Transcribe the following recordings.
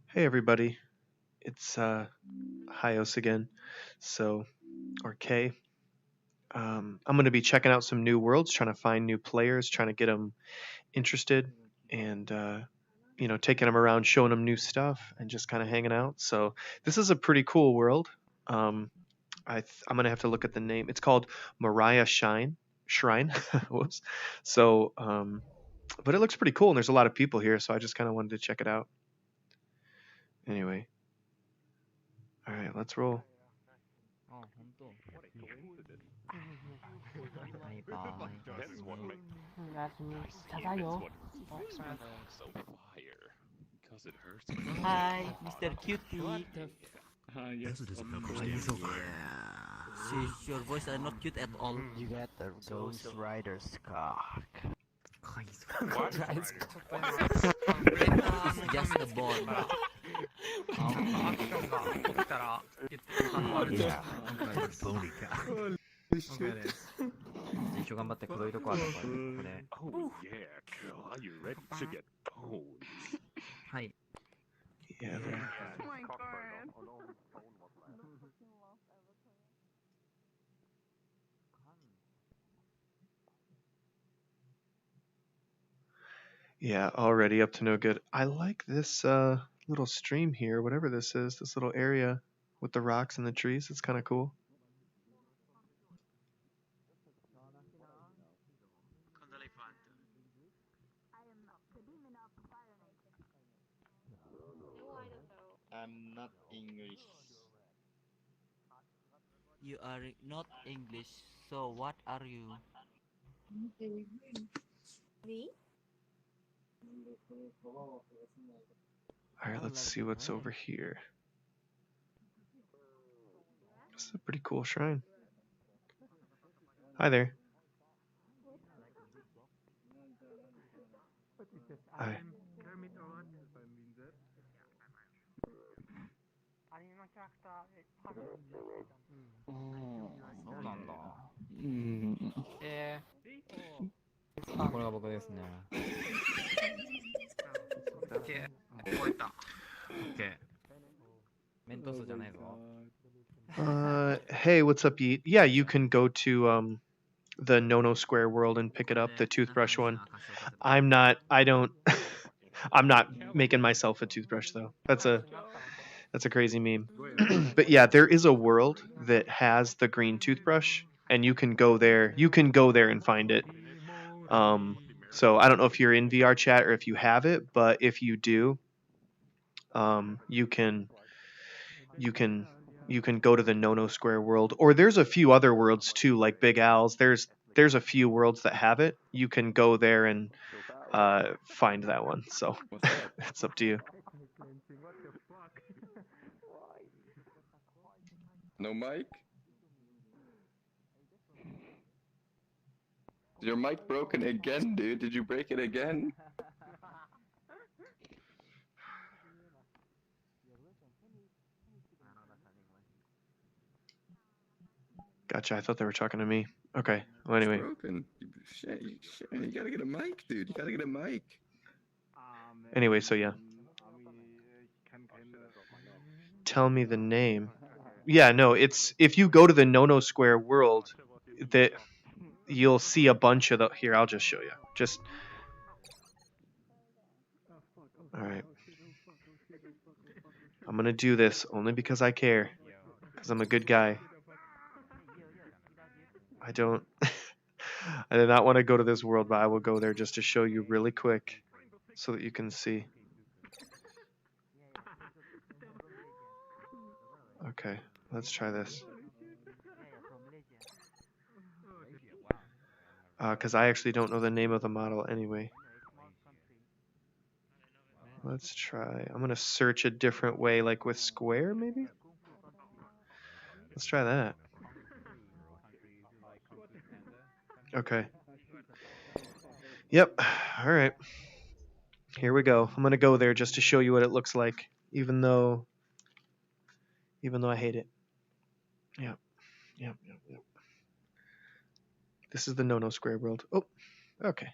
Hey everybody, it's Hyos again. Or K. I'm going to be checking out some new worlds, trying to find new players, trying to get them interested, and taking them around, showing them new stuff, and just kind of hanging out. So this is a pretty cool world. Um, I'm going to have to look at the name. It's called Mariah Shrine. Whoops. So, but it looks pretty cool, and there's a lot of people here, so I just kind of wanted to check it out. Anyway, all right, let's roll. Hi, Mr. Cutie. Yes, Your voice are not cute at all. You got the Ghost Rider's cock. It's just a bone. Yeah, bony cock. 一応頑張って黒いとこあるこれ。 Oh yeah, girl, are you ready to get boned? はい。 Yeah. Oh my god. Yeah, already up to no good. I like this little stream here, whatever this is, this little area with the rocks and the trees. It's kind of cool. I'm not English. You are not English, so what are you? Me? All right, let's see what's over here. This is a pretty cool shrine. Hi there. Hi. Mm. これが僕ですね。メントスじゃないぞ。Hey, what's up, Yeet? Yeah, you can go to the Nono Square world and pick it up, the toothbrush one. I'm not making myself a toothbrush though. That's a crazy meme. But yeah, there is a world that has the green toothbrush, and you can go there. You can go there and find it. So I don't know if you're in VRChat or if you have it, but if you do, you can go to the Nono Square world, or there's a few other worlds too, like Big Al's. There's a few worlds that have it. You can go there and find that one. So it's up to you. No mic? Your mic broken again, dude. Did you break it again? Gotcha. I thought they were talking to me. Okay. Well, anyway. It's broken. Shit, you gotta get a mic, dude. You gotta get a mic. Anyway, so yeah. Tell me the name. Yeah, no, it's if you go to the Nono Square world, that you'll see a bunch of the. Here, I'll just show you. Just. All right. I'm gonna do this only because I care, because I'm a good guy. I don't. I did not want to go to this world, but I will go there just to show you really quick, so that you can see. Okay, let's try this. Because I actually don't know the name of the model anyway. Let's try. I'm gonna search a different way, like with square, maybe. Let's try that. Okay. Yep. All right. Here we go. I'm gonna go there just to show you what it looks like, even though I hate it. Yep. This is the Nono Square world. Oh, Okay.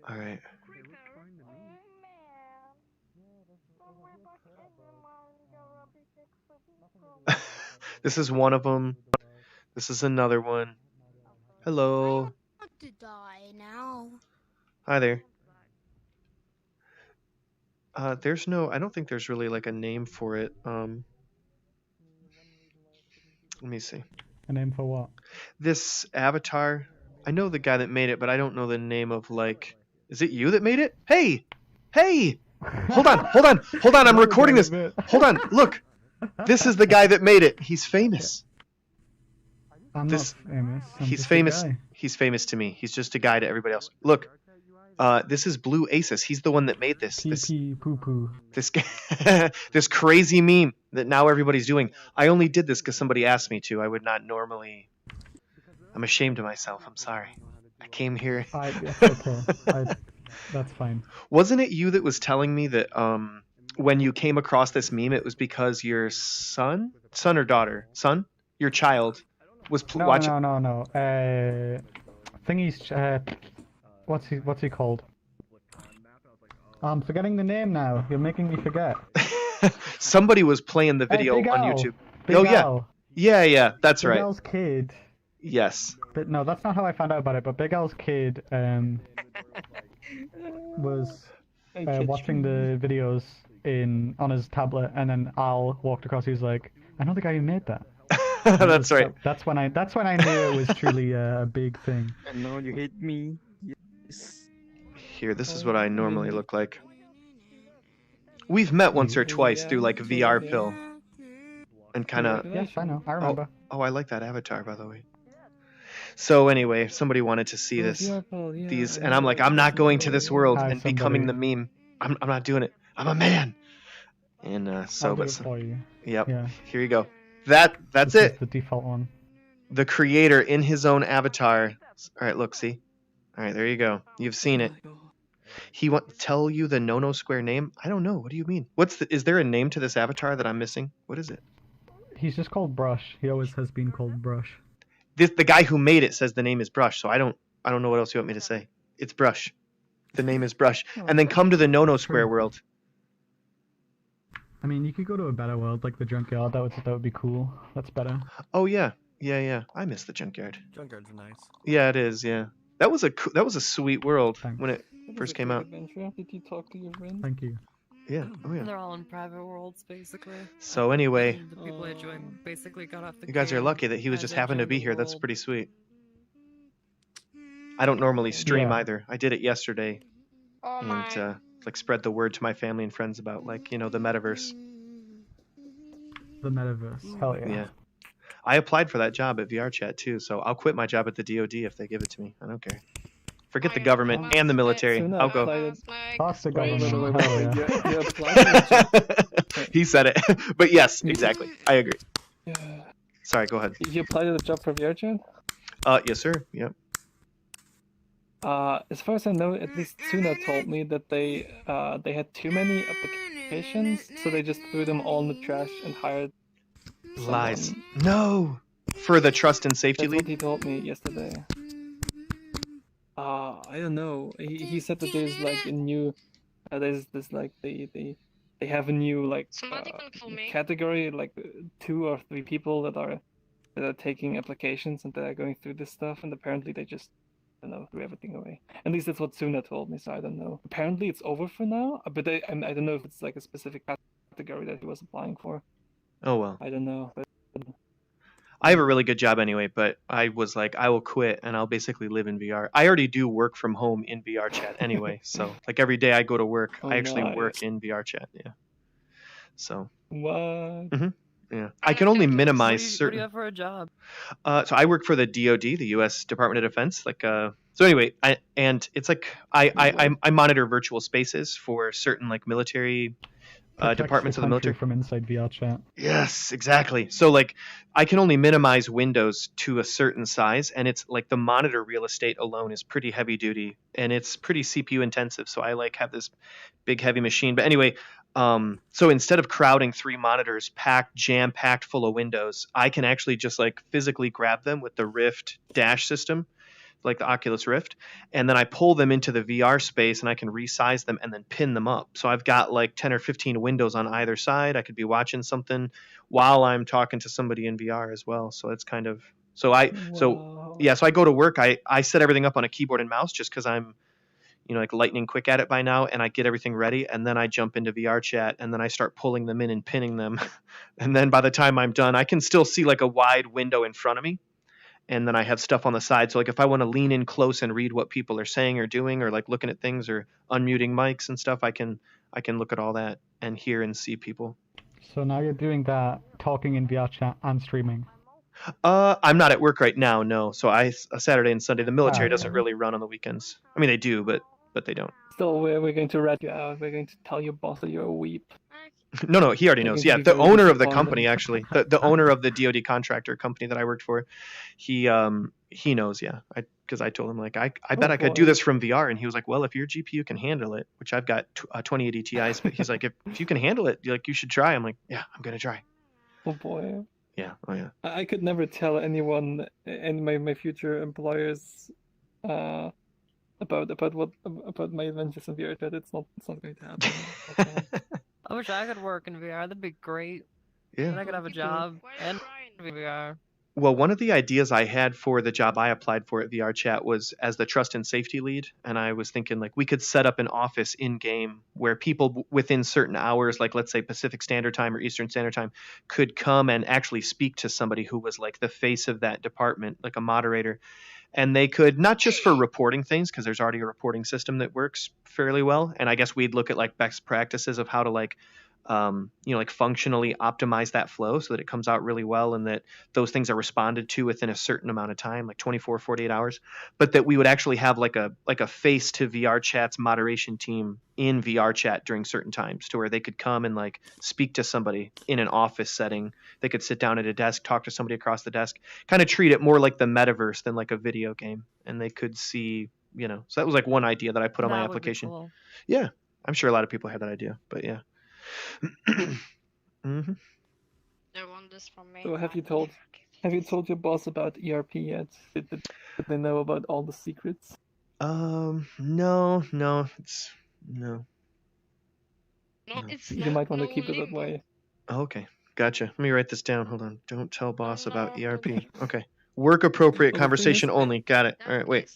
All right. This is one of them. This is another one. Hello. Want to die now. Hi there. There's no. I don't think there's really like a name for it. Let me see. A name for what? This avatar. I know the guy that made it, but I don't know the name of like. Is it you that made it? Hey, hey! Hold on, hold on, hold on! I'm recording this. Hold on, look. This is the guy that made it. He's famous. I'm This- not famous. I'm He's just a famous. guy. He's famous to me. He's just a guy to everybody else. Look. This is Blue Aces. He's the one that made this. Pee pee poo poo. This this crazy meme that now everybody's doing. I only did this because somebody asked me to. I would not normally. I'm ashamed of myself. I'm sorry. I came here. That's okay. That's fine. Wasn't it you that was telling me that when you came across this meme, it was because your son or daughter, your child, was No, watching. no. Thingy's. What's he called? I'm forgetting the name now. You're making me forget. Somebody was playing the video Big on Al. YouTube. Big Oh, yeah. Al. Yeah, that's Big right. Al's kid. Yes. But no, that's not how I found out about it. But Big Al's kid was watching the videos on his tablet, and then Al walked across. He was like, "I know the guy who made that." That's right. That's when I knew it was truly a big thing. And now you hate me. Yes. Here, this is what I normally look like. We've met once or twice through like VR pill, and kind of. Yes, I know. I remember. Oh, I like that avatar, by the way. So anyway, somebody wanted to see this, these, and I'm like, I'm not going to this world Hi, and becoming the meme. I'm not doing it. I'm a man. And I'll do it for you. Yep. Yeah. Here you go. That's This it. is the default one. The creator in his own avatar. All right, look, see. All right, there you go. You've seen it. He tell you the no square name? I don't know. What do you mean? Is there a name to this avatar that I'm missing? What is it? He's just called Brush. He always has been called Brush. The guy who made it says the name is Brush, so I don't know what else you want me to say. It's Brush. The name is Brush. And then come to the no square world. I mean, you could go to a better world like the junkyard. That would be cool. That's better. Oh yeah. I miss the junkyard. Junkyard's nice. Yeah, it is. Yeah. That was a sweet world Thanks. when it first came out. Did you talk to your friend? Thank you. Yeah. Oh yeah. They're all in private worlds, basically. So anyway, And the people I joined basically got off the you guys are game lucky that he was as just I happened to joined be the here. That's world. pretty sweet. I don't normally stream Yeah. either. I did it yesterday Oh and my. like spread the word to my family and friends about like, the Metaverse. The Metaverse. Hell yeah. Yeah. I applied for that job at VRChat too, so I'll quit my job at the DoD if they give it to me. I don't care. Forget the government and the military. Soon I'll go. Toss the Wait, government. wait, Hell wait, yeah. you applied for the job. He said it. But yes, exactly. I agree. Yeah. Sorry, go ahead. You applied to the job for VRChat? Yes, sir. Yep. As far as I know, at least Tuna told me that they had too many applications, so they just threw them all in the trash and hired Lies. someone. No. For the trust and safety That's what lead? he told me yesterday. I don't know. He said that there's like a new, there's like they have a new like category, like 2 or 3 people that are taking applications and that are going through this stuff, and apparently they just, I don't know, threw everything away. At least that's what Suna told me, so I don't know. Apparently it's over for now, but I don't know if it's like a specific category that he was applying for. Oh well. I don't know. But I have a really good job anyway, but I was like, I will quit and I'll basically live in VR. I already do work from home in VRChat anyway, so like every day I go to work, Oh, I actually nice. work in VRChat. Yeah. So. what? Yeah. I can only minimize What do you certain. have for a job? So I work for the DoD, the U.S. Department of Defense. Like, so anyway, it's like I monitor virtual spaces for certain like military Protects departments of the country military. from inside VRChat. Yes, exactly. So like I can only minimize windows to a certain size, and it's like the monitor real estate alone is pretty heavy duty and it's pretty CPU intensive. So I like have this big heavy machine. But anyway, So instead of crowding 3 monitors jam-packed full of windows, I can actually just like physically grab them with the Rift dash system, like the Oculus Rift, and then I pull them into the VR space and I can resize them and then pin them up. So I've got like 10 or 15 windows on either side. I could be watching something while I'm talking to somebody in VR as well. So it's kind of so Wow. I go to work. I set everything up on a keyboard and mouse just because I'm like lightning quick at it by now, and I get everything ready, and then I jump into VRChat, and then I start pulling them in and pinning them. And then by the time I'm done, I can still see like a wide window in front of me, and then I have stuff on the side. So like if I want to lean in close and read what people are saying or doing, or like looking at things or unmuting mics and stuff, I can look at all that and hear and see people. So now you're doing that, talking in VR chat and streaming. I'm not at work right now, no. So a Saturday and Sunday. The military okay. doesn't really run on the weekends. I mean, they do, but they don't. Still, we're going to rat you out. We're going to tell your boss that you're a weep. No, he already knows. Yeah, the owner of the company, actually, the owner of the DoD contractor company that I worked for, he knows. Yeah, because I told him like I bet I could do this from VR, and he was like, well, if your GPU can handle it, which I've got 2080 Ti's, but he's like, if you can handle it, like you should try. I'm like, yeah, I'm gonna try. Oh boy. Yeah. Oh yeah. I could never tell anyone, and my future employers, about my adventures in VRChat. It's not going to happen. I wish I could work in VR. That'd be great. Yeah. And I could have a job and VR. Well, one of the ideas I had for the job I applied for at VRChat was as the trust and safety lead. And I was thinking like we could set up an office in game where people within certain hours, like let's say Pacific Standard Time or Eastern Standard Time, could come and actually speak to somebody who was like the face of that department, like a moderator. And they could not just for reporting things, because there's already a reporting system that works fairly well. And I guess we'd look at like best practices of how to like functionally optimize that flow so that it comes out really well and that those things are responded to within a certain amount of time, like 24, 48 hours, but that we would actually have like a face to VRChat's moderation team in VRChat during certain times to where they could come and like speak to somebody in an office setting. They could sit down at a desk, talk to somebody across the desk, kind of treat it more like the metaverse than like a video game. And they could see, so that was like one idea that I put on my application. Cool. Yeah. I'm sure a lot of people had that idea, but yeah. Mm-hmm. So have you told your boss about ERP yet? Did they know about all the secrets? No, it's no. You might want to keep it that way. Okay, gotcha. Let me write this down. Hold on. Don't tell boss about ERP. Okay. Work appropriate conversation only. Got it. All right, wait.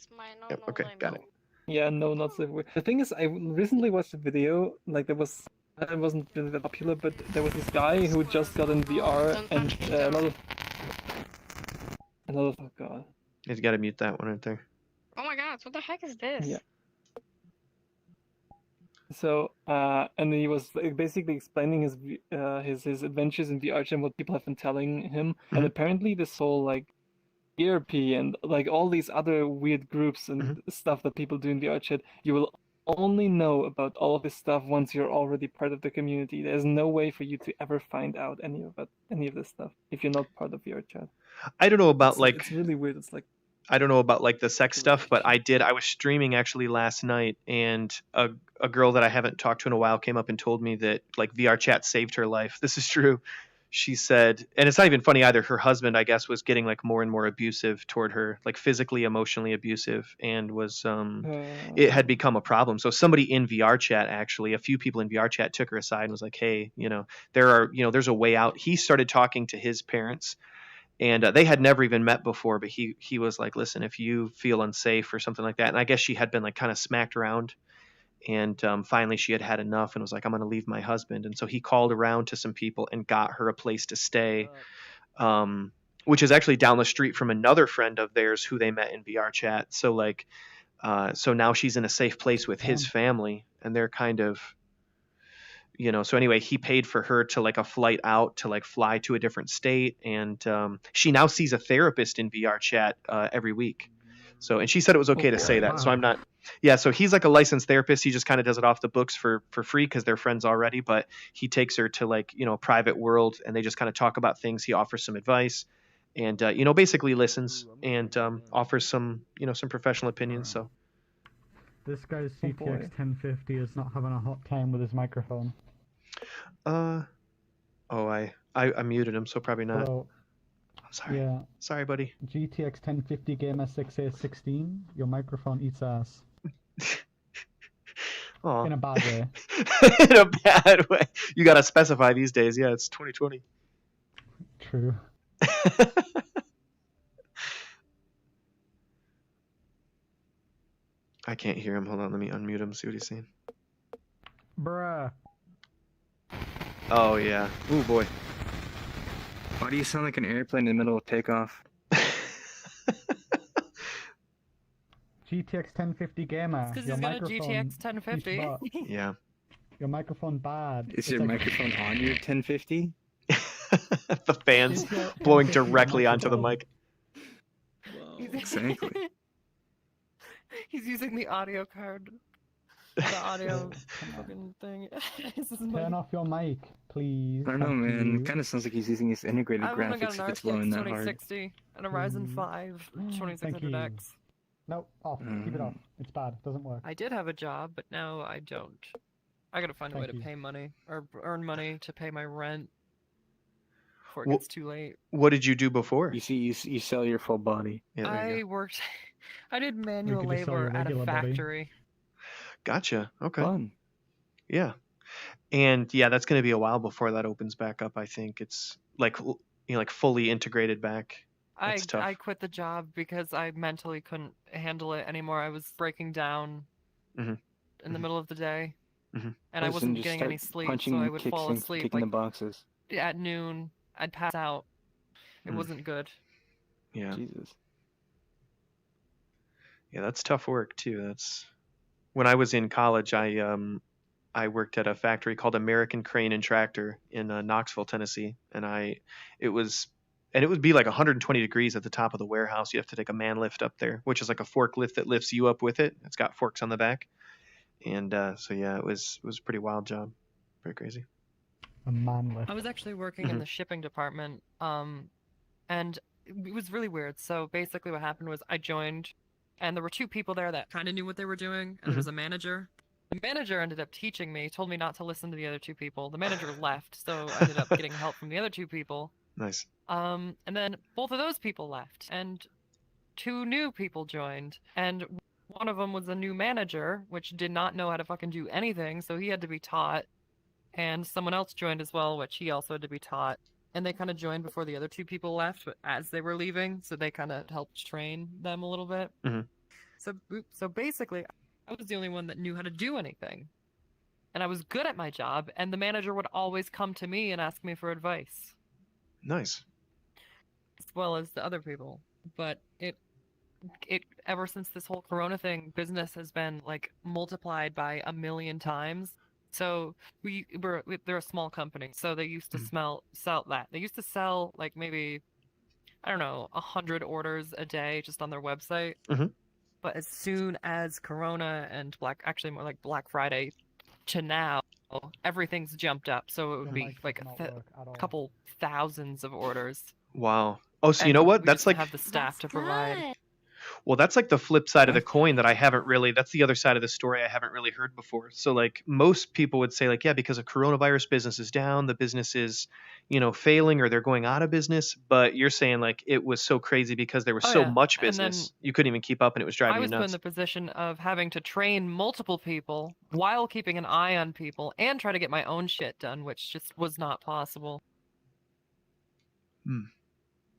Yep, okay, got it. Yeah, no, not so weird. The thing is, I recently watched a video, like it wasn't really that popular, but there was this guy who just got in VR and oh god. You gotta mute that one right there. Oh my god, what the heck is this? Yeah. So, and he was basically explaining his adventures in VRChat and what people have been telling him, and apparently this whole like ERP and like all these other weird groups and stuff that people do in VRChat, you will only know about all of this stuff once you're already part of the community. There's no way for you to ever find out any of this stuff if you're not part of VRChat. I don't know about it's really weird. It's like I don't know about like the sex stuff, but I was streaming actually last night, and a girl that I haven't talked to in a while came up and told me that like VRChat saved her life. This is true. She said, and it's not even funny either, her husband, I guess, was getting like more and more abusive toward her, like physically, emotionally abusive, and was it had become a problem. So somebody in VRChat, actually, a few people in VRChat took her aside and was like, hey, there's a way out. He started talking to his parents, and they had never even met before, but he was like, listen, if you feel unsafe or something like that. And I guess she had been like kind of smacked around. And finally she had enough and was like, I'm going to leave my husband. And so he called around to some people and got her a place to stay, which is actually down the street from another friend of theirs who they met in VRChat. So like, so now she's in a safe place with his family, and they're kind of, so anyway, he paid for her to like a flight out to like fly to a different state. And she now sees a therapist in VRChat every week. So, and she said it was okay to say that. Wow. So I'm not, so he's like a licensed therapist. He just kind of does it off the books for free because they're friends already, but he takes her to like, a private world, and they just kind of talk about things. He offers some advice and, basically listens and offers some, some professional opinions. So this guy's CTX 1050 is not having a hot time with his microphone. Oh, I muted him, so probably not. Hello. I'm sorry. Yeah. Sorry, buddy. GTX 1050 Gamer 6A16. Your microphone eats ass. Aw. In a bad way. In a bad way. You gotta specify these days. Yeah, it's 2020. True. I can't hear him. Hold on, let me unmute him, see what he's saying. Bruh. Oh, yeah. Ooh, boy. Why do you sound like an airplane in the middle of takeoff? GTX 1050 Gamer. Because Your he's got a microphone GTX 1050. eats butt. Yeah. Your microphone bad. Is It's your like- microphone on your 1050? The fans Is your blowing 1050 directly onto the microphone- mic. Exactly. He's using the audio card. The audio fucking thing. This is Turn off your mic, please. I don't know, Thank man. you. It kind of sounds like he's using his integrated I've only got graphics an if it's RTX blowing that hard. 2060 and a Ryzen 5 Thank you. 2600X. No, off. Keep it off. It's bad. It doesn't work. I did have a job, but now I don't. I gotta find a way Thank to you. pay money or earn money to pay my rent before it Well- gets too late. What did you do before? You see, you sell your full body. Yeah, there you I go. worked. I did manual could just sell your labor at a regular body. factory. Gotcha. Okay. Fun. Yeah. And yeah, that's going to be a while before that opens back up. I think it's like like fully integrated back. That's tough. I quit the job because I mentally couldn't handle it anymore. I was breaking down Mhm. in the middle of the day, Mhm. and I Listen, wasn't just getting start any sleep, punching so I would kicks fall and asleep kicking like the boxes. at noon. I'd pass out. It Mm. wasn't good. Yeah. Jesus. Yeah, that's tough work too. That's when I was in college. I worked at a factory called American Crane and Tractor in Knoxville, Tennessee, and it would be like 120 degrees at the top of the warehouse. You have to take a man lift up there, which is like a forklift that lifts you up with it. It's got forks on the back, and so yeah, it was a pretty wild job, very crazy. A man lift. I was actually working in the shipping department, and it was really weird. So basically, what happened was I joined, and there were two people there that kind of knew what they were doing, and there was a manager. The manager ended up teaching me, told me not to listen to the other two people. The manager left, so I ended up getting help from the other two people. Nice. And then both of those people left, and two new people joined, and one of them was a new manager, which did not know how to fucking do anything, so he had to be taught. And someone else joined as well, which he also had to be taught. And they kind of joined before the other two people left, but as they were leaving, so they kind of helped train them a little bit. Mhm. So basically, I was the only one that knew how to do anything. And I was good at my job, and the manager would always come to me and ask me for advice, Nice. as well as the other people. But it ever since this whole Corona thing, business has been like multiplied by 1,000,000 times. So they're a small company, so they used to sell that. They used to sell like maybe, I don't know, 100 orders a day just on their website. Mhm. But as soon as Corona and actually more like Black Friday to now, everything's jumped up. So it would Your be mic like does not work at all. couple thousands of orders. Wow. Oh, so you And know what? we That's just like have the staff to provide. Well, that's like the flip side of the coin that I haven't really, that's the other side of the story I haven't really heard before. So like most people would say like, yeah, because of coronavirus, business is down, the business is, failing or they're going out of business. But you're saying like it was so crazy because there was Oh, so yeah. much And then business. You couldn't even keep up and it was driving I you was put in nuts. the position of having to train multiple people while keeping an eye on people and try to get my own shit done, which just was not possible. Hmm.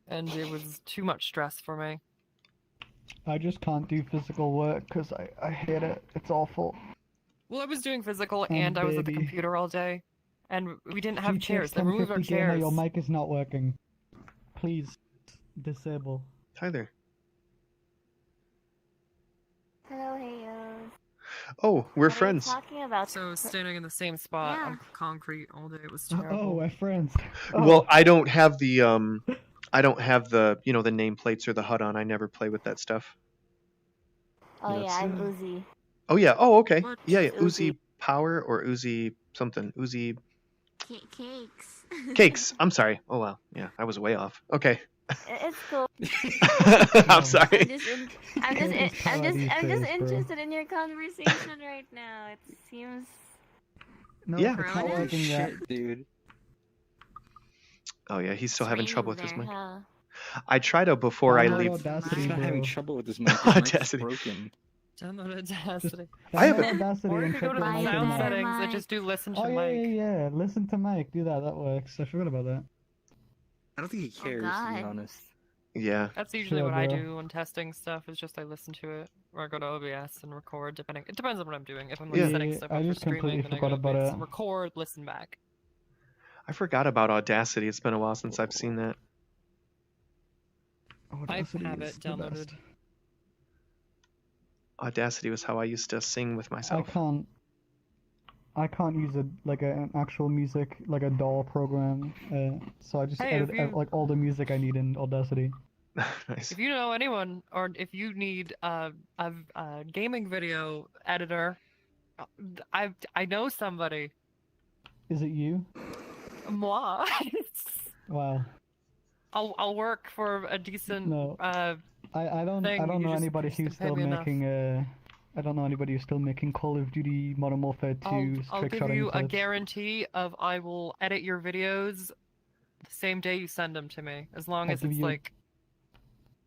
And it was too much stress for me. I just can't do physical work because I hate it. It's awful. Well, I was doing physical and I was at the baby. computer all day. And we didn't have GTX chairs. They removed our 1050 Gamer, chairs. your mic is not working. Please disable. Hi there. Hello, Hayos. Oh, we're What are you friends. talking about? So standing in the same spot on concrete all day, it was terrible. Oh, we're friends. Well, I don't have the the nameplates or the HUD on. I never play with that stuff. Oh Yeah, yeah, it's, I'm Uzi. Oh yeah. Oh okay. What? Yeah, yeah. Uzi. Uzi Power or Uzi something. Uzi Cakes. Cakes. I'm sorry. Oh wow. Yeah, I was way off. Okay. It's cool. I'm sorry. I'm just interested in your conversation right now. It seems No, Yeah. it's not Corona? working yet. Shit, dude. Oh yeah, he's still It's having raining trouble with his there, mic. huh? I tried out before I Download leave. Audacity, He's not having bro. trouble with his mic. His mic is Audacity. broken. Download Audacity. I have Download a- Audacity Or you and could check go to your the mic sound in there. settings and Mic. just do listen to Oh yeah, mic. yeah. Listen to Mike. Do that. That works. I forgot about that. I don't think he cares, to be God. honest. Yeah. That's usually Sure, what I bro. do when testing stuff. Is just I listen to it, or I go to OBS and record. Depending, it depends on what I'm doing. If I'm like Yeah. setting stuff I up for just completely streaming, then I forgot go to about OBS, it. record, listen back. I forgot about Audacity. It's been a while since I've seen that. Audacity have is it the downloaded. best. Audacity was how I used to sing with I myself. can't use an actual music like a DAW program. So I just Hey, edit if you- like all the music I need in Audacity. Nice. If you know anyone, or if you need a gaming video editor, I know somebody. Is it you? Moi. Wow. I'll work for a decent No. I don't thing. You know just- anybody just who's pay still me enough. making I don't know anybody who's still making Call of Duty Modern Warfare 2 I'll give trick-shotting you a clips. guarantee of I will edit your videos the same day you send them to me, as long I'll as give it's you- like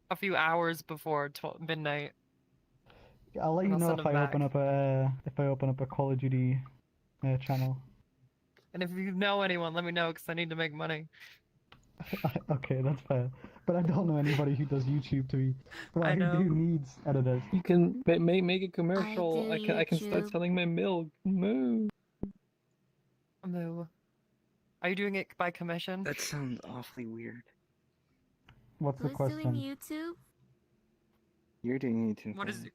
a few hours before midnight. I'll let and you I'll know send if them I open up a Call of Duty channel. And if you know anyone, let me know because I need to make money. Okay, that's fair. But I don't know anybody who does YouTube to be. Well, I know. who needs editors? You can make a commercial. do I can start YouTube. selling my milk. Moo. Moo. Are you doing it by commission? That sounds awfully weird. What's the Who's question? doing YouTube? You're doing YouTube. What is?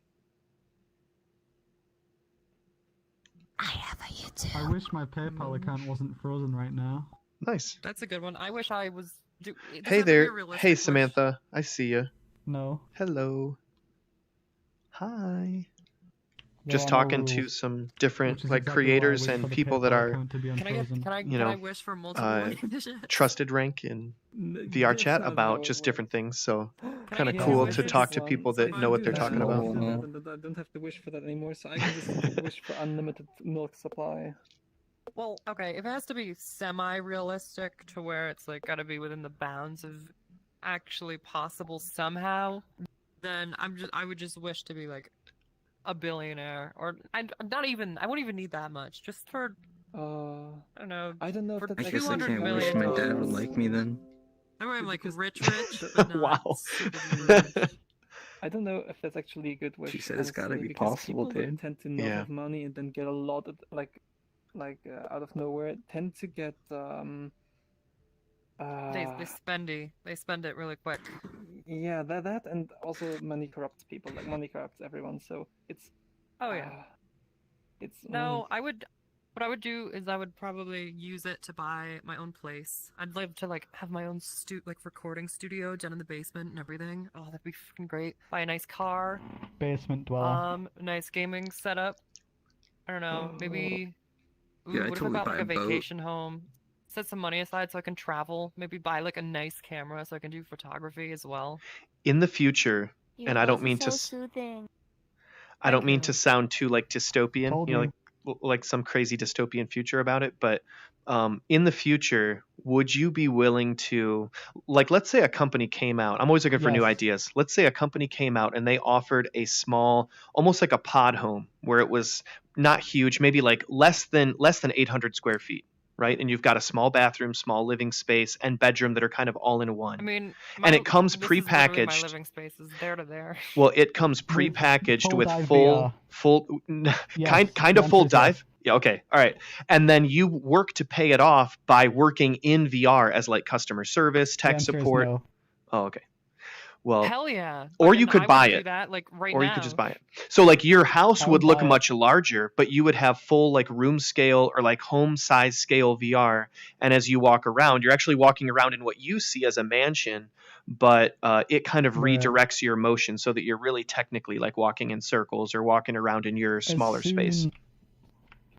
I have a YouTube. I wish my PayPal account wasn't frozen right now. Nice. That's a good one. I wish I was. Does Hey that have to be a there. realistic Hey wish? Samantha. I see you. No. Hello. Hi. There Just are no talking to rules, some which different is like exactly why I creators wait for and the people that PayPal are account to be Can I unfrozen. you know, wish for multiple wishes? trusted rank in VRChat about just different things. So kind of get cool wishes? to talk to people that know what they're talking about. I don't have to wish for that anymore, so I can just wish for unlimited milk supply. Well, okay, if it has to be semi-realistic to where it's like gotta be within the bounds of actually possible somehow, then I would just wish to be like a billionaire, or I won't even need that much, just for I don't know. I don't know if for that's I guess I 200 can't wish million my dad would dollars. like me then. That way I'm like Because- rich, but not Wow. super rich. I don't know if that's actually a good wish. She said it's gotta honestly, be because possible, people that dude. tend to not Yeah. have money and then get a lot of out of nowhere tend to get They spendy. They spend it really quick. yeah, that and also money corrupts people. Like money corrupts everyone. So it's Oh yeah. it's No, what I would do is I would probably use it to buy my own place. I'd love to like have my own recording studio down in the basement and everything. Oh, that'd be fucking great. Buy a nice car. Basement dweller. A nice gaming setup. I don't know, maybe. Ooh, Yeah, I'd what if I totally got buy like a a boat. vacation home? Set some money aside so I can travel. Maybe buy like a nice camera so I can do photography as well. In the future, Your and I don't voice mean is to so soothing. I don't Thank mean you. to sound too like dystopian, Told you know, you. like some crazy dystopian future about it, but in the future, would you be willing to, like, let's say a company came out. I'm always looking for new Yes. ideas. Let's say a company came out and they offered a small, almost like a pod home, where it was not huge, maybe like less than 800 square feet, right? And you've got a small bathroom, small living space, and bedroom that are kind of all in one. I mean, And it comes this is literally prepackaged. My living space is there to there. Well, it comes With prepackaged full with dive full VR. Yes, kind the of full answer is yes. dive. Yeah, okay. All right. And then you work to pay it off by working in VR as like customer service, The tech answer is support. no. Oh, okay. Well, Hell yeah. or you Fucking, could I would buy do it. that like right or now. you could just buy it. So like your house I would would look buy it. much larger, but you would have full like room scale or like home size scale VR. And as you walk around, you're actually walking around in what you see as a mansion, but it kind of Right. redirects your motion so that you're really technically like walking in circles or walking around in your smaller space.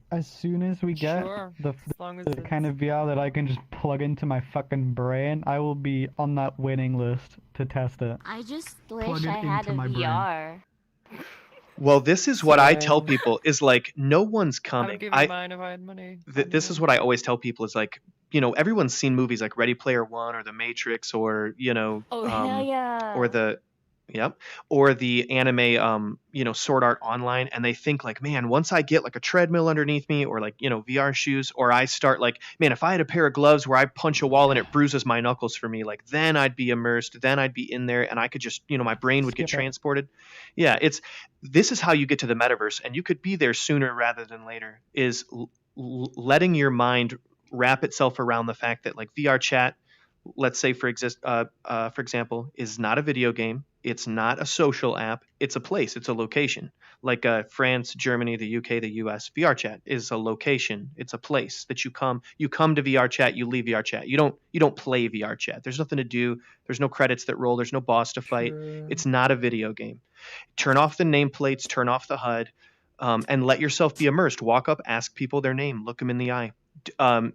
As soon as we get Sure, the as long as the it's- kind of VR that I can just plug into my fucking brain, I will be on that waiting list to test it. I just Plug wish it I had into a my brain. VR. Well, this is what I tell people is like, no one's I coming. would give you mine if I had money. This is what I always tell people is like, everyone's seen movies like Ready Player One or The Matrix or, Oh, hell yeah. or or the anime, Sword Art Online. And they think like, man, once I get like a treadmill underneath me or like, VR shoes, or I start like, man, if I had a pair of gloves where I punch a wall and it bruises my knuckles for me, like then I'd be immersed, then I'd be in there and I could just, my brain would get transported. Yeah. This is how you get to the metaverse, and you could be there sooner rather than later, is letting your mind wrap itself around the fact that like VRChat, let's say for example, is not a video game. It's not a social app. It's a place. It's a location. Like France, Germany, the UK, the US. VRChat is a location. It's a place that you come. You come to VRChat. You leave VRChat. You don't play VRChat. There's nothing to do. There's no credits that roll. There's no boss to fight. True. It's not a video game. Turn off the nameplates. Turn off the HUD, and let yourself be immersed. Walk up, ask people their name, look them in the eye.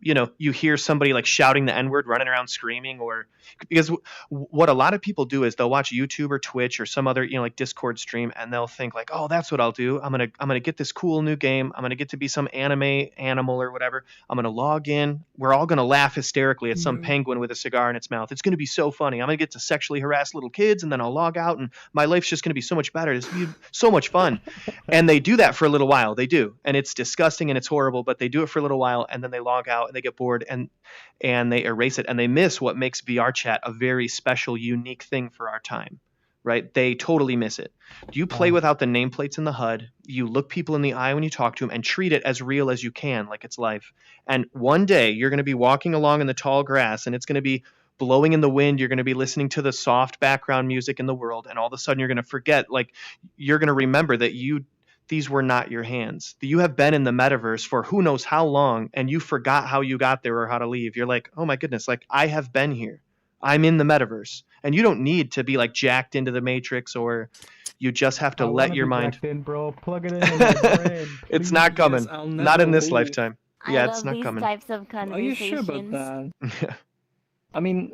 You hear somebody like shouting the N-word, running around screaming, or because what a lot of people do is they'll watch YouTube or Twitch or some other, like Discord stream, and they'll think like, oh, that's what I'll do. I'm gonna get this cool new game. I'm gonna get to be some anime animal or whatever. I'm gonna log in. We're all gonna laugh hysterically at some penguin with a cigar in its mouth. It's gonna be so funny. I'm gonna get to sexually harass little kids, and then I'll log out, and my life's just gonna be so much better. It's gonna be so much fun. And they do that for a little while. They do, and it's disgusting and it's horrible. But they do it for a little while, and then they log out and they get bored and they erase it, and they miss what makes VRChat a very special, unique thing for our time, right? They totally miss it. You play without the nameplates in the HUD. You look people in the eye when you talk to them and treat it as real as you can, like it's life. And one day you're going to be walking along in the tall grass, and it's going to be blowing in the wind. You're going to be listening to the soft background music in the world, and all of a sudden you're going to forget, like you're going to remember that these were not your hands. You have been in the metaverse for who knows how long, and you forgot how you got there or how to leave. You're like, oh my goodness, like I have been here. I'm in the metaverse. And you don't need to be like jacked into the Matrix, or you just have to let your mind. In, bro. Plug it in my brain. It's not coming. Not in this lifetime. Yeah, I it's love not these coming. types of Are conversations. you sure about that? I mean,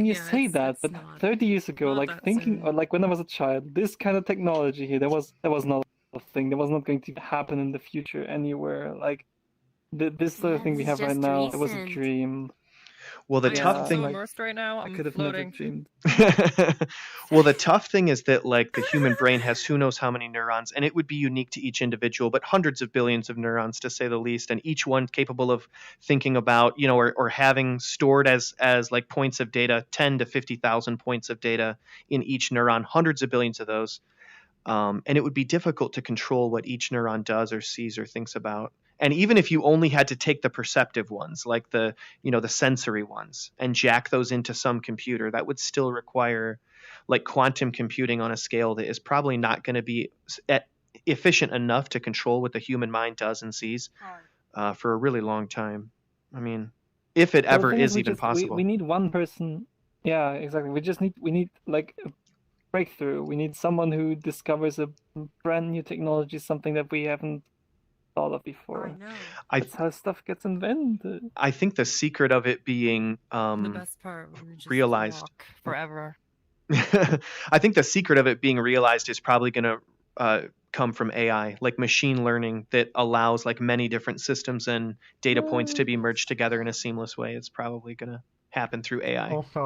you say that, but 30 years ago, like thinking, or like when I was a child, this kind of technology here, that was not a thing. That was not going to happen in the future anywhere. Like this sort of thing we have right now, it was a dream. Well, the tough thing, I'm so immersed right now. I I'm could have floating. never dreamed. Well, the tough thing is that like the human brain has who knows how many neurons, and it would be unique to each individual, but hundreds of billions of neurons to say the least, and each one capable of thinking about, or having stored as like points of data, 10 to 50,000 points of data in each neuron, hundreds of billions of those. And it would be difficult to control what each neuron does or sees or thinks about. And even if you only had to take the perceptive ones, like the sensory ones, and jack those into some computer, that would still require like quantum computing on a scale that is probably not going to be efficient enough to control what the human mind does and sees for a really long time. I mean, if it ever is even possible. We need one person. Yeah, exactly. We need like a breakthrough. We need someone who discovers a brand new technology, something that we haven't thought of before. That's how stuff gets invented. I think the secret of it being The best part, we just realized walk forever. I think the secret of it being realized is probably going to come from AI, like machine learning that allows like many different systems and data points to be merged together in a seamless way. It's probably going to happen through AI. Also,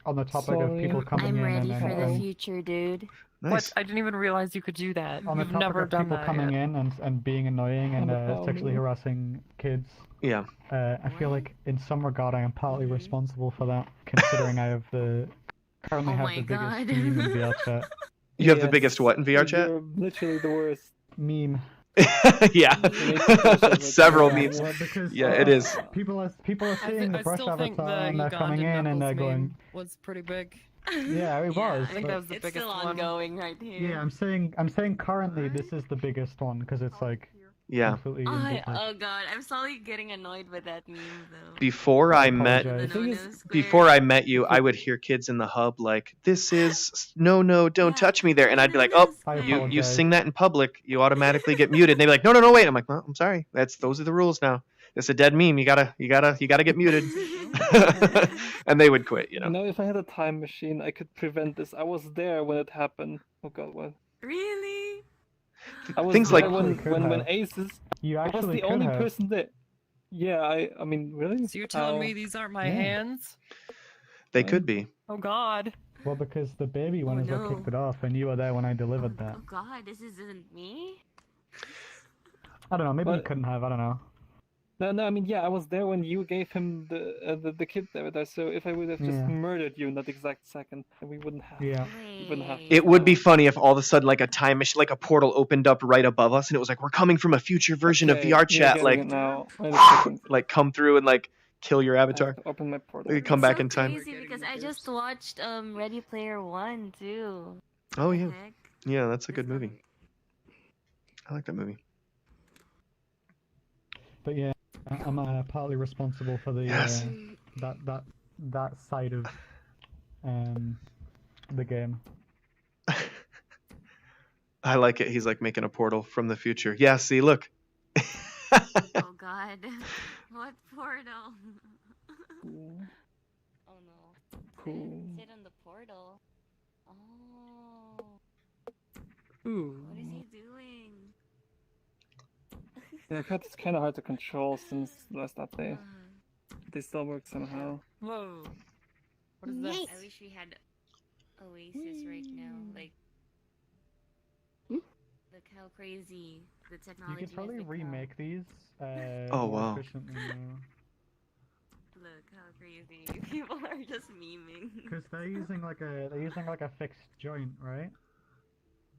on the topic of people coming I'm in ready and, for the future, dude. Nice. What? I didn't even realize you could do that. on the You've topic never of done people that coming yet. in and being annoying and sexually harassing kids. Yeah. I feel like in some regard I am partly responsible for that, considering I have currently have the biggest meme in VRChat. You have the biggest what in VRChat? You're literally the worst. Meme. Yeah. Several memes. Because, Yeah, it is. People are seeing the I brush still think the avatar and they're coming Ugandan in and they're Knuckles going. meme was pretty big. Yeah, it was. I think but- that was the It's biggest still one. ongoing right here. Yeah, I'm saying currently this is the biggest one because it's like Yeah. completely indifferent. Oh god, I'm slowly getting annoyed with that meme though. Before I met apologize. before I met you, I would hear kids in the hub like, "This is no, don't touch me there," and I'd be like, "Oh, I you apologize. sing that in public, you automatically get muted." And they'd be like, "No, wait." I'm like, "Well, I'm sorry. Those are the rules now. It's a dead meme. You gotta get muted." And they would quit. You know, if I had a time machine, I could prevent this. I was there when it happened. Oh god, what? Really? I was Things there like when Aces. You I was actually the could only have. person there. Yeah, I mean, really? So you're telling me How? these aren't my Yeah. hands? they could be. Oh God. Well, because the baby one Oh, is what no. kicked it off, and you were there when I delivered that. Oh God, this isn't me. I don't know. Maybe you But- couldn't have. I don't know. No, I mean, yeah, I was there when you gave him the kid there. So if I would have just Yeah. murdered you in that exact second, then we wouldn't have. Yeah. We wouldn't have. It would be funny if all of a sudden like a time machine, like a portal opened up right above us, and it was like we're coming from a future version of Okay, VR you're chat, getting like it now. Wait a second. like come through and like kill your I have avatar. to open my portal. We could come It's back so in time. crazy because I just watched Ready Player One too. Oh The yeah, heck? yeah, that's a This good movie. one- I like that movie. But yeah, I'm partly responsible for the Yes. that side of the game. I like it. He's like making a portal from the future. Yeah, see, look. Oh God, what portal? Cool. Oh no, Cool. sit on the portal. Oh, Ooh. what is he doing? Yeah, it's kind of hard to control since the last update. Uh, They still work somehow. Whoa. What is this? I wish we had Oasis right now. Like, Hmm? look how crazy the You technology could probably has become. remake these Oh, more wow. efficiently now. Look how crazy people are just memeing. Because they're using like a fixed joint, right?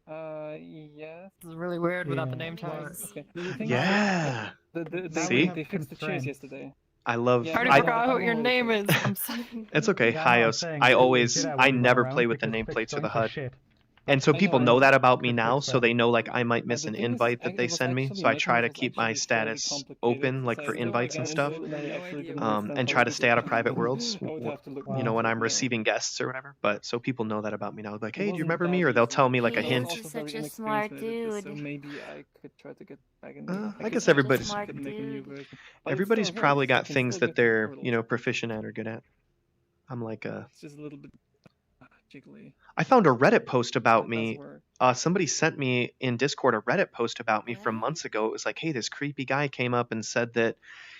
Yes. This is really weird without the Yeah. name tags. Okay. The thing is, Yeah. they See? fixed the cheers yesterday. I love. Yeah, I already I- forgot what your I'm name is. okay. I'm sorry. It's okay, Yeah, no, I'm Hyos. saying I it's always, legit, I wouldn't never run play around with the because fixed nameplates or the joints are HUD. shit. And so I people know, know I that about me could now, fix so that. they know like I might miss The an thing is, invite that they it was send me, actually so I try to Metaverse was keep my actually fairly status complicated, open, like so for I still invites and got stuff, into it, and I actually didn't and understand try how to to stay do out it. of private worlds, I would have to look you know, when I'm yeah. receiving guests or whatever. But so people know that about me now, like, hey, do you Wasn't remember me? that Or they'll easy. tell me like a He hint. is Also such very a smart inexperienced with this, dude. so maybe I could try to get back in. I guess Such a everybody's smart could make a new dude. version. But it everybody's still probably works. I got can things still that get through they're, portals. you know, proficient at or good at. I'm like It's just a little bit jiggly. I found a Reddit post about But it does me. work. Somebody sent me in Discord a Reddit post about me from What? months ago. It was like, hey, this creepy guy came up and said that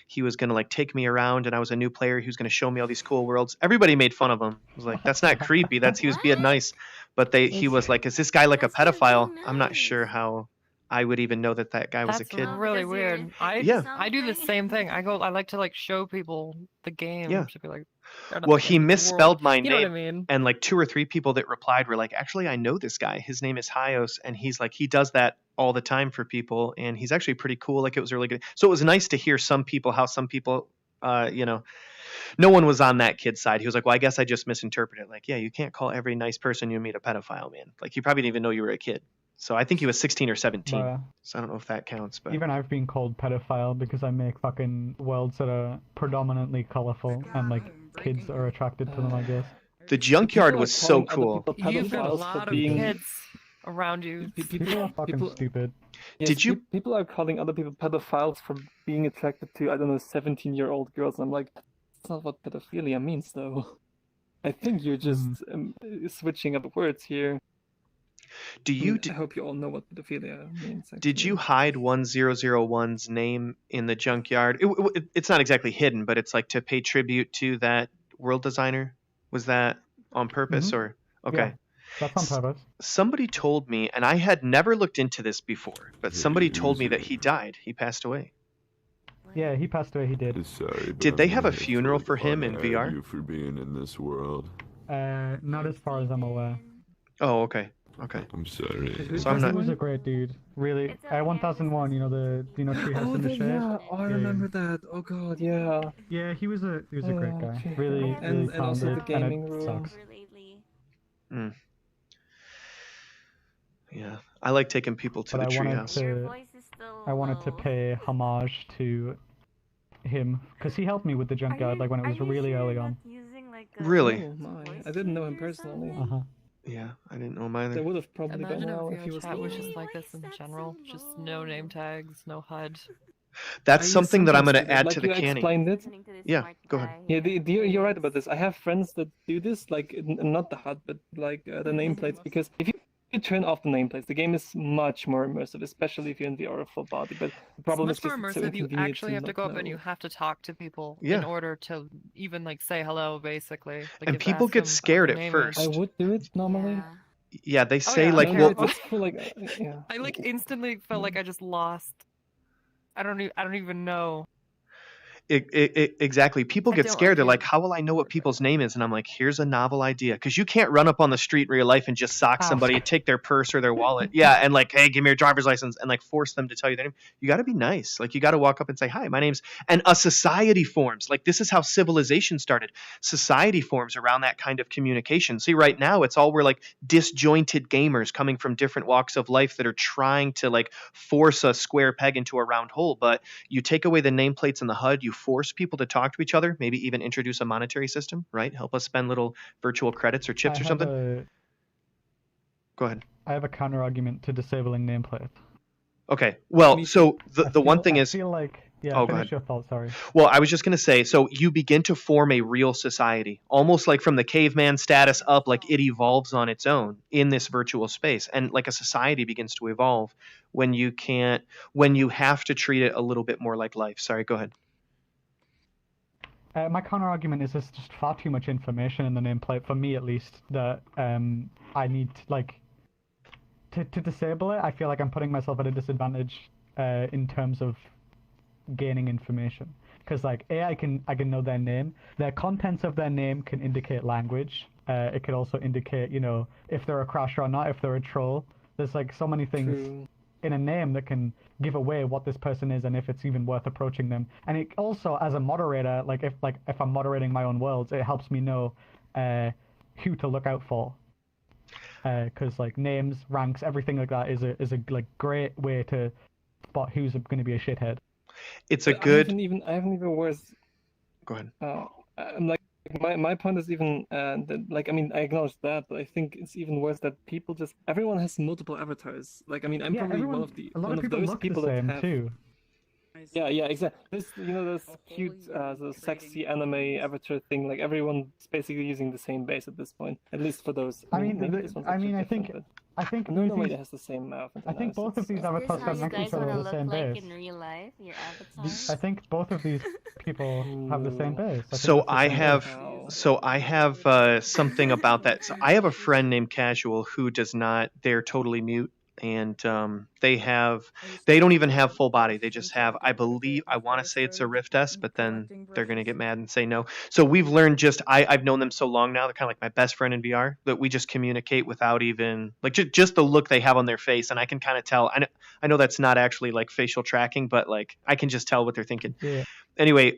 he was gonna like take me around, and I was a new player. He was gonna show me all these cool worlds. Everybody made fun of him. I was like, that's not creepy. That's he was being What? nice. But he was like, is this guy like a That's just pedophile? being I'm not nice. sure how I would even know that that guy was a That's kid. Oh, really because you're weird. I Yeah. I do the something? same thing. I like to like show people the game Yeah. to be like. they're not Well, the he game, the world. misspelled my You know what I name, mean? and like 2 or 3 people that replied were like, actually, I know this guy. His name is Hyos, and he's like, he does that all the time for people, and he's actually pretty cool. Like, it was really good. So it was nice to hear how some people, you know, no one was on that kid's side. He was like, well, I guess I just misinterpreted. Like, yeah, you can't call every nice person you meet a pedophile, man. Like, he probably didn't even know you were a kid. So I think he was 16 or 17. But, So I don't know if that counts, but even I've been called pedophile because I make fucking worlds that are predominantly colorful and like kids are attracted to them, I guess. the junkyard People are was so calling other cool. people You've got a pedophiles lot for of being. kids around you. People are fucking stupid. Yes, Did you- People are calling other people pedophiles for being attracted to, I don't know, 17-year-old girls. I'm like, that's not what pedophilia means, though. I think you're just switching up words here. Do you I hope you all know what pedophilia means. did you actually. hide 1001's name in the junkyard? It's not exactly hidden, but it's like to pay tribute to that world designer. Was that on purpose or okay? Yeah, that's on purpose. Somebody told me, and I had never looked into this before, but somebody told me that he died. He passed away. Yeah, he passed away. He did. Sorry, but Did they I'm have a gonna funeral have to for him in unhire VR? You for being in this world. Not as far as I'm aware. Oh, okay. Okay. I'm sorry. So I'm He not. was a great dude. Really. 1001, you know Treehouse in the Shade? yeah, oh, I remember that. Oh god, yeah. Yeah, he was a great guy. okay. Really, And really also the talented, and gaming it room. sucks. Lately. Yeah, I like taking people to But the I wanted treehouse. Your to, voice is still I wanted to low. pay homage to him because he helped me with the junkyard, like when it was really early on. Using like a Really? Oh my, I didn't know him personally. Yeah, I didn't know him They either. would have probably Imagine been now if if he was VRChat was here. just like this in general. Just no name tags, no HUD. That's something that I'm going to Sometimes add like to the you canning. explained it. Listening to this Yeah, smart go ahead. guy. Yeah, you're right about this. I have friends that do this, like not the HUD, but like the nameplates. Because You turn off the nameplates. The game is much more immersive, especially if you're in VR full body. But the problem It's is much more just it's so immersive. You inconvenient actually have to like, go up and you know. have to talk to people Yeah. in order to even like say hello, basically. Like, And you have to people ask get them what scared their at name first. I would do it normally. Yeah, they Oh, say yeah, like, okay. well, It's for like yeah. I like instantly felt like I just lost. I don't even know. Exactly. People I get don't scared. They're like like, how will I know what people's name is? And I'm like, here's a novel idea. Because you can't run up on the street in real life and just sock somebody, take their purse or their wallet. Yeah. And like, hey, give me your driver's license, and like force them to tell you their name. You got to be nice. Like, you got to walk up and say, hi, my name's, and a society forms. Like, this is how civilization started. Society forms around that kind of communication. See, right now, it's all we're like disjointed gamers coming from different walks of life that are trying to like force a square peg into a round hole. But you take away the nameplates and the HUD, you force people to talk to each other, maybe even introduce a monetary system, right? Help us spend little virtual credits or chips or something. Go ahead. I have a counter argument to disabling nameplates. Okay. Well, so the one thing is, I feel like, yeah, oh, go finish ahead. your thought, sorry. Well, I was just going to say, so you begin to form a real society, almost like from the caveman status up, like it evolves on its own in this virtual space. And like a society begins to evolve when you have to treat it a little bit more like life. Sorry, go ahead. My counter argument is there's just far too much information in the nameplate, for me at least, that I need to disable it. I feel like I'm putting myself at a disadvantage in terms of gaining information. Because like I can know their name. The contents of their name can indicate language. It could also indicate, if they're a crasher or not, if they're a troll. There's like so many things in a name that can give away what this person is and if it's even worth approaching them. And it also, as a moderator, if I'm moderating my own worlds, it helps me know who to look out for. Because like names, ranks, everything like that is a like great way to spot who's going to be a shithead. It's a good. I haven't even worse. Go ahead. I'm like my point is even that, like, I mean, I acknowledge that, but I think it's even worse that everyone has multiple avatars. Like, I mean, I'm probably one of those people that have. Too. Yeah, exactly. This cute, the sexy anime avatar thing. Like, everyone's basically using the same base at this point. At least for those. I think no way has the same mouth. I think both of these avatars stand next to each other on the same base. In real life, your avatar? I think both of these people have the same base. So I have something about that. So I have a friend named Casual who does not. They're totally mute. And they don't even have full body. They just have, I want to say it's a Rift S, but then they're going to get mad and say no. So we've learned I've known them so long now, they're kind of like my best friend in VR, that we just communicate without even, like, just the look they have on their face. And I can kind of tell, I know that's not actually like facial tracking, but like I can just tell what they're thinking. Yeah. Anyway,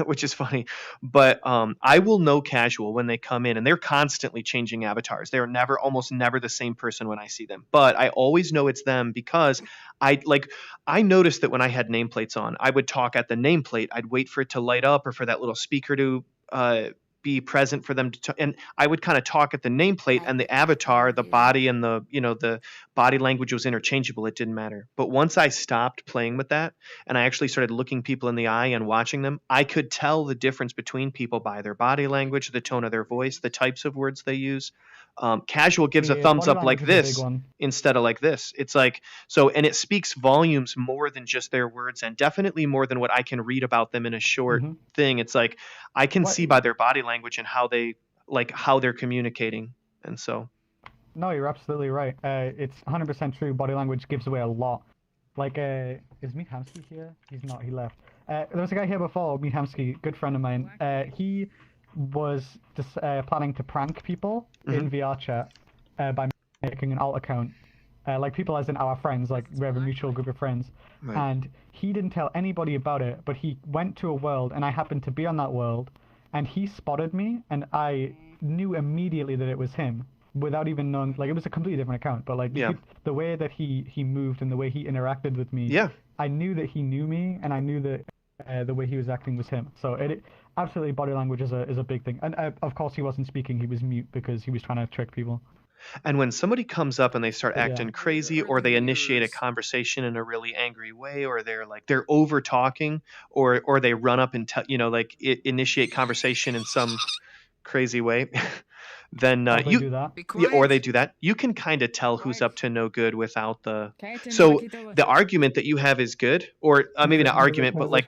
which is funny, but I will know Casual when they come in, and they're constantly changing avatars. They're almost never the same person when I see them, but I always know it's them because I noticed that when I had nameplates on, I would talk at the nameplate. I'd wait for it to light up or for that little speaker to be present for them to and I would kind of talk at the nameplate, and the avatar, the body, and the body language was interchangeable. It didn't matter. But once I stopped playing with that and I actually started looking people in the eye and watching them, I could tell the difference between people by their body language, the tone of their voice, the types of words they use. Casual gives a thumbs up like this instead of like this. It's like, so, and it speaks volumes more than just their words, and definitely more than what I can read about them in a short thing. It's like, I can see by their body language and how they're communicating. And so. No, you're absolutely right. It's 100% true. Body language gives away a lot. Like, is Meat Hamsky here? He's not, he left. There was a guy here before, Meat Hamsky, good friend of mine. He was just planning to prank people in VRChat by making an alt account. Like people as in our friends, like we have a mutual group of friends. Right. And he didn't tell anybody about it, but he went to a world and I happened to be on that world, and he spotted me and I knew immediately that it was him without even knowing. Like, it was a completely different account, but like the way that he moved and the way he interacted with me, I knew that he knew me, and I knew that the way he was acting was him. So absolutely, body language is a big thing. And of course he wasn't speaking, he was mute because he was trying to trick people. And when somebody comes up and they start acting crazy, or they initiate a conversation in a really angry way, or they're over talking, or they run up and initiate conversation in some crazy way, then Or they you do that. yeah, or they do that. You can kind of tell who's up to no good without the. So the argument that you have is good, or maybe not argument, but like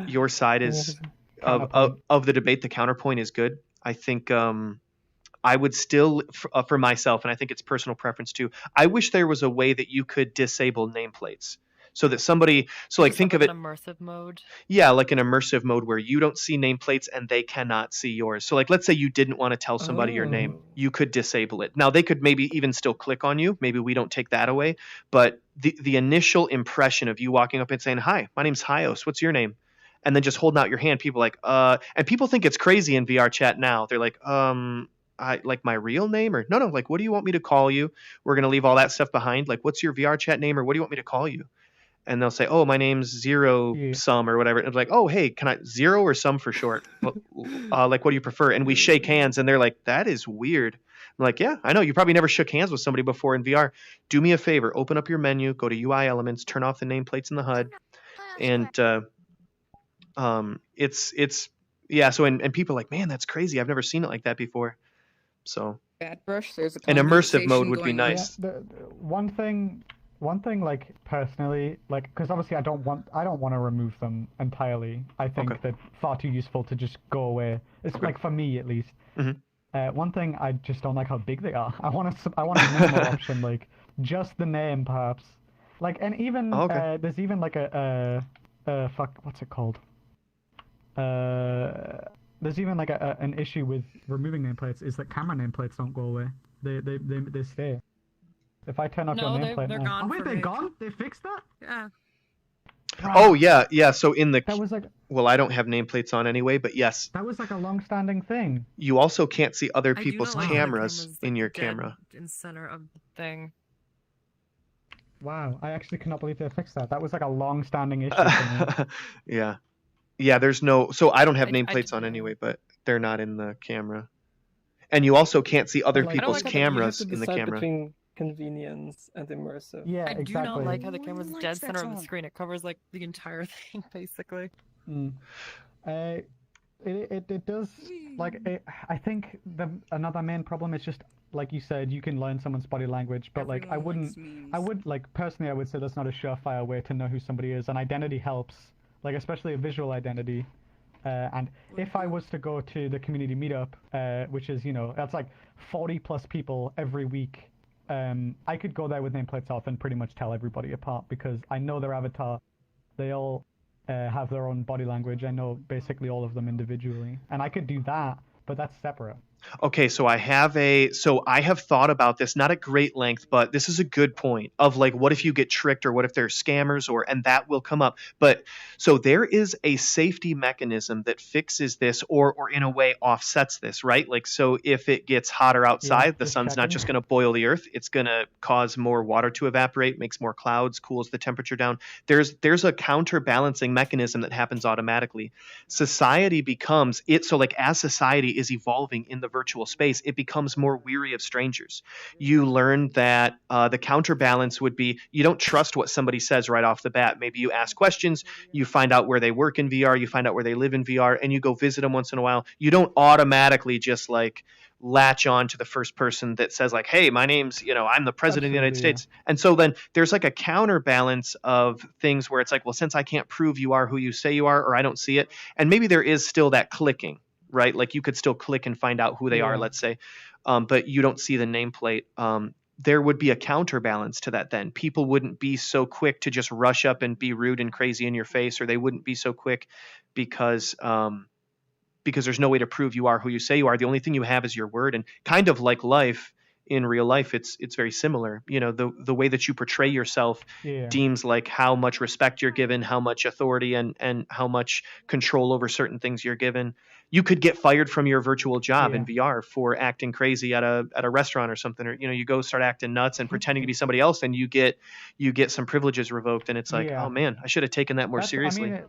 your side is of the debate. The counterpoint is good. I think I would still, for myself, and I think it's personal preference too. I wish there was a way that you could disable nameplates. So that somebody, so like think of it, an immersive mode. yeah, like an immersive mode where you don't see nameplates and they cannot see yours. So like let's say you didn't want to tell somebody your name, you could disable it. Now they could maybe even still click on you. Maybe we don't take that away, but the initial impression of you walking up and saying, "Hi, my name's Hyos. What's your name?" And then just holding out your hand, people like, and people think it's crazy in VR chat now. They're like, I like my real name, or no, like what do you want me to call you? We're gonna leave all that stuff behind. Like, what's your VR chat name, or what do you want me to call you? And they'll say, "Oh, my name's Zero Sum or whatever." And it's like, "Oh, hey, can I Zero or Sum for short? Like, what do you prefer?" And we shake hands, and they're like, "That is weird." I'm like, "Yeah, I know. You probably never shook hands with somebody before in VR. Do me a favor, open up your menu, go to UI elements, turn off the nameplates in the HUD, and it's yeah." So and people are like, "Man, that's crazy. I've never seen it like that before." So Bad brush. There's a an immersive mode conversation would be going on. nice. Yeah, one thing, like personally, like because obviously I don't want to remove them entirely. I think they're far too useful to just go away. It's like for me at least. One thing I just don't like how big they are. I want a minimal option, like just the name perhaps. Like and even there's even like a fuck, what's it called? There's even like an issue with removing nameplates is that camera nameplates don't go away. They stay. If I turn off your nameplate, they're now... gone. Oh wait, they're gone? They fixed that? Yeah. Oh yeah. So in the that was like well, I don't have nameplates on anyway, but yes. That was like a long-standing thing. You also can't see other I people's do not like cameras cameras, in like, your dead camera. In center of the thing. Wow, I actually cannot believe they fixed that. That was like a long-standing issue for me. Yeah. There's no. So I don't have nameplates on anyway, but they're not in the camera. And you also can't see other people's cameras in the camera. Between convenience and immersive. Yeah, I do not like how the camera's dead center of the screen. It covers like the entire thing basically. It does like I think another main problem is just like you said, you can learn someone's body language, but like I would like personally I would say that's not a surefire way to know who somebody is. And identity helps, like especially a visual identity. And if I was to go to the community meetup, which is that's like 40+ people every week, I could go there with nameplates off and pretty much tell everybody apart because I know their avatar. They all have their own body language. I know basically all of them individually, and I could do that, but that's separate. Okay, so I have thought about this, not at great length, but this is a good point of like, what if you get tricked or what if there's scammers and that will come up. But so there is a safety mechanism that fixes this or in a way offsets this, right? Like, so if it gets hotter outside, the sun's not just going to boil the earth. It's going to cause more water to evaporate, makes more clouds, cools the temperature down. There's a counterbalancing mechanism that happens automatically. Society becomes it. So like as society is evolving in the virtual space, it becomes more weary of strangers. You learn that the counterbalance would be you don't trust what somebody says right off the bat. Maybe you ask questions, you find out where they work in VR, you find out where they live in VR, and you go visit them once in a while. You don't automatically just like latch on to the first person that says like, hey, my name's, I'm the president of the United States. And so then there's like a counterbalance of things where it's like, well, since I can't prove you are who you say you are, or I don't see it, and maybe there is still that clicking, right? Like you could still click and find out who they are, let's say, but you don't see the nameplate. There would be a counterbalance to that then. People wouldn't be so quick to just rush up and be rude and crazy in your face, or they wouldn't be so quick because there's no way to prove you are who you say you are. The only thing you have is your word. And kind of like life, in real life, it's very similar. The way that you portray yourself deems like how much respect you're given, how much authority and how much control over certain things you're given. You could get fired from your virtual job in VR for acting crazy at a restaurant or something, or you go start acting nuts and pretending to be somebody else, and you get some privileges revoked, and it's like, oh man, I should have taken that more seriously.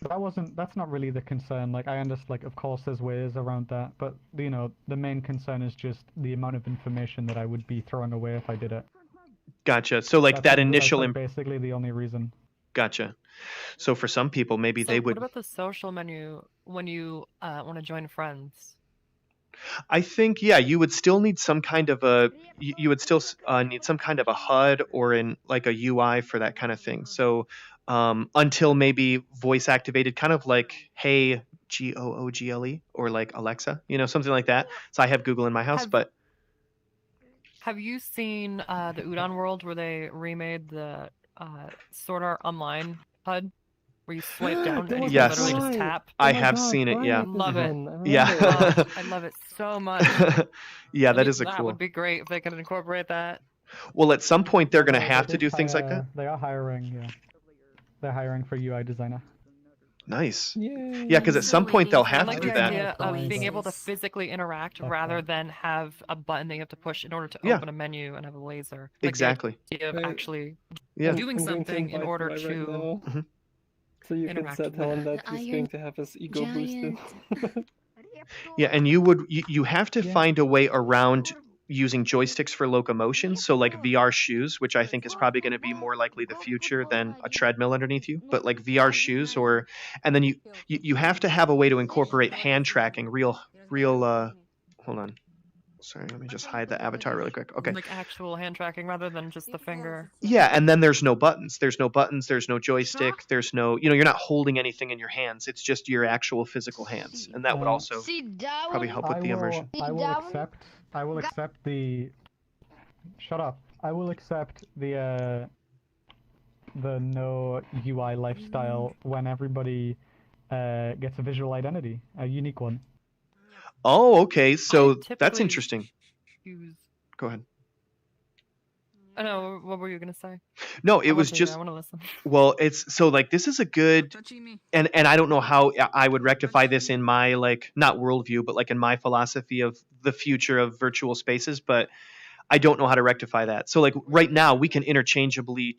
That's not really the concern. Like I understand, like of course there's ways around that, but the main concern is just the amount of information that I would be throwing away if I did it. Gotcha. So like that initial that's basically the only reason. Gotcha. So for some people, maybe they would. What about the social menu when you want to join friends? I think yeah, you would still need some kind of a you would still need some kind of a HUD or in like a UI for that kind of thing. So until maybe voice activated, kind of like Hey Google or like Alexa, something like that. So I have Google in my house, but Have you seen the Udon World where they remade the Sword Art Online HUD? Where you swipe down and you can literally just tap. I have seen it. Yeah, Love it. Yeah, I love it so much. yeah, that is a That cool. would be great if they could incorporate that. Well, at some point they're gonna have to do things like that. They are hiring. Yeah, they're hiring for UI designer. Nice. Yeah, because at some point they'll have to do the that. idea of being able to physically interact rather than have a button that you have to push in order to Yeah. open a menu and have a laser. Exactly. The idea of actually Yeah. doing I'm going to something in invite order Lai right to now. So you can interact tell him with that he's going to have his ego boosted. Yeah, and you have to find a way around using joysticks for locomotion. So like VR shoes, which I think is probably going to be more likely the future than a treadmill underneath you. But like VR shoes, and then you have to have a way to incorporate hand tracking, real. Hold on. Sorry, let me just hide the avatar really quick. Okay. like actual hand tracking rather than just the finger. Yeah, and then there's no buttons. There's no buttons. There's no joystick. There's no, you're not holding anything in your hands. It's just your actual physical hands, and that would also probably help with the immersion. I will accept the. Shut up. I will accept the no UI lifestyle when everybody gets a visual identity, a unique one. Oh, okay. So that's interesting. Go ahead. I know. What were you gonna say? No, it I was wasn't here, just. I want to listen. Well, it's so like this is a good, and I don't know how I would rectify this in my like not worldview, but like in my philosophy of the future of virtual spaces, but I don't know how to rectify that. So like right now we can interchangeably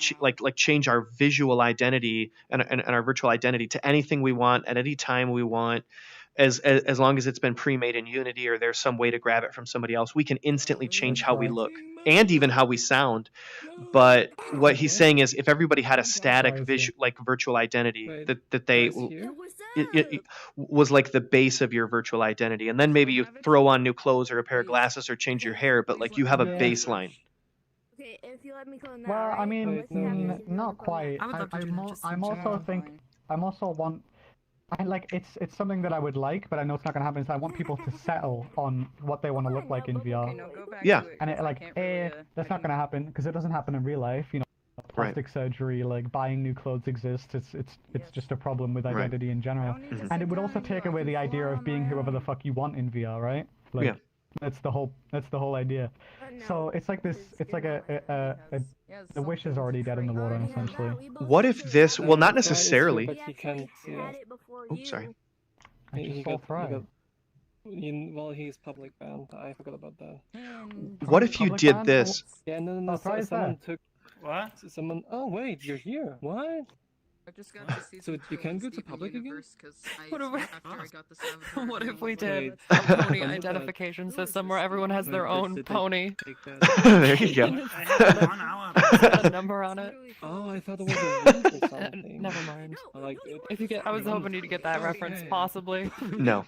change our visual identity and our virtual identity to anything we want at any time we want. As long as it's been pre-made in Unity or there's some way to grab it from somebody else, we can instantly change how we look and even how we sound. But what he's saying is, if everybody had a static virtual identity that they it was like the base of your virtual identity, and then maybe you throw on new clothes or a pair of glasses or change your hair, but like you have a baseline. Okay, if you let me go now. Well, I mean, Right? not quite. I'm also want. It's something that I would like, but I know it's not gonna happen. So I want people to settle on what they want to look like in VR. Yeah. And that's not gonna happen because it doesn't happen in real life. Plastic surgery, like buying new clothes exists. It's just a problem with identity in general. And it would also take away the idea of being whoever the fuck you want in VR, right? Like, yeah. That's the whole idea. So it's like this. It's like the wish is already dead in the water, essentially. What if this? Well, not necessarily. But he can't. Oops, sorry. He got. Well, he's public banned. I forgot about that. What if you did this? Yeah, no. Someone took. What? Someone. Oh wait, you're here. What? I just got to see So you can go to public again? What if we did a pony identification system where everyone has their own pony? There you go. A number on it. Oh, I thought it was a link or something. Never mind. I I was hoping you to get that reference, possibly. No,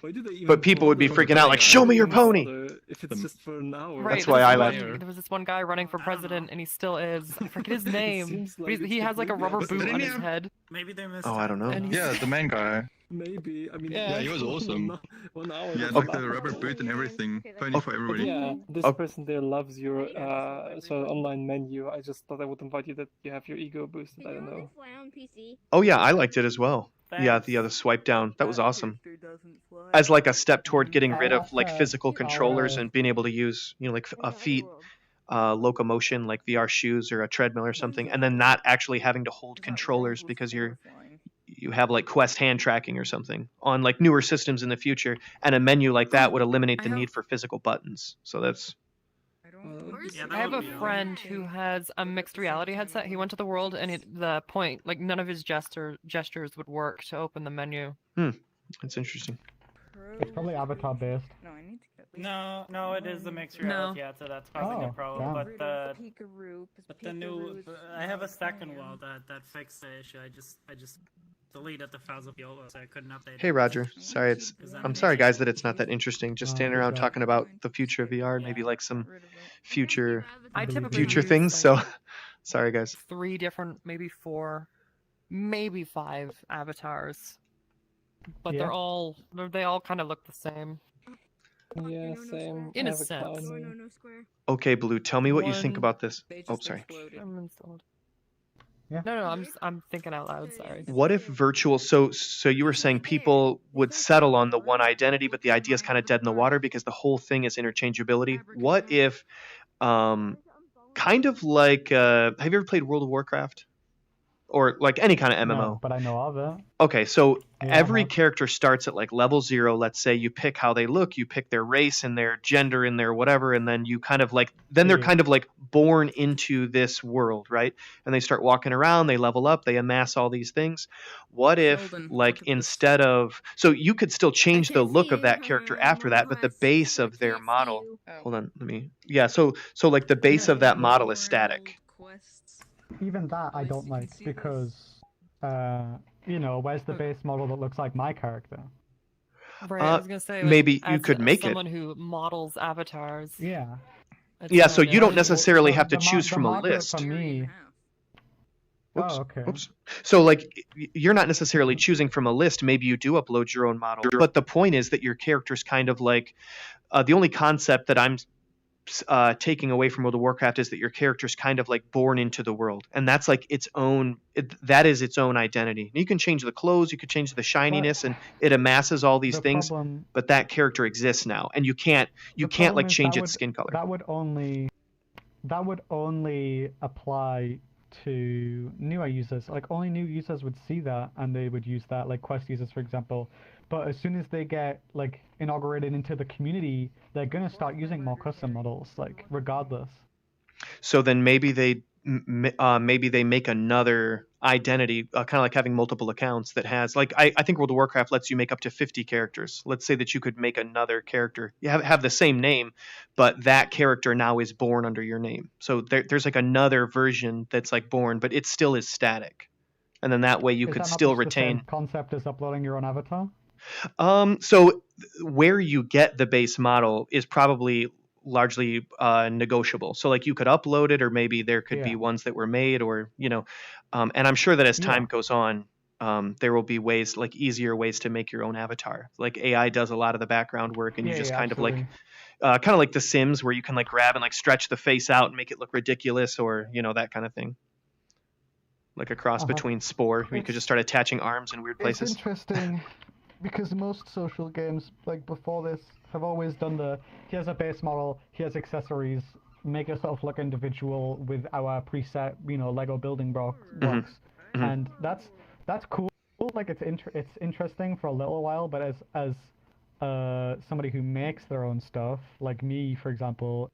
but people would be freaking out like, "Show me your pony!" If it's just for an hour. Right, That's why I left. There was this one guy running for president, and he still is. I forget his name. But he has like a rubber boot on his head. Maybe they missed. Oh, I don't know. Yeah, the main guy. Maybe. I mean, Yeah, he was awesome. 1 hour. Yeah, like the rubber boot and everything. Pony for everybody. Yeah, this person there loves your online menu. I just thought I would invite you that you have your ego boosted. I don't know. Oh yeah, I liked it as well. Yeah, the other swipe down. That was awesome. As like a step toward getting rid of like physical controllers and being able to use, like a feet locomotion like VR shoes or a treadmill or something, and then not actually having to hold controllers because you have like Quest hand tracking or something on like newer systems in the future, and a menu like that would eliminate the need for physical buttons. So that's. I have a friend who has a mixed reality headset. He went to the world, and the point, like none of his gestures would work to open the menu. That's interesting. It's probably avatar based. No, it is a mixed reality. Yeah, so that's probably the problem. But the new, I have a second wall that fixed the issue. I just deleted the files of the old one, so I couldn't update Hey it. Roger, sorry I'm sorry guys that it's not that interesting. Just standing around good job. talking about the future of VR, maybe like some future I typically future use, things. like, So sorry guys. 3 different, maybe 4, maybe 5 avatars, but Yeah. they all kind of look the same. Yeah, same. In I a have sense. cloud No, name. no square. Okay, Blue, tell me what you think One- about this. Oh, sorry. I'm installed. Yeah. No, I'm thinking out loud. Sorry. What if virtual? So you were saying people would settle on the one identity, but the idea is kind of dead in the water because the whole thing is interchangeability. What if, kind of like, have you ever played World of Warcraft, or like any kind of MMO? No, but I know of it. Okay, so Yeah, every I have. character starts at like level 0. Let's say you pick how they look, you pick their race and their gender and their whatever, and then you kind of like, then they're Yeah. kind of like born into this world, right? And they start walking around, they level up, they amass all these things. What if, Sheldon, like, look at this. instead of, so you could still change the can't look see of that you, character I'm after on that, but the quest. base I of their can't see model, you. hold on, let me, yeah, so like the base of that model is static. Quests. Even that I least don't you can like see because, where's the base model that looks like my character? Right. I was gonna say maybe you as could make it. someone who models avatars. Yeah. it's Yeah, kind so of you don't different. necessarily have to The choose from a market list. for me. Oops, Oh, okay. oops. So like you're not necessarily choosing from a list. Maybe you do upload your own model, but the point is that your character's kind of like the only concept that I'm taking away from World of Warcraft is that your character's kind of like born into the world, and that's like its own. That is its own identity. You can change the clothes, you could change the shininess, and it amasses all these The things. problem- But that character exists now, and you can't The like problem is change that its skin color. That would only apply to newer users. Like only new users would see that and they would use that, like Quest users for example. But as soon as they get like inaugurated into the community, they're gonna start using more custom models, like regardless. So then maybe they make another identity, kind of like having multiple accounts that has like I think World of Warcraft lets you make up to 50 characters. Let's say that you could make another character. You have the same name, but that character now is born under your name. So there's like another version that's like born, but it still is static. And then that way you Is could that not still just the same retain. concept as uploading your own avatar? So where you get the base model is probably largely negotiable. So like you could upload it, or maybe there could be Yeah. ones that were made, or and I'm sure that as time Yeah. goes on, there will be ways, like easier ways to make your own avatar. Like AI does a lot of the background work, and you just kind of like The Sims, where you can like grab and like stretch the face out and make it look ridiculous, or that kind of thing. Like a cross between Spore, where you could just start attaching arms in weird places. It's interesting because most social games, like before this, have always done here's a base model, here's accessories, make yourself look individual with our preset, Lego building blocks, Mhm. and that's cool. Like it's interesting for a little while, but as somebody who makes their own stuff, like me, for example,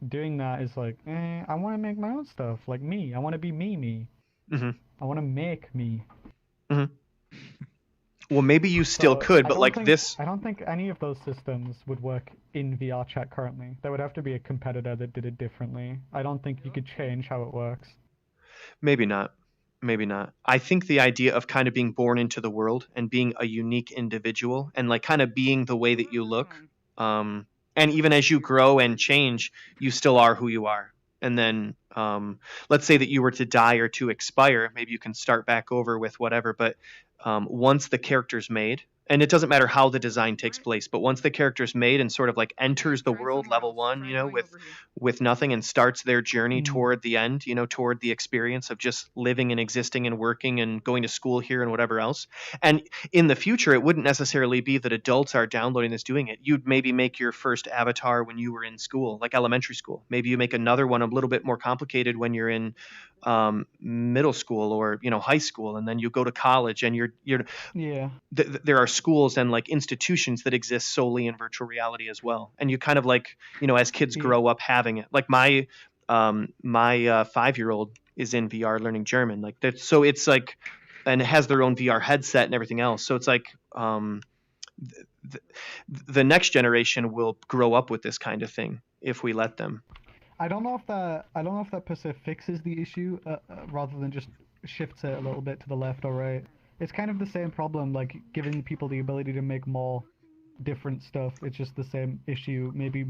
doing that is like, I want to make my own stuff, like me. I want to be me. Mm-hmm. I want to make me. Mm-hmm. Well, maybe you still could, but like this. I don't think any of those systems would work in VRChat currently. There would have to be a competitor that did it differently. I don't think you could change how it works. Maybe not. Maybe not. I think the idea of kind of being born into the world and being a unique individual and like kind of being the way that you look, and even as you grow and change, you still are who you are. And then let's say that you were to die or to expire, maybe you can start back over with whatever. But once the character's made, and it doesn't matter how the design takes place, but once the character's made and sort of like enters the world level 1, with nothing, and starts their journey toward the end, toward the experience of just living and existing and working and going to school here and whatever else. And in the future, it wouldn't necessarily be that adults are downloading this, doing it. You'd maybe make your first avatar when you were in school, like elementary school. Maybe you make another one a little bit more complicated when you're in middle school or high school, and then you go to college, and there are schools and like institutions that exist solely in virtual reality as well, and you kind of like as kids grow up having it. Like my 5-year-old is in VR learning German, like that. So it's like, and it has their own VR headset and everything else. So it's like the next generation will grow up with this kind of thing if we let them. I don't know if that per se fixes the issue, rather than just shifts it a little bit to the left or right. it's kind of the same problem, like giving people the ability to make more different stuff. It's just the same issue, maybe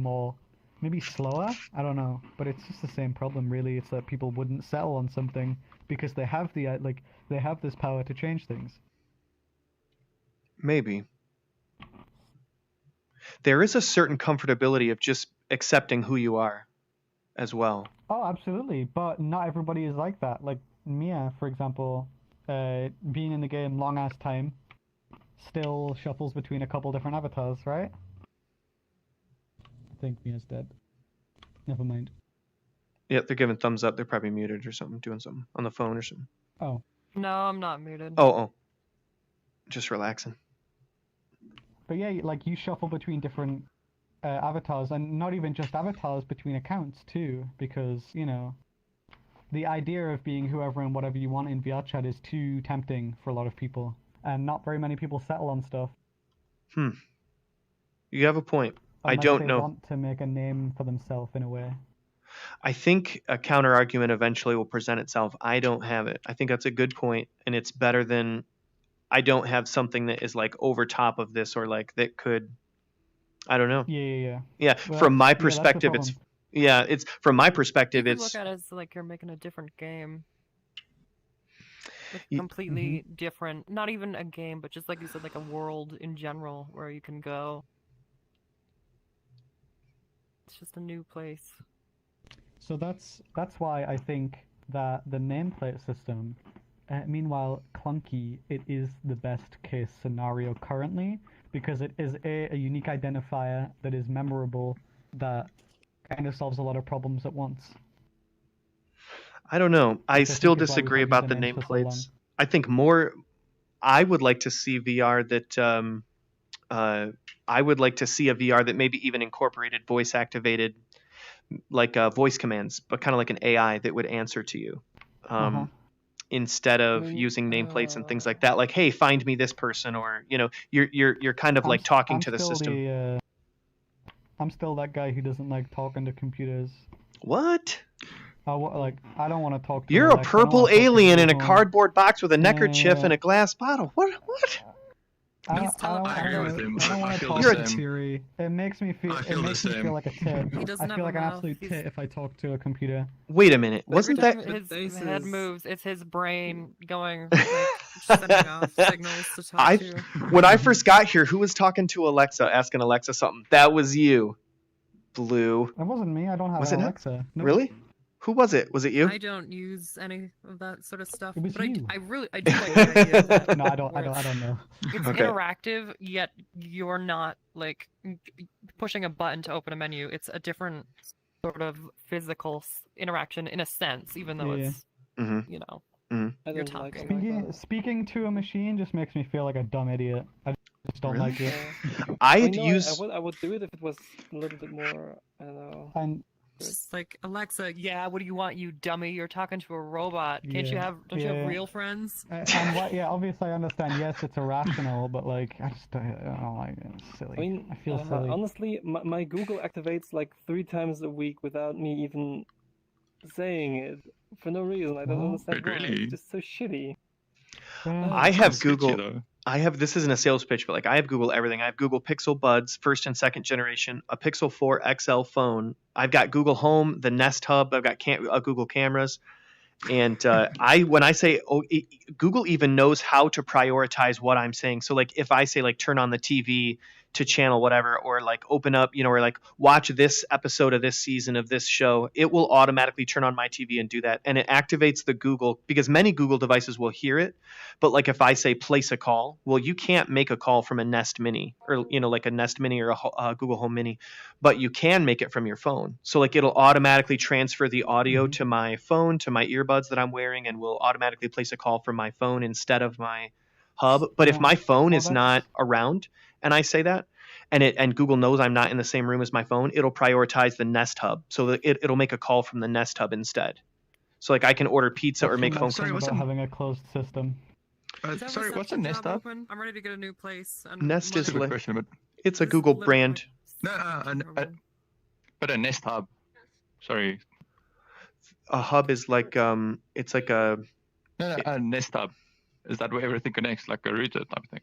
slower. I don't know, but it's just the same problem, really. It's that people wouldn't settle on something because they have they have this power to change things. Maybe. There is a certain comfortability of just accepting who you are as well. Oh, absolutely, but not everybody is like that. Like Mia, for example, being in the game long ass time, still shuffles between a couple different avatars, right? I think Mia's dead. Never mind. Yeah, they're giving thumbs up. They're probably muted or something, doing something on the phone or something. Oh. No, I'm not muted. Oh. Just relaxing. But yeah, like you shuffle between different avatars, and not even just avatars, between accounts too, because, you know, the idea of being whoever and whatever you want in VRChat is too tempting for a lot of people, and not very many people settle on stuff. You have a point. Unless I don't they know. want to make a name for themselves in a way. I think a counter argument eventually will present itself. I don't have it. I think that's a good point, and it's better than I don't have something that is like over top of this, or like that could, I don't know. Yeah. Yeah, Well, from my that's the perspective, problem. it's from my perspective, You it's look at it as like you're making a different game. Like completely different. Not even a game, but just like you said, like a world in general where you can go. It's just a new place. So that's why I think that the nameplate system, meanwhile clunky, it is the best case scenario currently, because it is a unique identifier that is memorable, that kind of solves a lot of problems at once. I don't know. I Which I still think is why we've disagree had about the usernames for so long. nameplates. I think more. I would like to see VR that. I would like to see a VR that maybe even incorporated voice activated, like voice commands, but kind of like an AI that would answer to you, instead of using nameplates and things like that. Like, hey, find me this person, or you know, you're kind of like talking to the system. I'm still that guy who doesn't like talking to computers. What? I don't want to talk to You're a Alexa, I don't purple wanna talk to alien in a Google. cardboard box with a neckerchief Yeah. and a glass bottle. What? I agree with him. don't I want to feel talk the to same. Siri. It makes me feel. I It feel the makes me same. feel like a tit. He doesn't I have feel a like an mouth. absolute He's- tit if I talk to a computer. Wait a minute. Wasn't that? His head moves? It's his brain going, like, sending off signals to talk to. When I first got here, who was talking to Alexa, asking Alexa something? That was you, Blue. It wasn't me. I don't have Was an it Alexa. No. Really? Who was it? Was it you? I don't use any of that sort of stuff, It was but you. I really do like the idea of that. No, I don't where know. It's Okay. interactive, yet you're not like pushing a button to open a menu. It's a different sort of physical interaction in a sense, even though Yeah. it's you know you're talking. Speaking to a machine just makes me feel like a dumb idiot. I just don't Really? like it. I'd No, use. I would do it if it was a little bit more. I don't know. And It's just like, Alexa, yeah, what do you want, you dummy? You're talking to a robot. Can't you Yeah. have? Don't you Yeah. have real friends? and yeah, obviously I understand. Yes, it's irrational, but like I don't like it. It's silly. I mean, I feel silly. honestly, my Google activates like 3 times a week without me even saying it for no reason. I don't Oh. understand Wait, why. really? It's just so shitty. I have sketchy, Google. though. I have. This isn't a sales pitch, but like I have Google everything. I have Google Pixel Buds, first and second generation, a Pixel 4 XL phone. I've got Google Home, the Nest Hub. I've got Google cameras, and when I say Google even knows how to prioritize what I'm saying. So like if I say like turn on the TV to channel whatever, or like open up, or like watch this episode of this season of this show, it will automatically turn on my TV and do that. And it activates the Google, because many Google devices will hear it. But like if I say place a call, well, you can't make a call from a Nest Mini, or like a Nest Mini or a Google Home Mini, but you can make it from your phone. So like it'll automatically transfer the audio to my phone, to my earbuds that I'm wearing, and will automatically place a call from my phone instead of my hub. But if my phone is not around and I say that, and Google knows I'm not in the same room as my phone, it'll prioritize the Nest Hub. So that it'll make a call from the Nest Hub instead. So like I can order pizza or make phone calls. About having a closed system. Sorry, what's a Nest Hub? I'm ready to get a new place. And Nest is That's a good like, question, but it's a Google brand. but a Nest Hub. Sorry. A hub is like it's like a No, a Nest Hub. Is that where everything connects, like a router type of thing?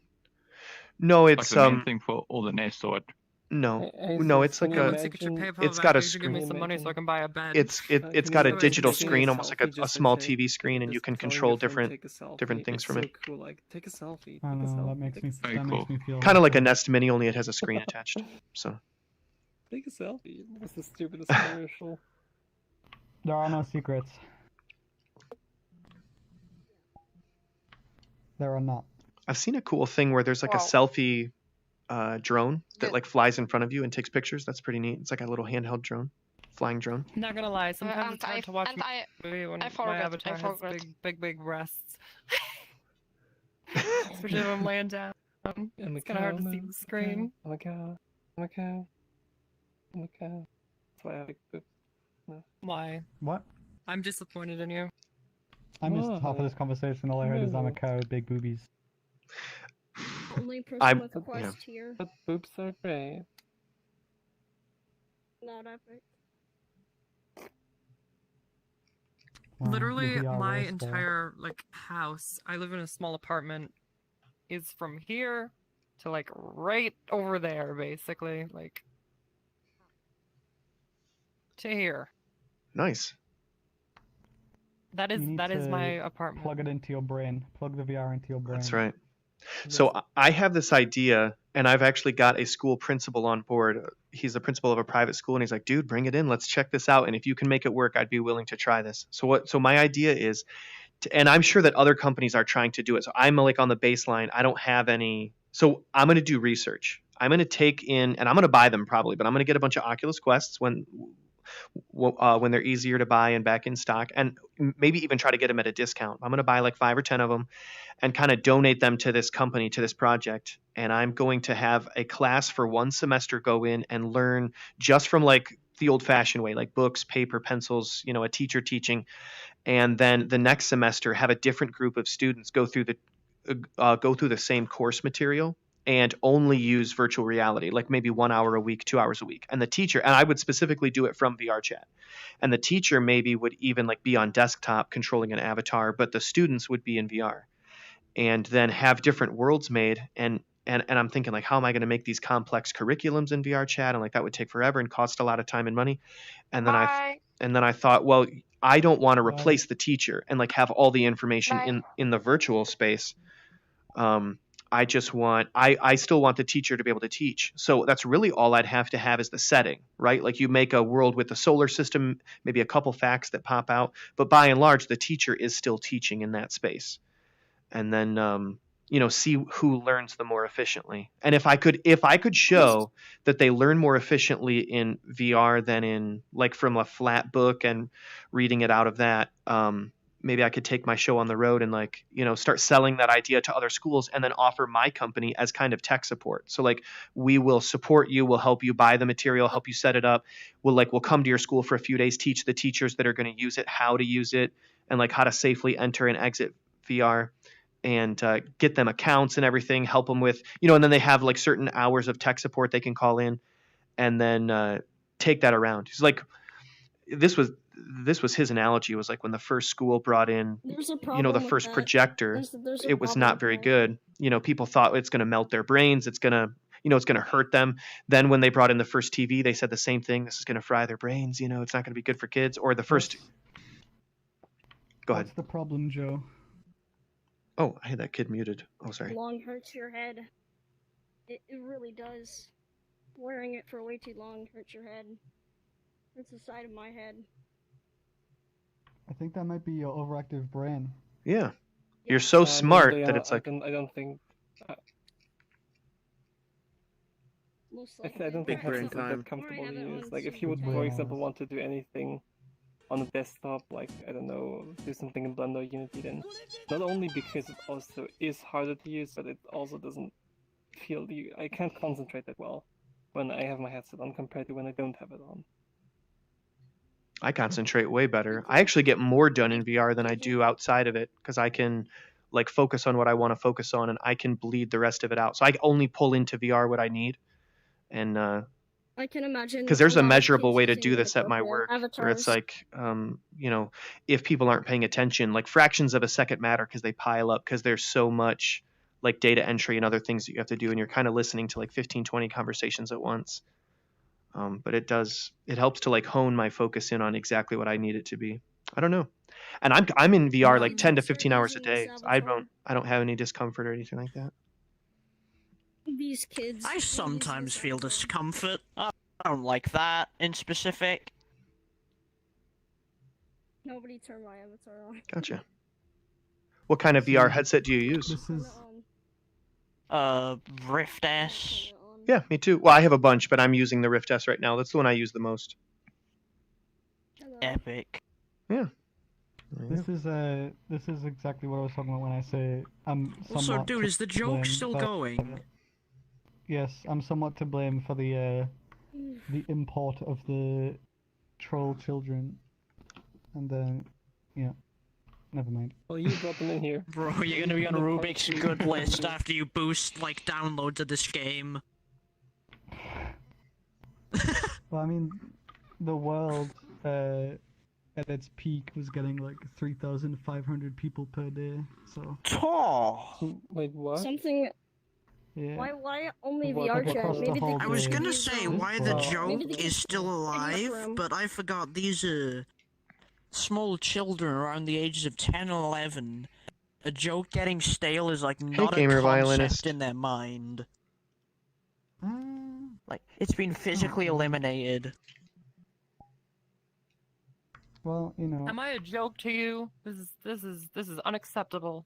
No, Like it's the main thing for all the nests or what? no, Hey, no, so it's like can you a. Let's see, get your imagine? PayPal It's got back. a You should give me screen. some money so I can buy a bed. It's Can got a you imagine digital taking screen, a almost like selfie a just small like TV screen, and you just can telling control your friend, different take a selfie. things It's from so it. cool. Like, take a selfie. I Take a don't know. selfie. That makes take me. a selfie. That makes me feel. Kind of like a Nest Mini, only it has a screen attached. So Take a selfie. That's the stupidest commercial. There are no secrets. There are not. I've seen a cool thing where there's like a selfie drone that like flies in front of you and takes pictures. That's pretty neat. It's like a little handheld drone, flying drone. Not gonna lie, sometimes And it's hard to watch a movie when my avatar has big breasts. Especially if I'm laying down. It's kind of hard to see the screen. I'm a cow. I'm a cow. I'm a cow. That's why I like poop. No. Why? What? I'm disappointed in you. I missed half of this conversation. All I heard is I'm a cow with big boobies. Only person with a quest here. But boobs are great. Not epic. Literally, the VR my roll score. entire like house. I live in a small apartment. Is from here to like right over there, basically, like to here. Nice. That is You need my to apartment. Plug it into your brain. Plug the VR into your brain. That's right. So I have this idea, and I've actually got a school principal on board. He's the principal of a private school, and he's like, "Dude, bring it in. Let's check this out. And if you can make it work, I'd be willing to try this." So my idea is, and I'm sure that other companies are trying to do it. So I'm like on the baseline. I don't have any. So I'm going to do research. I'm going to take in, and I'm going to buy them probably, but I'm going to get a bunch of Oculus Quests when they're easier to buy and back in stock, and maybe even try to get them at a discount. I'm going to buy like 5 or 10 of them and kind of donate them to this company, to this project. And I'm going to have a class for 1 semester go in and learn just from like the old fashioned way, like books, paper, pencils, a teacher teaching. And then the next semester have a different group of students go through the same course material and only use virtual reality, like maybe 1 hour a week, 2 hours a week. And the teacher, and I would specifically do it from VRChat. And the teacher maybe would even like be on desktop controlling an avatar, but the students would be in VR. And then have different worlds made. And I'm thinking like, how am I going to make these complex curriculums in VRChat? And like that would take forever and cost a lot of time and money. And then I thought, well, I don't want to replace the teacher and like have all the information in the virtual space. I just want, I still want the teacher to be able to teach. So that's really all I'd have to have is the setting, right? Like you make a world with the solar system, maybe a couple facts that pop out, but by and large, the teacher is still teaching in that space. And then, see who learns the more efficiently. And if I could show that they learn more efficiently in VR than in like from a flat book and reading it out of that, maybe I could take my show on the road and like, start selling that idea to other schools and then offer my company as kind of tech support. So like we will support you, we'll help you buy the material, help you set it up. We'll come to your school for a few days, teach the teachers that are going to use it, how to use it, and like how to safely enter and exit VR. And get them accounts and everything, help them with, and then they have like certain hours of tech support they can call in and then take that around. He's like, this was his analogy. It was like when the first school brought in, the first projector, it was not very good. People thought it's going to melt their brains. It's going to, it's going to hurt them. Then when they brought in the first TV, they said the same thing. This is going to fry their brains. It's not going to be good for kids. Or the first. Go ahead. What's the problem, Joe? Oh, I had that kid muted. Oh, sorry. Long hurts your head. It really does. Wearing it for way too long hurts your head. It's the side of my head. I think that might be your overactive brain. Yeah. You're so smart that it's like... I don't think... I don't think it's that comfortable to use. Like, if you would, for example, want to do anything on the desktop, like, I don't know, do something in Blender or Unity, then not only because it also is harder to use, but it also doesn't feel... I can't concentrate that well when I have my headset on compared to when I don't have it on. I concentrate way better. I actually get more done in VR than I do outside of it because I can like focus on what I want to focus on and I can bleed the rest of it out. So I only pull into VR what I need. And I can imagine because there's a lot of measurable kids way to using do this at my inappropriate work where it's avatars. like if people aren't paying attention, like fractions of a second matter because they pile up because there's so much like data entry and other things that you have to do, and you're kind of listening to like 15-20 conversations at once. But it helps to like hone my focus in on exactly what I need it to be. I don't know. And I'm in VR like 10 to 15 hours a day. So I don't have any discomfort or anything like that. These kids. I sometimes feel discomfort. I don't like that in specific. Nobody turn my avatar on. Gotcha. What kind of VR headset do you use? This is Rift S. Yeah, me too. Well, I have a bunch, but I'm using the Rift S right now. That's the one I use the most. Epic. Yeah. This is exactly what I was talking about when I say I'm somewhat. Also, dude, to is the joke blame still for- going? Yes, I'm somewhat to blame for the import of the troll children, and then never mind. Well, you brought them in here. Bro, you're gonna be on Rubik's good list after you boost like downloads of this game. Well, I mean, the world at its peak was getting like 3,500 people per day. So. Wait, what? Something. Yeah. Why only Well, like, VRChat? across the Maybe whole the I was day. gonna say why the Well, joke is still alive, but I forgot these are small children around the ages of 10 or 11. A joke getting stale is like not a gamer concept violinist. in their mind. Like it's been physically eliminated. Well, Am I a joke to you? This is unacceptable.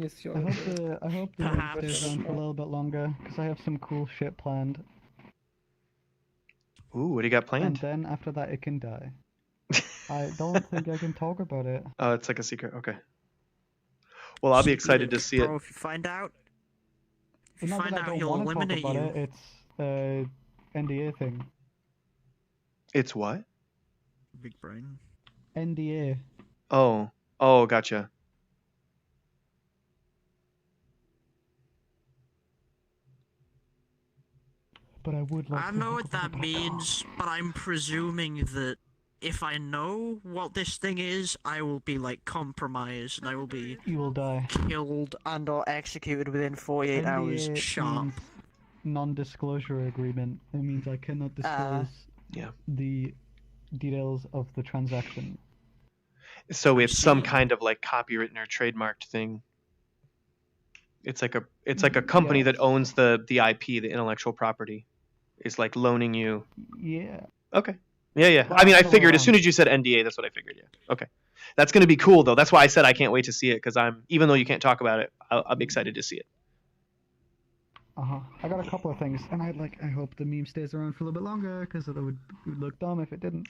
Yes, you're. I hope the game Perhaps. stays on for a little bit longer because I have some cool shit planned. Ooh, what do you got And planned? then after that, it can die. I don't think I can talk about it. Oh, it's like a secret. Okay. Well, I'll be excited to see it. Bro, if you find out, It's not that I don't he'll want to talk eliminate about you. it. It's NDA thing. It's what? Big brain. NDA. Oh, gotcha. But I would like I to know talk what about that it. means, but I'm presuming that if I know what this thing is, I will be like compromised and I will be You will die. killed and or executed within 48 hours NDA sharp. means non-disclosure agreement. It means I cannot disclose the details of the transaction. So it's some kind of like copywritten or trademarked thing. It's like a company that owns the IP, the intellectual property, is like loaning you. Yeah. Okay. Yeah. I mean, I figured as soon as you said NDA, that's what I figured. Yeah. Okay. That's gonna be cool though. That's why I said I can't wait to see it because even though you can't talk about it, I'll be excited to see it. I got a couple of things, and I hope the meme stays around for a little bit longer because it would look dumb if it didn't.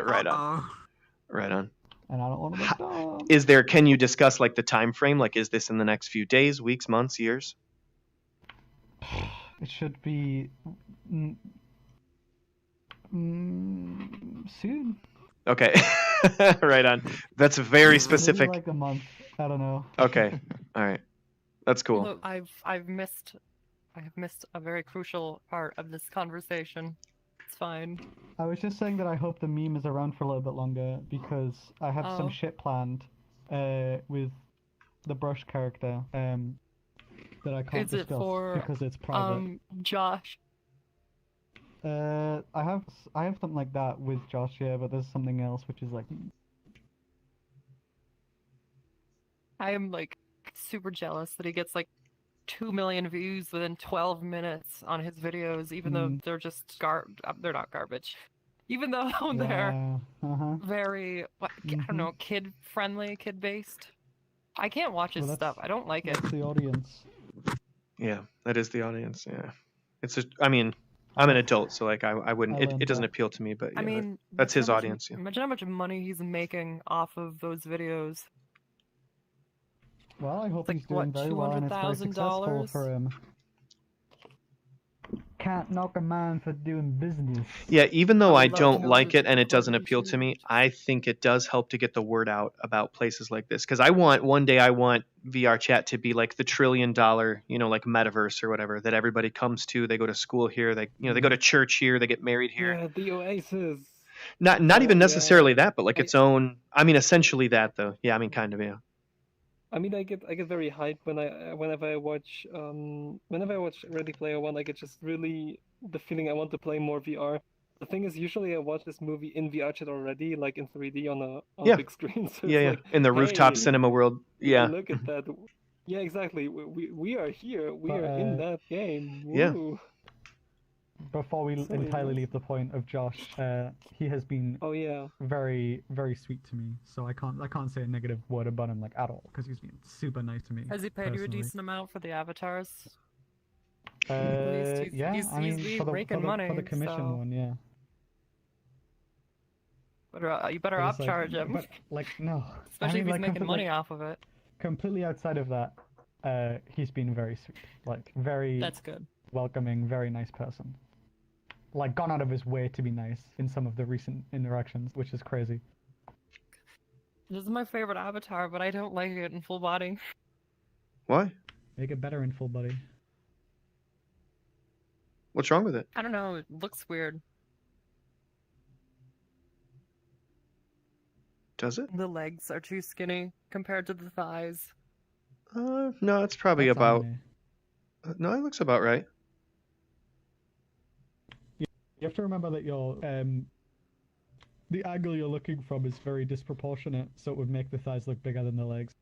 Right on. Right on. And I don't want to look dumb. Can you discuss like the time frame? Like, is this in the next few days, weeks, months, years? It should be soon. Okay. Right on. That's very specific. Maybe like a month. I don't know. Okay. All right. That's cool. Look, I have missed a very crucial part of this conversation. It's fine. I was just saying that I hope the meme is around for a little bit longer because I have some shit planned with the brush character that I can't Is it discuss for because it's private. Josh? I have something like that with Josh, yeah, but there's something else which is like I am like super jealous that he gets like 2 million views within 12 minutes on his videos, even though they're just they're not garbage. Even though they're very, I don't know, kid-friendly, kid-based. I can't watch his stuff. I don't like it. That's the audience. Yeah, that is the audience. Yeah, I mean, I'm an adult, so like I wouldn't. It doesn't appeal to me, but yeah, I mean, that's his how much- audience. Yeah. Imagine how much money he's making off of those videos. Well, I hope It's he's like, doing very well and it's very successful $200,000? for him. Can't knock a man for doing business. Yeah, even though I don't like it and it doesn't appeal to me, I think it does help to get the word out about places like this. Because one day I want VRChat to be like the $1 trillion, like Metaverse or whatever that everybody comes to. They go to school here. They go to church here. They get married here. Yeah, the Oasis. Not even yeah. necessarily that, but like its own. I mean, essentially that though. Yeah, I mean, kind of, yeah. I mean, I get very hyped whenever I watch Ready Player One. I get just really the feeling I want to play more VR. The thing is, usually I watch this movie in VRChat already, like in 3D on a big screen. So Yeah, it's yeah. like, In the rooftop hey, cinema world. Yeah. look at that. Yeah, exactly. We are here. We But, are in that game. Yeah. Woo. Before we So entirely nice. leave the point of Josh, he has been Oh yeah. very, very sweet to me. So I can't say a negative word about him like at all because he's been super nice to me. Has he paid you a personally. decent amount for the avatars? Yeah, he's I mean been for the raking money, for the commission so- one, yeah. You better But it's like- upcharge him. But like no, Especially I mean, if he's like, making money off of it. Completely outside of that, he's been very sweet, like very That's good. welcoming, very nice person. Like gone out of his way to be nice in some of the recent interactions, which is crazy. This is my favorite avatar, but I don't like it in full body. Why? Make it better in full body. What's wrong with it? I don't know, it looks weird. Does it? The legs are too skinny compared to the thighs. No, it's probably That's about. anime. No, it looks about right. You have to remember that your the angle you're looking from is very disproportionate, so it would make the thighs look bigger than the legs.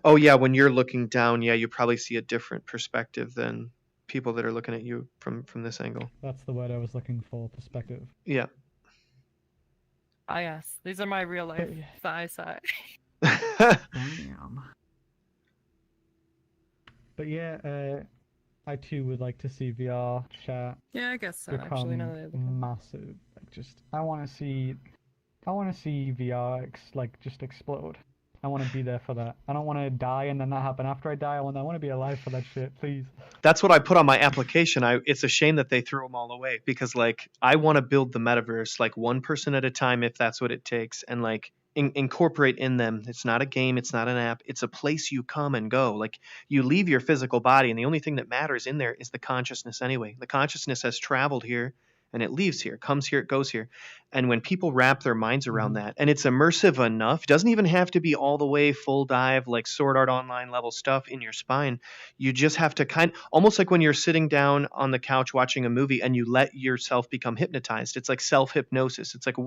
Oh yeah, when you're looking down, yeah, you probably see a different perspective than people that are looking at you from this angle. That's the word I was looking for, perspective. Yeah. Ah yes, these are my real life thigh size. Damn. But yeah, I too would like to see VR chat Yeah, I guess so. become Actually, now that I look at it. massive. Like just, I want to see VR just explode. I want to be there for that. I don't want to die and then that happen after I die. I want to be alive for that shit, please. That's what I put on my application. It's a shame that they threw them all away because like I want to build the metaverse like one person at a time if that's what it takes, and like incorporate in them. It's not a game, it's not an app, it's a place you come and go. Like you leave your physical body and the only thing that matters in there is the consciousness anyway. The consciousness has traveled here and it leaves here, comes here, it goes here. And when people wrap their minds around that, and it's immersive enough, it doesn't even have to be all the way full dive like Sword Art Online level stuff in your spine. You just have to almost like when you're sitting down on the couch watching a movie and you let yourself become hypnotized. It's like self-hypnosis. It's like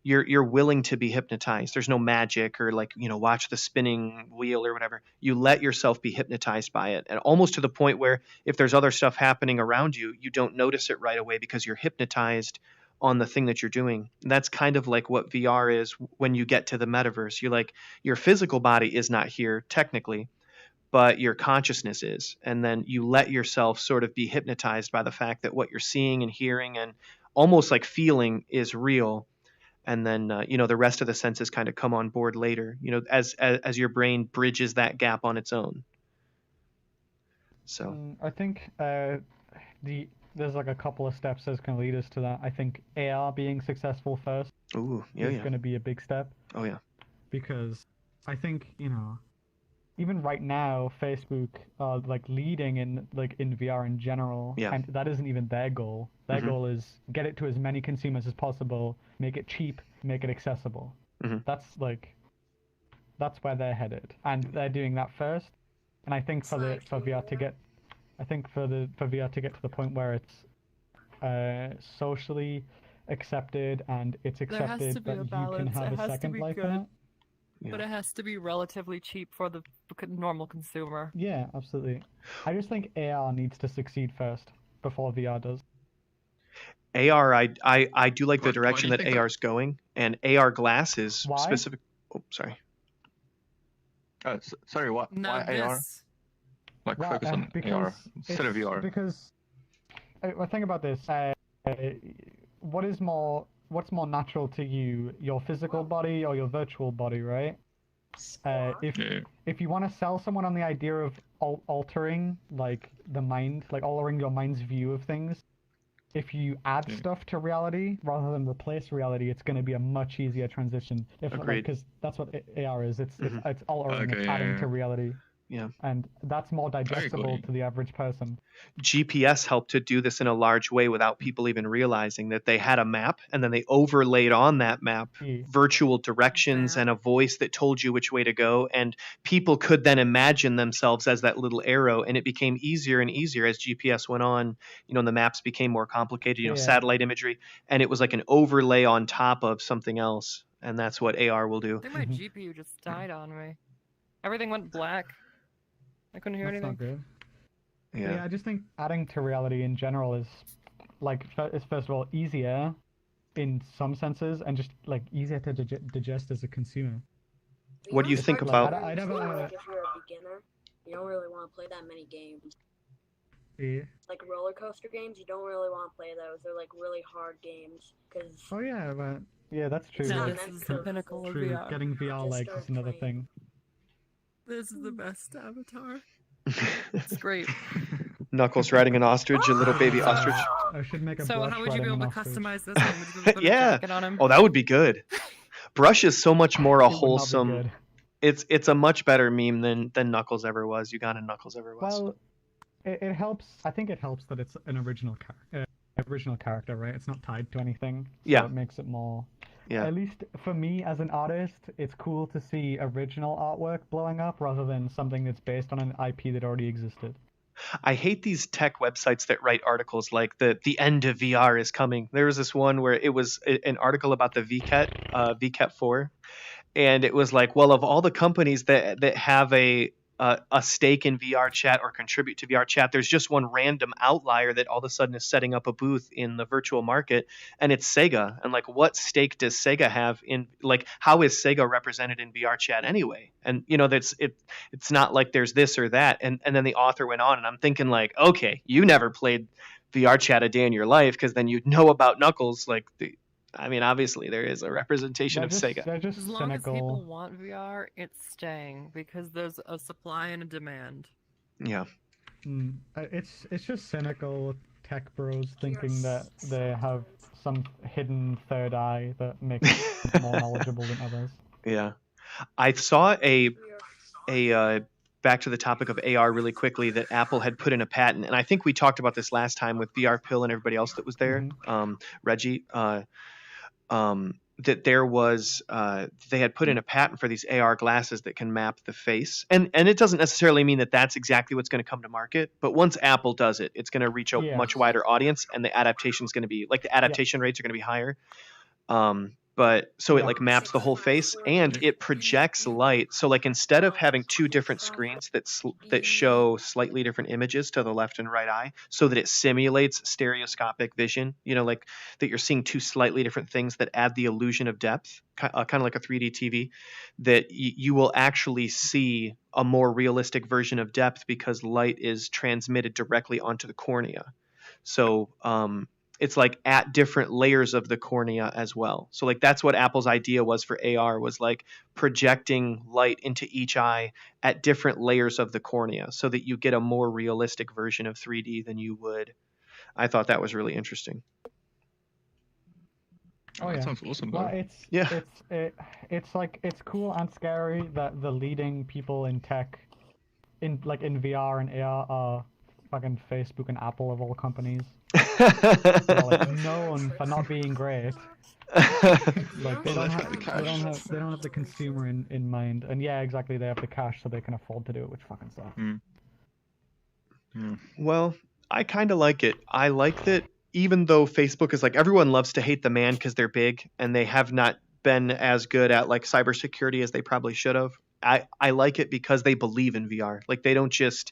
you're willing to be hypnotized. There's no magic or like, watch the spinning wheel or whatever. You let yourself be hypnotized by it, and almost to the point where if there's other stuff happening around you, you don't notice it right away because you're hypnotized on the thing that you're doing. And that's kind of like what VR is when you get to the metaverse. You're like, your physical body is not here technically, but your consciousness is. And then you let yourself sort of be hypnotized by the fact that what you're seeing and hearing and almost like feeling is real. And then, the rest of the senses kind of come on board later, as your brain bridges that gap on its own. So I think there's like a couple of steps that can lead us to that. I think AR being successful first is going to be a big step. Oh yeah. Because I think, even right now Facebook are like leading in VR in general. Yeah. And that isn't even their goal. Their goal is get it to as many consumers as possible, make it cheap, make it accessible. That's where they're headed. And they're doing that first. And I think for VR to get to the point where it's socially accepted and it's There has to accepted be that a you can balance. have It a has to second be life in good. it. But it has to be relatively cheap for the normal consumer. Yeah, absolutely. I just think AR needs to succeed first before VR does. AR, I do like the direction do you that think AR is going, and AR glasses Why? specific. Oh, sorry. Sorry, why AR? This. Like Well, focus on AR instead of VR. Because think about this. What's more natural to you, your physical body or your virtual body, right? If you want to sell someone on the idea of altering like the mind, like altering your mind's view of things, if you add stuff to reality rather than replace reality, it's going to be a much easier transition. Agreed. Because that's what AR is. It's Mhm. it's altering, Okay, it's yeah, adding yeah. to reality. Yeah. And that's more digestible agree. to the average person. GPS helped to do this in a large way without people even realizing that they had a map, and then they overlaid on that map virtual directions and a voice that told you which way to go, and people could then imagine themselves as that little arrow, and it became easier and easier as GPS went on, and the maps became more complicated, Yeah. satellite imagery, and it was like an overlay on top of something else, and that's what AR will do. I think my GPU just died on me. Everything went black. I couldn't hear That's anything. not good. Yeah. Yeah, I just think adding to reality in general is first of all easier in some senses and just like easier to digest as a consumer. What do you think Like, about? I never. Like if you're a beginner, you don't really want to play that many games. Yeah. Like roller coaster games, you don't really want to play those. They're like really hard games because. Oh yeah, but yeah, that's true. It's not Like, meant This is for the pinnacle of true. VR. Getting VR Just legs start is another playing. thing. This is the best avatar. It's great. Knuckles riding an ostrich, a little baby ostrich. I should make a So brush how would you be riding able an to ostrich. customize this one? Would you be able to put a Yeah. jacket on him? Oh, that would be good. Brush is so much more a It would not be wholesome. good. It's a much better meme than Knuckles ever was. Uganda Knuckles ever was. Well, it helps. I think it helps that it's an original character, right? It's not tied to anything. So Yeah. It makes it more. Yeah. At least for me as an artist, it's cool to see original artwork blowing up rather than something that's based on an IP that already existed. I hate these tech websites that write articles like the end of VR is coming. There was this one where it was an article about the VRChat 4, and it was like, well, of all the companies that have a stake in VRChat or contribute to VRChat, there's just one random outlier that all of a sudden is setting up a booth in the virtual market, and it's Sega. And like, what stake does Sega have in, like, how is Sega represented in VRChat anyway? And it's not like there's this or that. And then the author went on, and I'm thinking like, okay, you never played VRChat a day in your life, because then you'd know about Knuckles. Obviously there is a representation of Sega. They're just As long as cynical. people want VR, it's staying because there's a supply and a demand. Yeah. It's just cynical tech bros thinking that they have some hidden third eye that makes them more knowledgeable than others. Yeah. I saw a back to the topic of AR really quickly, that Apple had put in a patent, and I think we talked about this last time with VR Pill and everybody else that was there, Reggie, that there was they had put in a patent for these AR glasses that can map the face, and it doesn't necessarily mean that that's exactly what's going to come to market, but once Apple does it, it's going to reach a much wider audience, and the adaptation is going to be like, the adaptation rates are going to be higher. But so it like maps the whole face, and it projects light. So like, instead of having two different screens that show slightly different images to the left and right eye, so that it simulates stereoscopic vision, like that you're seeing two slightly different things that add the illusion of depth, kind of like a 3D TV, that you will actually see a more realistic version of depth because light is transmitted directly onto the cornea. So it's like at different layers of the cornea as well. So like, that's what Apple's idea was for AR, was like projecting light into each eye at different layers of the cornea, so that you get a more realistic version of 3D than you would. I thought that was really interesting. Oh, that sounds awesome, well, though. it's like, it's cool and scary that the leading people in tech, in VR and AR, are fucking Facebook and Apple of all companies. They're like known for not being great. Like they don't have the consumer in mind, and yeah, exactly, they have the cash, so they can afford to do it, which fucking sucks. Well, I kind of like it. I like that, even though Facebook is like, everyone loves to hate the man because they're big and they have not been as good at like cybersecurity as they probably should have. I like it because they believe in VR. Like, they don't just,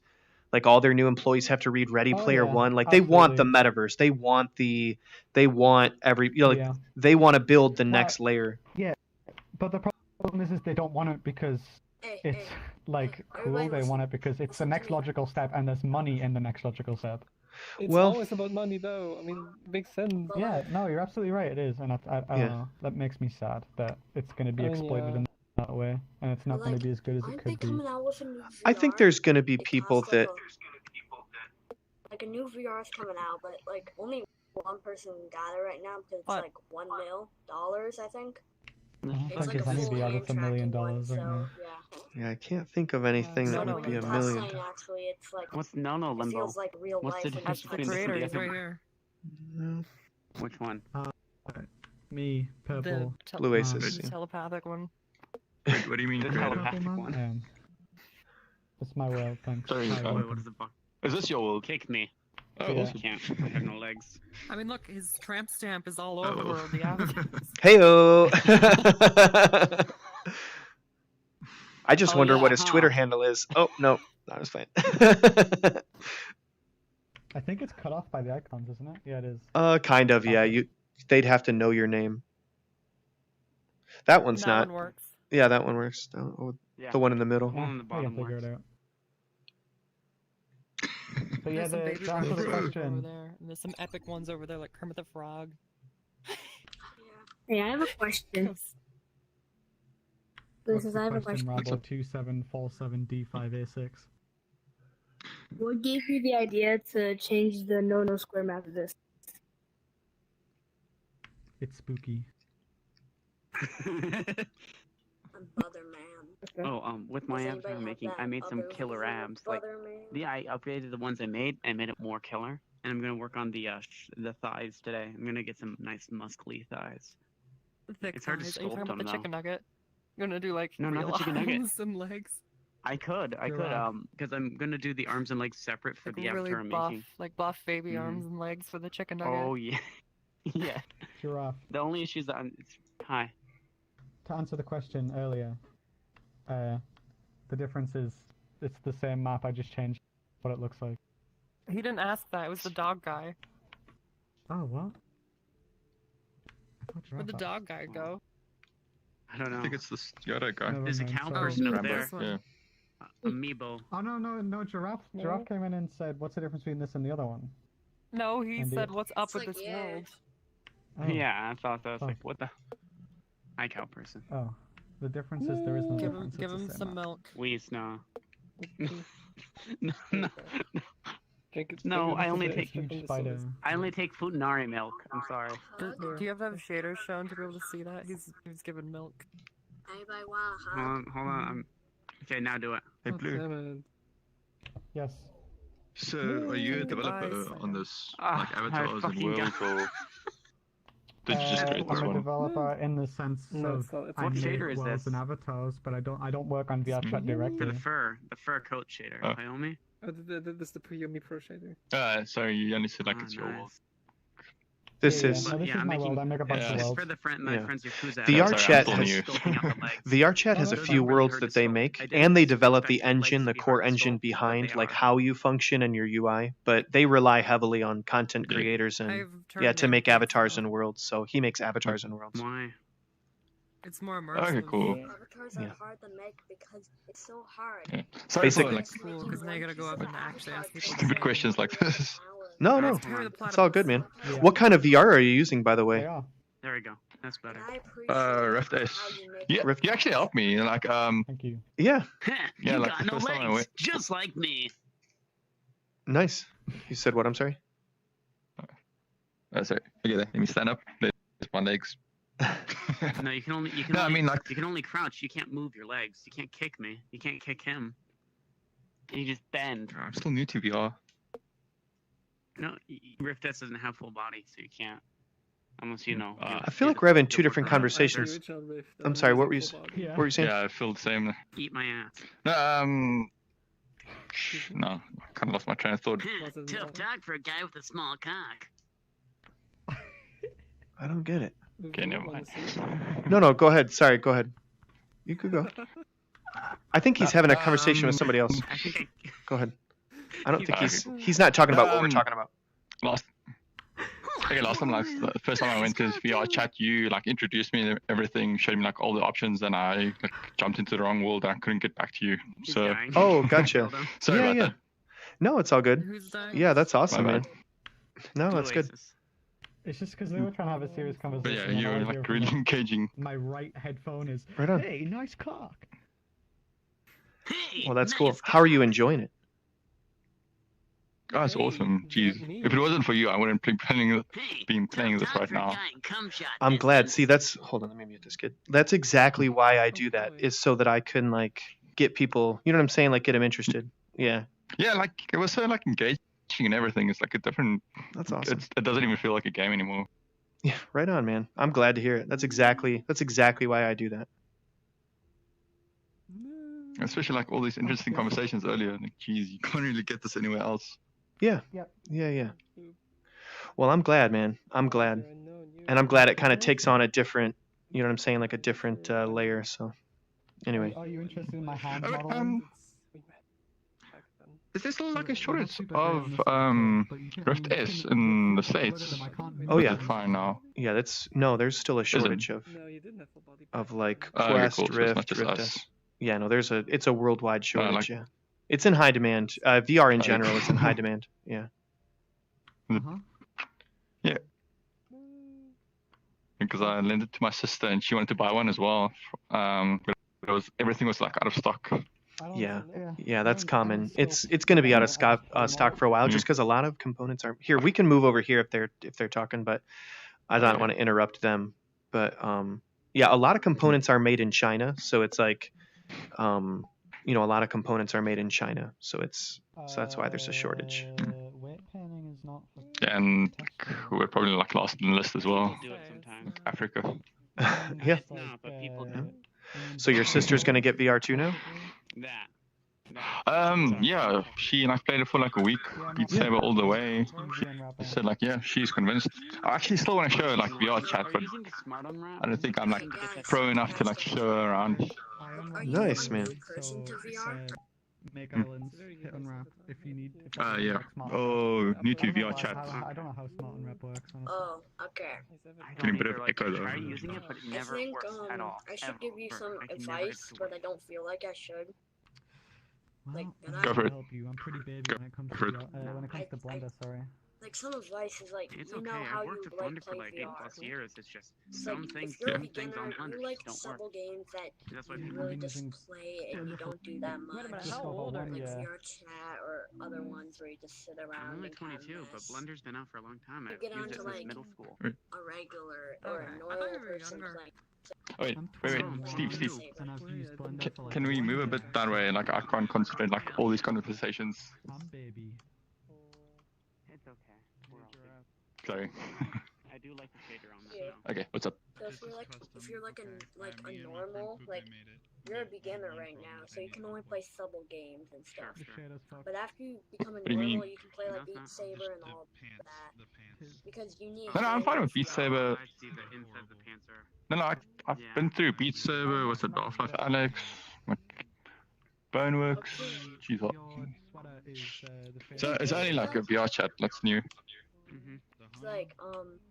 like, all their new employees have to read Ready Player One. Like, they want the metaverse. They want they want to build the next layer. Yeah, but the problem is they don't want it because it's like cool. They want it because it's the next logical step, and there's money in the next logical step. It's always about money, though. I mean, it makes sense. Yeah, no, you're absolutely right. It is, and I don't know. That makes me sad that it's going to be exploited in that way, and it's not going to be as good as it could be. I think there's going to be people that. Like, a new VR is coming out, but like only one person got it right now because it's What? like $1 million, I think. I don't It's think like there's a any full VR hand that's $1 million tracking one, right so now. yeah. Yeah, I can't think of anything No, that no, would be a Limbo. million. Testing actually, it's like What's no it Limbo? feels like real What's the life when difference you The between touch the two? creator, it. he's right here. No. Which one? Me, The purple. Blue Aces. the Yeah. telepathic one. What do you mean The creative? telepathic Purple one. man? That's my world, thanks. Sorry, Hi, what welcome. is the fuck? Is this your world? Kick me. Oh, Yeah. awesome. Can't. I have no legs. I mean, look, his tramp stamp is all Oh. over the avatars. Heyo. I just Oh, wonder yeah, what his huh. Twitter handle is. Oh no, that was fine. I think it's cut off by the icons, isn't it? Yeah, it is. Kind of. Yeah, they'd have to know your name. That one's That not. one works. Yeah, that one works. Yeah. The one in the middle. One on the I can bottom figure works. it out. So yeah, There's some baby to answer the Roses over question, there. And there's some epic ones over there, like Kermit the Frog. Hey, I have a question. what's This is the I have a question, question. Rabo 2747D5A6? What gave you the idea to change the no square map of this? It's spooky. I'm Brother Man. Oh, with my Does abs anybody I'm have making, that I made some other killer version of abs. Like, Brother Man? yeah, I upgraded the ones I made it more killer. And I'm gonna work on the thighs today. I'm gonna get some nice muscly thighs. Thick It's hard to thighs. Are you talking sculpt about them the though. chicken nugget? You're gonna do like No, not real the chicken nugget. arms and legs. I could, Giraffe. because I'm gonna do the arms and legs separate for Like the really avatar I'm buff, making. like buff baby Mhm. arms and legs for the chicken nugget. Oh yeah, yeah. Giraffe. The only issue is that hi. To answer the question earlier, the difference is it's the same map. I just changed what it looks like. He didn't ask that. It was the dog guy. Oh, what? I thought Where'd the giraffe dog guy go? I don't know. I think it's this Yoda guy. Never There's a mind, cow sorry. person up Rambo. there. Yeah. Amiibo. Oh no, giraffe. Giraffe came in and said, "What's the difference between this and the other one?" No, he And said, the- "What's up It's with like, this yeah. world?" Oh. Yeah, I thought that was Oh. like, what the? Hi, cow person. Oh, the difference is there is no Give him, difference. give it's the him same some map. milk. Wees, no. Drink it- No, drink it I only with take the- Huge spider. I only take Futanari milk. I'm sorry. Do you have to have shaders shown to be able to see that? He's giving milk. Anybody want a Hold on. Okay, now do it. Hey, Oh, Blue. damn it. Yes. So, are you a Goodbye, developer on Simon. this, Ah, like, I avatars and fucking worlds, got- or did you just create this I'm a one? developer in the sense No, of it's not- it's I What make shader is worlds this? and avatars, but I don't work on VRChat For directly. the fur coat shader. Oh. Naomi? Oh, this is the pre-Yomi Pro shader. Sorry, you only said like Ah, it's your world. nice. This Yeah, is no, this Yeah, is I'm my making- world. I make a bunch Yeah. of This is worlds. for my Yeah. friends Yakuza. VRChat sorry, I'm has pulling you. VRChat has a Those few are really worlds hard that to they sculpt. make, I didn't and they expect develop the the legs engine, to the be core hard to engine sculpt, but behind they like are. how you function and your UI. But they rely heavily on content Yeah. creators and I've turned yeah to in make points avatars now. and worlds. So he makes avatars and worlds. Why? It's more immersive. Okay, cool. Avatars Yeah. are hard to make because it's so hard. Yeah. Sorry for Basically. like It's cool because now you gotta go up and actually ask people. to stupid say, questions like this. No, no, "Let's carry the it's all good, platypus." man. Yeah. What kind of VR are you using, by the way? They are. There we go. That's better. And I appreciate Rift how S. you make Yeah, it. you actually helped me. Like, Thank you. Yeah, Yeah, you like got the no first time I legs, went- just like me. nice. You said what? I'm sorry. sorry. Okay, let me stand up. There's my legs. No, you can only No, I mean, like- you can only crouch. You can't move your legs. You can't kick me. You can't kick him. You just bend. I'm still new to VR. No, Rift S doesn't have full body, so you can't. Unless you know. I feel like we're having two different conversations. Huge on Rift, I'm sorry. What were you? using full body. Yeah. What were you saying? Yeah, I feel the same. Eat my ass. No, no, I kind of lost my train of thought. Tough talk for a guy with a small cock. I don't get it. Okay, never mind. No, go ahead. Sorry, go ahead. You could go. I think he's having a conversation with somebody else. I think Go ahead. I don't think Okay. he's not talking about what we're talking about. Last time, like the first time I went to VRChat, you like introduced me and everything, showed me like all the options, and I like, jumped into the wrong world and I couldn't get back to you. So Oh, gotcha. sorry yeah, about yeah. that. No, it's all good. Who's dying? Yeah, that's awesome, My man. bad. No, that's good. It's just because they were trying to have a serious But conversation. yeah, and you all were I like hear from really engaging. my right headphone is, Right on. "Hey, nice cock." Well, that's cool. How are you enjoying it? Oh, that's awesome. Jeez. If it wasn't for you, I wouldn't be playing this right now. I'm glad. See, hold on, let me mute this kid. That's exactly why I do that, is so that I can like get people, you know what I'm saying, like get them interested. Yeah. Yeah, like it was so like engaging and everything. It's like a different. That's awesome. It doesn't even feel like a game anymore. Yeah, right on, man. I'm glad to hear it. That's exactly why I do that. Especially like all these interesting conversations earlier. Like, geez, you can't really get this anywhere else. Yeah. Yep. Yeah. Well, I'm glad, man. I'm glad. And I'm glad it kind of takes on a different, you know what I'm saying, like a different layer. So, anyway. Are you interested in my hand modeling? Is there still like a shortage of Rift S in the States? Oh yeah. Fine now. Yeah, there's still a shortage of like Quest, cool. So it's Rift, not just Rift us. S. Yeah, no, it's a worldwide shortage. Yeah, it's in high demand. VR in general is in high demand. Yeah. Yeah. Because I lent it to my sister and she wanted to buy one as well. But everything was like out of stock. Yeah, that's common. It's going to be out of stock for a while, just because a lot of components are here. We can move over here if they're talking, but I don't want to interrupt them. But yeah, a lot of components are made in China, so it's like, you know, a lot of components are made in China, so that's why there's a shortage. Weight panning is not. Yeah, and we're probably like last on the list as well. Do it sometimes. Africa. Yeah. No, but people do. So your sister's going to get VR2 now? Yeah, she and I played it for like a week, Beat Saber all the way. She said like, yeah, she's convinced. I actually still want to show her like VRChat, but I don't think I'm like pro enough to like show her around. Nice, man. Make islands, hit unwrap if you need. Yeah. Oh, new to VRChat. I don't know how smart unwrap works. Honestly. Oh, okay. Getting a bit of echo though. Try using it, but it never I think works at all. I should give you some I can never advice, get but I don't feel like I should. Like, Go for it. Help you. I'm pretty baby when it comes to Blender. Sorry. like some advice is like, It's you okay. know how I've worked you with like Blender for play like VR. 8+ years. It's just It's some like, things, if you're a certain things beginner, on Blender you like just don't work. several games that That's why you people really just play and you don't do that much. How old are Like you? VRChat or other ones where you just sit I'm around only and kind of 22, but mess. Blender's been out for a long time. You I've get used onto it since like middle school. a regular or a normal person playing. Oh, wait, Steve. And I've used Blender for like. Can we move a bit that way? Like I can't concentrate like all these conversations. I'm baby. It's okay. We're all good. Sorry. I do like the shader on this. Yeah. though. Okay, what's up? So if you're like a normal, like you're a beginner right now, so you can only play several games and stuff. But after you become a What do you normal, mean? you can play like Beat Saber and all that. Because you need. No, I'm fine with Beat Saber. I see the inside the pants are. No, I've been through Beat Saber. What's it? Half-Life Alex, like Boneworks. Jeez, what? So it's only like a VRChat. That's new. It's like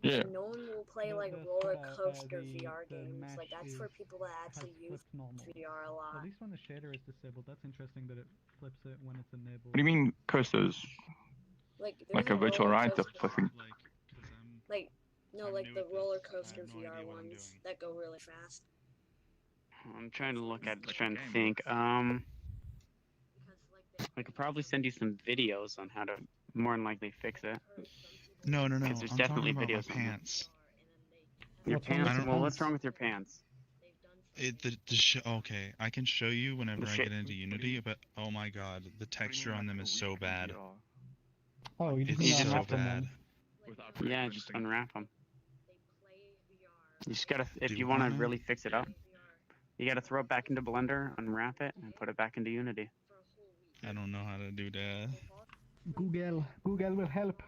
Yeah. no one will play like roller coaster VR games. Like that's for people that actually use VR a lot. At least when the shader is disabled, that's interesting that it flips it when it's enabled. What do you mean coasters? Like Like a virtual ride, I think. Like no, like the roller coaster VR ones that go really fast. I'm trying to look at, trying to think. I could probably send you some videos on how to more than likely fix it. No. Because there's I'm definitely talking about videos my on pants. Your What's wrong pants? with Well, your what's pants? wrong with your pants? Okay, I can show you whenever The I shit- get into Unity, but oh my god, the texture on them is so bad. Oh, you just It's need to so unwrap them bad. then. Yeah, just unwrap them. You just gotta, if Do you want to wanna? really fix it up, you gotta throw it back into Blender, unwrap it, and put it back into Unity. I don't know how to do that. Google will help.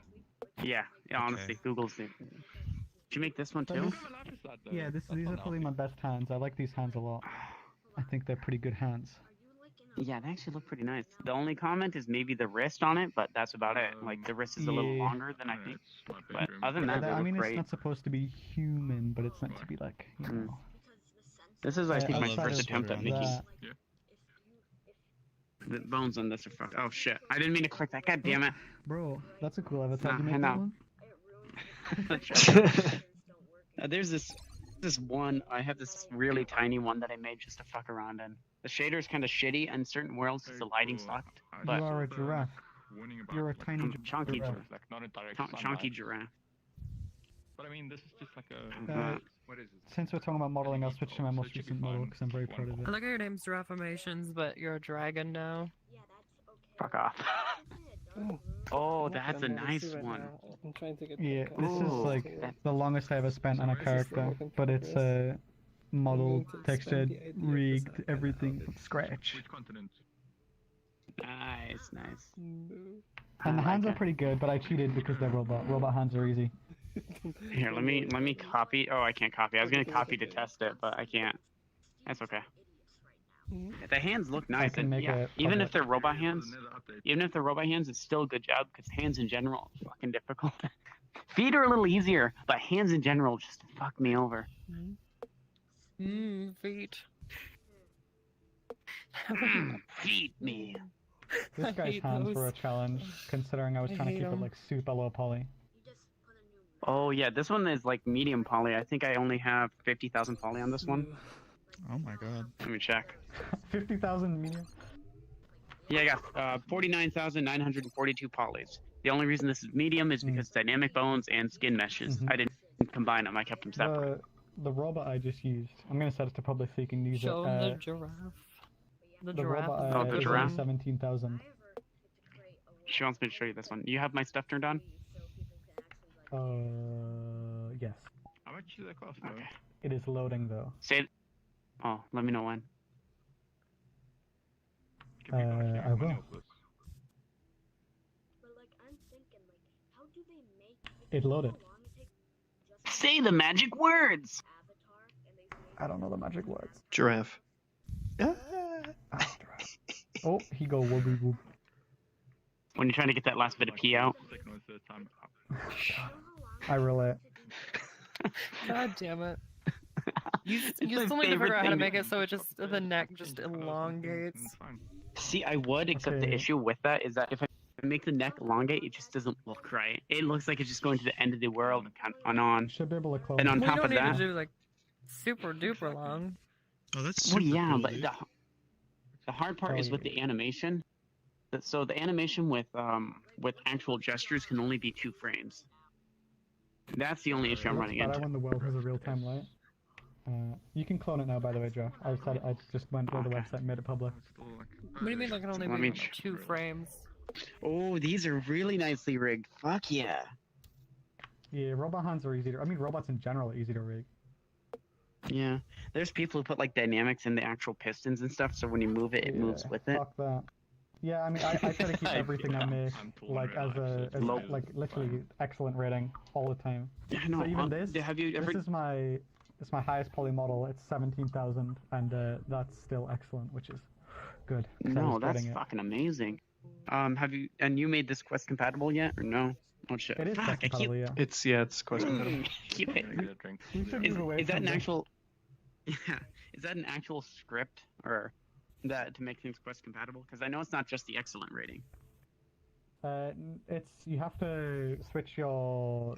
Yeah, honestly, Google's it. Did you make this one too? Yeah, these are probably my best hands. I like these hands a lot. I think they're pretty good hands. Yeah, they actually look pretty nice. The only comment is maybe the wrist on it, but that's about it. Like the wrist is a little Yeah. longer than I think. But other than that, they I look mean, great. it's not supposed to be human, but it's meant to be like, you know. This is, I think, my outside first of attempt at making. that- The bones on this are fucked. Oh shit! I didn't mean to click that. God damn it! Bro, that's a cool avatar. Nah, You I make know. that one? There's this one. I have this really tiny one that I made just to fuck around in. The shader is kind of shitty, and certain worlds the lighting sucked. But You are a giraffe. warning about You're a like, tiny chunky giraffe. like not a direct chunky sunlight. giraffe. But I mean, this is just like a what is it? Since we're talking about modeling, I'll switch to my most recent model because I'm very proud of I it. like how your name's Raffamations, but you're a dragon now. Fuck off. Oh, that's a nice one. I'm trying to get. Yeah, this is Ooh, like the longest I ever spent on a character, but it's modeled, textured, rigged, everything from scratch. Which continent? Nice, nice. And the hands are pretty good, but I cheated because they're robot. Robot hands are easy. Here, let me copy. Oh, I can't copy. I was gonna copy to test it, but I can't. That's okay. The hands look nice, can and make yeah, it even public. if they're robot hands, it's still a good job because hands in general are fucking difficult. Feet are a little easier, but hands in general just fuck me over. Feet. Feed me. This guy's hands were a challenge, considering I was trying to keep it like super low poly. Oh yeah, this one is like medium poly. I think I only have 50,000 poly on this one. Oh my god. Let me check. 50,000 medium? Yeah, I got 49,942 polys. The only reason this is medium is because dynamic bones and skin meshes. I didn't combine them. I kept them separate. The robot I just used, I'm gonna set it to public so you can use Show it. the giraffe. The giraffe. Robot the is giraffe? 17,000. She wants me to show you this one. You have my stuff turned on? Yes. How much does that cost? Okay. It is loading though. Say. Oh, let me know when. I will. It loaded. Say the magic words! I don't know the magic words. Giraffe. Oh, he go wooby whoop. When you're trying to get that last bit of pee out. I relate. God damn it. You my still need to favorite figure out how to thing. make it so it just the neck just elongates. See, I would, except the Okay. issue with that is that if I make the neck elongate, it just doesn't look right. It looks like it's just going to the end of the world and on. Should be able to close. And on Well, you top don't of need that, to do like super duper long. Oh, that's well, super yeah, cool, but dude. the hard part is with the animation. So the animation with actual gestures can only be 2 frames. That's the only issue I'm running better into. when the world has a real-time light. You can clone it now, by the way, Joe. I just went to the website and made it public. What do you mean like it only Let be me 2 frames? Oh, these are really nicely rigged. Fuck yeah. Yeah, robot hands are easy to. I mean, robots in general are easy to rig. Yeah. There's people who put like dynamics in the actual pistons and stuff, so when you move it, it moves with it. Fuck that. Yeah, I mean, I try to keep everything I make like as like literally excellent rating all the time. Yeah, no, so even this, have you ever... this is my highest poly model. It's 17,000, and that's still excellent, which is good. 'cause I No, was that's dreading it. fucking amazing. Have you made this quest compatible yet or no? Oh shit. It is Fuck, quest compatible, yeah. It's quest compatible. Keep it. We should move away Is that from an this. actual? Yeah. Is that an actual script or that to make things quest compatible? Because I know it's not just the excellent rating. It's you have to switch your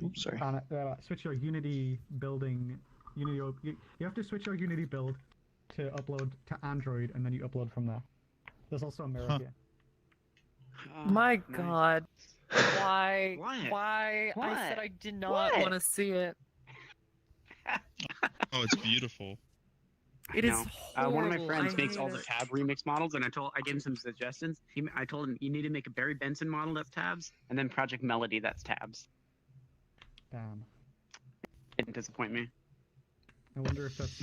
switch your Unity building. You have to switch your Unity build to upload to Android, and then you upload from there. There's also a mirror here. My God. Why? What? Why? What? I said I did not What? want to see it. Oh, it's beautiful. It is one of my horrible. friends I makes hate all the it. tab remix models, and I gave him some suggestions. I told him you need to make a Barry Benson model that's tabs, and then Project Melody that's tabs. Damn. Didn't disappoint me. I wonder if that's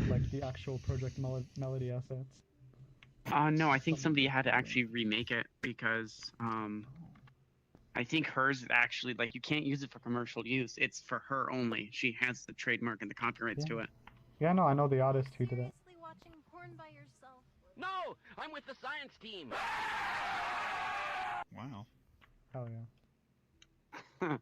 like the actual Project Melody assets. No, I think somebody had to actually remake it because I think hers actually like you can't use it for commercial use. It's for her only. She has the trademark and the copyrights to it. Yeah, no, I know the artist who did it. watching porn by yourself. No, I'm with the science team. Wow. Hell yeah.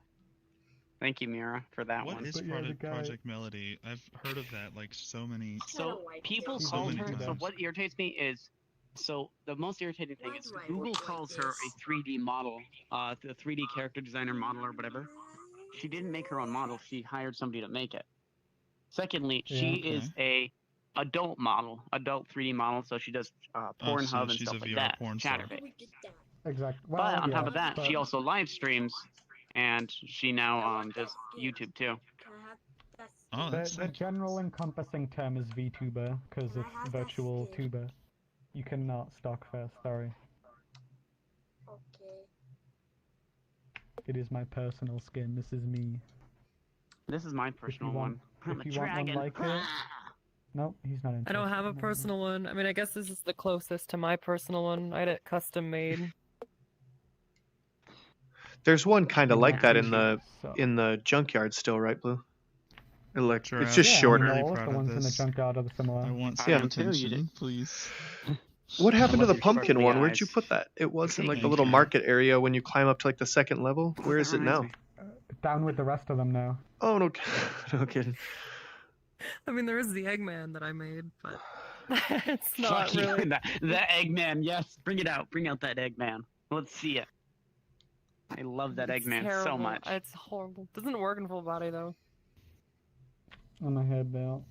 Thank you, Mira, for that What one. is Project Melody? I've heard of that like so many. So people So call many her. So times. what irritates me is, so the most irritating thing is Google calls her a 3D model, the 3D character designer model or whatever. She didn't make her own model. She hired somebody to make it. Secondly, she is a adult model, adult 3D model. So she does Pornhub and she's stuff a like VR that. porn star. Chatterbait. Exactly. But Well, on yeah, top of that, she but- also live streams, and she now does YouTube too. Oh, that's the general encompassing term is VTuber because it's virtual tuber. You cannot stock first. Sorry. Okay. It is my personal skin. This is me. This is my personal one. I'm a If you want one dragon. like it, nope, he's not I interested. don't have a personal one. I mean, I guess this is the closest to my personal one. I had it custom made. There's one kind of like that in the So- junkyard still, right, Blue? Sure, It's just Yeah, shorter. I mean, all of the ones in the junkyard are similar. I want Yeah. some attention, please. What happened to love the your pumpkin sparkly one? Where'd eyes. you put that? It was in like the Thank little you. market area when you climb up to like the second level. Where is it reminds now? me. Down with the rest of them now. Oh no, no kidding. I mean, there is the Eggman that I made, but it's not Fuck you, really. the Eggman, yes. Bring it out. Bring out that Eggman. Let's see it. I love that It's Eggman so terrible. much. It's horrible. Doesn't work in full body though. On my head belt.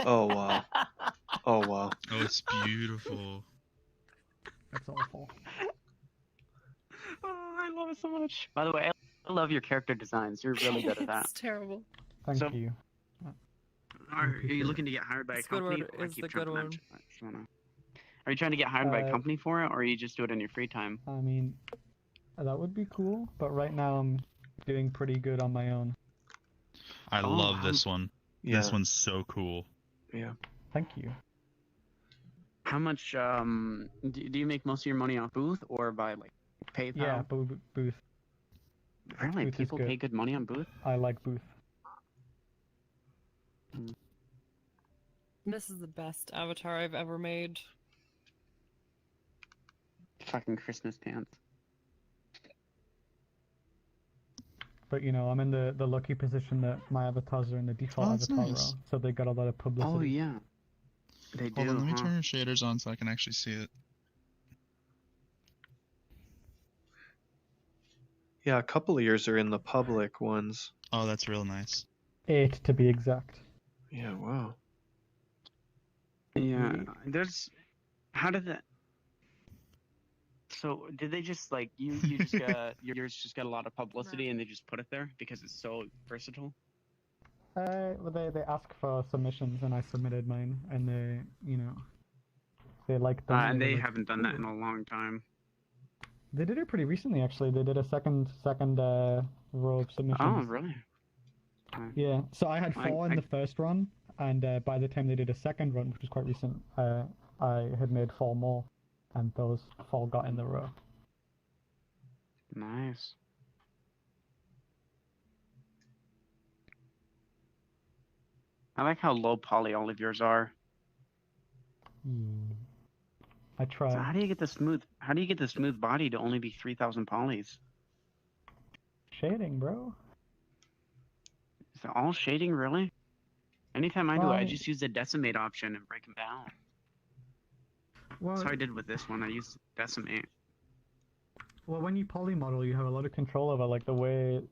Oh wow. Oh wow. Oh, it's beautiful. That's awful. Oh, I love it so much. By the way, I love your character designs. You're really good at that. It's terrible. Thank So- you. Are you looking to get hired by a This good company? one I is keep the trying good to one. mention- I just wanna- Are you trying to get hired by a Uh, company for it, or you just do it in your free time? I mean, that would be cool, but right now I'm doing pretty good on my own. I Oh, love this one. Yeah. This one's so cool. Yeah. Thank you. How much do you make most of your money off booth or by like PayPal? Yeah, booth. Really? Booth is People good. pay good money on booth? I like booth. This is the best avatar I've ever made. Fucking Christmas pants. But you know, I'm in the lucky position that my avatars are in the default Oh, that's avatar nice. row, so they got a lot of publicity. Oh yeah. They do, Hold on, let me huh? turn your shaders on so I can actually see it. Yeah, a couple of yours are in the public ones. Oh, that's real nice. 8 to be exact. Yeah, wow. Yeah, there's. How did that? So did they just like you just got yours just got a lot of publicity and they just put it there because it's so versatile? Well, they asked for submissions and I submitted mine, and they, you know, they liked them. And were they like, haven't done that in a long time. They did it pretty recently, actually. They did a second row of submissions. Oh, really? Yeah. So I had 4 in I- the first run, and by the time they did a second run, which was quite recent, I had made 4 more, and those 4 got in the row. Nice. I like how low poly all of yours are. I tried. So how do you get the smooth? How do you get the smooth body to only be 3,000 polys? Shading, bro. Is it all shading, really? Anytime I do Well, it, I I mean- just use the decimate option and break them down. Well, That's how I did with this one. I used decimate. well, when you polymodel, you have a lot of control over like the way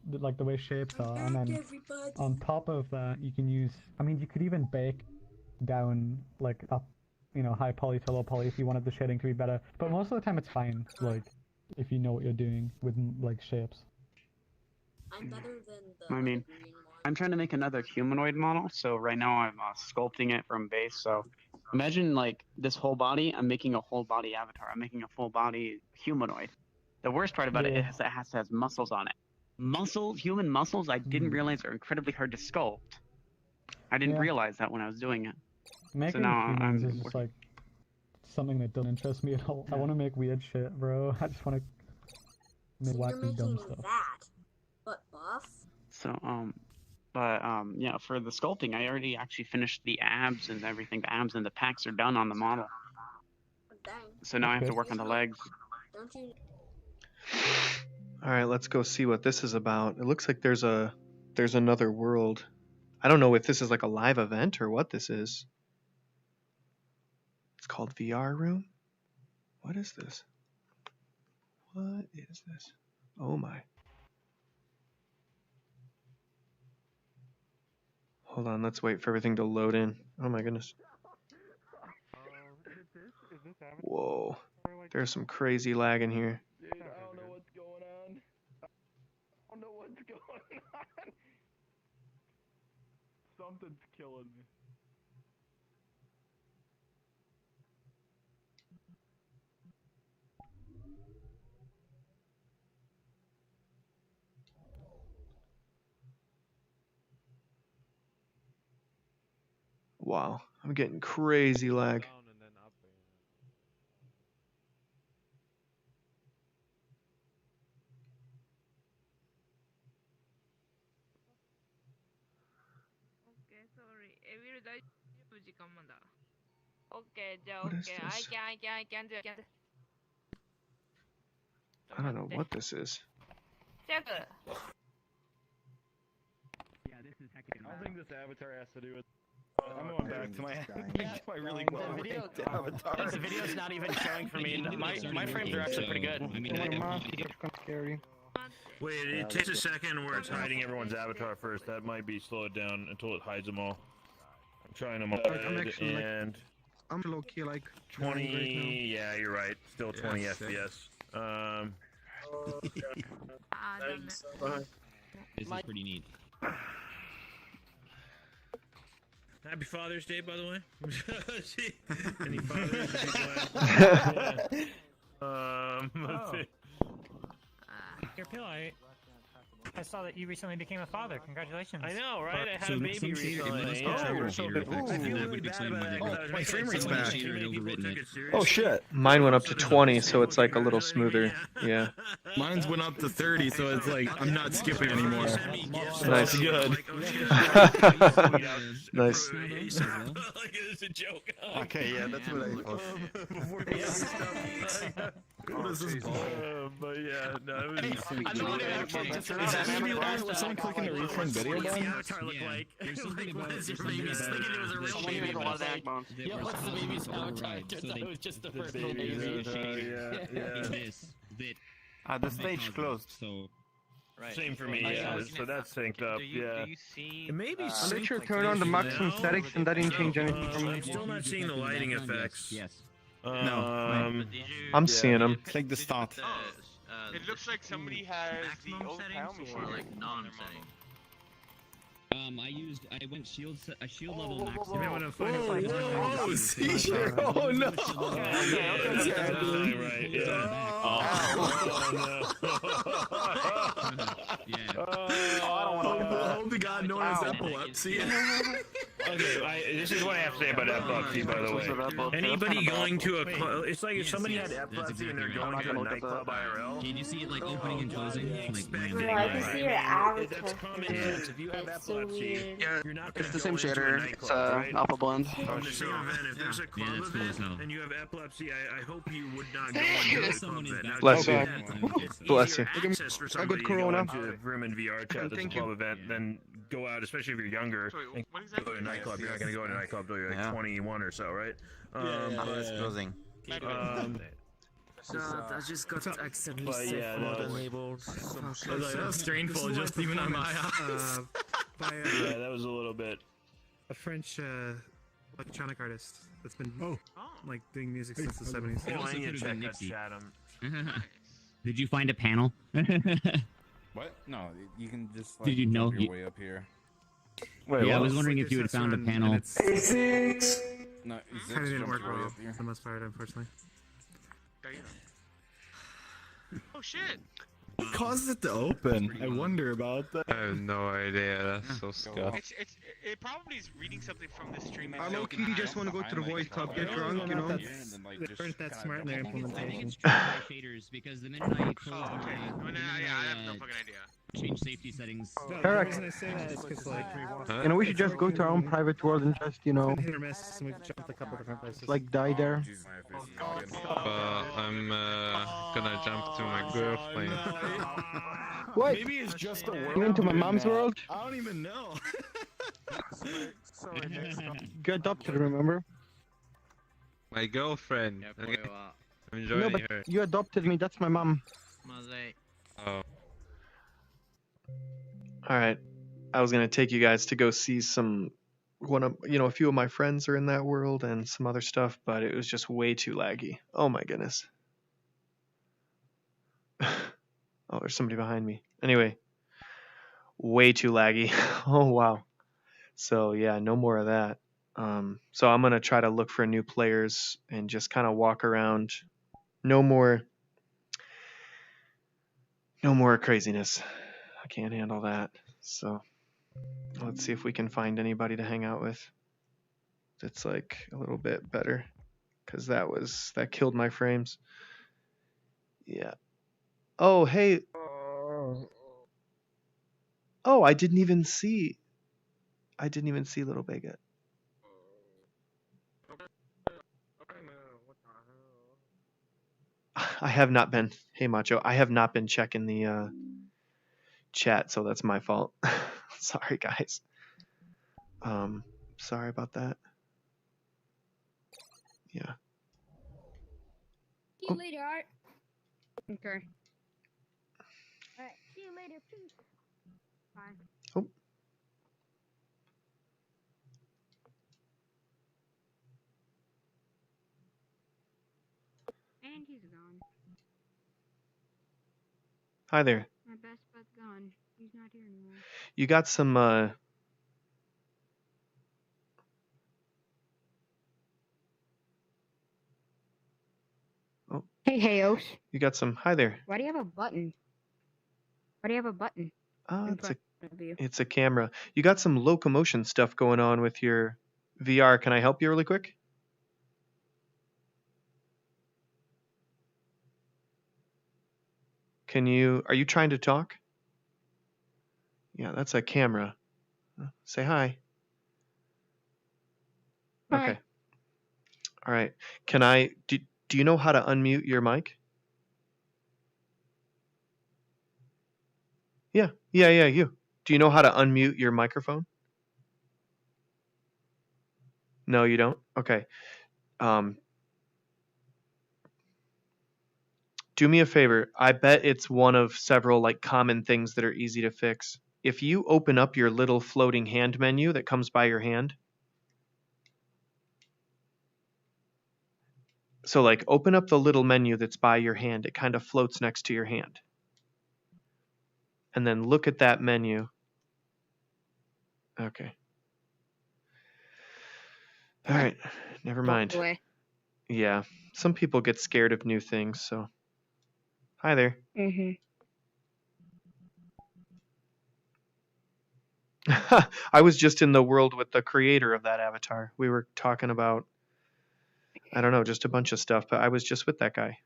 shapes are, and then on top of that, you can use. I mean, you could even bake down like up, you know, high poly to low poly if you wanted the shading to be better. But most of the time, it's fine. Like if you know what you're doing with like shapes. I'm better than the I mean, green one. I'm trying to make another humanoid model, so right now I'm sculpting it from base. So imagine like this whole body. I'm making a whole body avatar. I'm making a full body humanoid. The worst part about it Yeah. is that it has to have muscles on it. Human muscles, I didn't realize are incredibly hard to sculpt. I didn't Yeah. realize that when I was doing it. Making now humans I'm is just like something that doesn't interest me at all. I want to make weird shit, bro. I just want to make You're wacky dumb making stuff. that, but buff. So yeah, for the sculpting, I already actually finished the abs and everything. The abs and the pecs are done on the model. Dang. So now I have to Okay. work on the legs. Don't you? All right, let's go see what this is about. It looks like there's another world. I don't know if this is like a live event or what this is. It's called VR room. What is this? What is this? Oh my. Hold on, let's wait for everything to load in. Oh my goodness. Whoa. There's some crazy lag in here. Dude, I don't know what's going on. I don't know what's going on. Something's killing me. Wow. I'm getting crazy lag. What is this? I don't know what this is. Yeah, this is heckin'. I don't think this avatar has to do with. I'm going back to my really avatar. The video's not even showing for me. My frames are actually pretty good. Scary. Wait, it takes a second where it's hiding everyone's avatar first. That might be slowed down until it hides them all. I'm trying them all. And I'm low key like 20. Yeah, you're right. Still 20 FPS. This is pretty neat. Happy Father's Day, by the way. Any fathers? Let's see. Here, Pill, I saw that you recently became a father. Congratulations. I know, right? I had a baby recently. My frame rate's back. Oh shit. Mine went up to 20, so it's like a little smoother. Yeah. Mine's went up to 30, so it's like I'm not skipping anymore. Nice. Good. Nice. It's a joke. Okay, yeah, that's what I thought. What is this ball? But yeah, no, it was Is that gonna be live with someone clicking the return video button? There's something about this baby. Yeah, what's the baby's avatar? It was just the first little baby. The stage closed. So. Right. Same for me, yeah. So that's synced up, yeah. It may be synced. Make sure to turn on the maximum settings and that didn't change anything for me. I'm still not seeing the lighting effects. Yes. No. I'm seeing them. Take the start. It looks like somebody has the old PAL machine. Or like non-setting. I went shield level max. Oh no! Right, yeah. Oh no. Hope to God no one has epilepsy. Okay, this is what I have to say about epilepsy, by the way. Anybody going to a it's like if somebody had epilepsy and they're going to a nightclub IRL. Can you see it like opening and closing? I can see your avatar. That's common sense. If you have epilepsy, you're not It's going the to same go into a shader. nightclub, It's right? alpha blend. On the same event, if there's a club that's cool as hell. event and you have epilepsy, I hope you would not go into a club event. Now, Bless you. it's Bless easier you. access for somebody to go into a room in VRChat that's a club event than go out, especially if you're younger, and go to a nightclub. You're not going to go to a nightclub until you're like 21 or so, right? It's closing. I just got accidentally but yeah, no, enabled. That's strainful, just even on my eyes. Yeah, that was a little bit. A French electronic artist that's been like doing music since the 70s. Oh, I need to check that chat. Did you find a panel? What? No, you can just. Did you know your way up here? Wait, yeah, I what? was wondering if you had found a panel. No, kind of didn't work well for the most part, unfortunately. Oh shit! What causes it to open? I wonder about that. I have no idea. That's so scuffed. It probably is reading something from the stream. I low key just want to go to the voice club, get drunk, you know. They weren't that smart in their implementation. Shaders because the minute I close I have no fucking idea. Change safety settings. Correct. You know, we should just go to our own private world and just, you know, hit or miss, and we've jumped a couple different places. Like die there. I'm gonna jump to my girlfriend. What? Maybe it's just a world. You into my mom's world? I don't even know. You adopted, remember? My girlfriend. Okay. I'm No, joining but her. you adopted me. That's my mom. Oh. All right. I was going to take you guys to go see some a few of my friends are in that world and some other stuff, but it was just way too laggy. Oh my goodness. Oh, there's somebody behind me. Anyway, way too laggy. Oh wow. So yeah, no more of that. So I'm gonna try to look for new players and just kind of walk around. No more craziness. I can't handle that. So let's see if we can find anybody to hang out with that's like a little bit better, because that killed my frames. Yeah. Oh hey. Oh, I didn't even see Little Baguette. I have not been. Hey Macho, I have not been checking the chat, so that's my fault. Sorry guys. Sorry about that. Yeah. See you later, Art. Okay. Alright, see you later, peace. Bye. Oh. And he's gone. Hi there. My best bud's gone. He's not here anymore. You got some Oh. Hey, Hayos. You got some. Hi there. Why do you have a button? Why do you have a button? It's a camera. You got some locomotion stuff going on with your VR. Can I help you really quick? Are you trying to talk? Yeah, that's a camera. Say hi. Hi. Okay. All right. Do you know how to unmute your mic? Yeah, you. Do you know how to unmute your microphone? No, you don't? Okay. Do me a favor. I bet it's one of several like common things that are easy to fix. If you open up your little floating hand menu that comes by your hand. So like open up the little menu that's by your hand. It kind of floats next to your hand. And then look at that menu. Okay. All right. Never mind. Yeah. Some people get scared of new things, so. Hi there. I was just in the world with the creator of that avatar. We were talking about, I don't know, just a bunch of stuff, but I was just with that guy.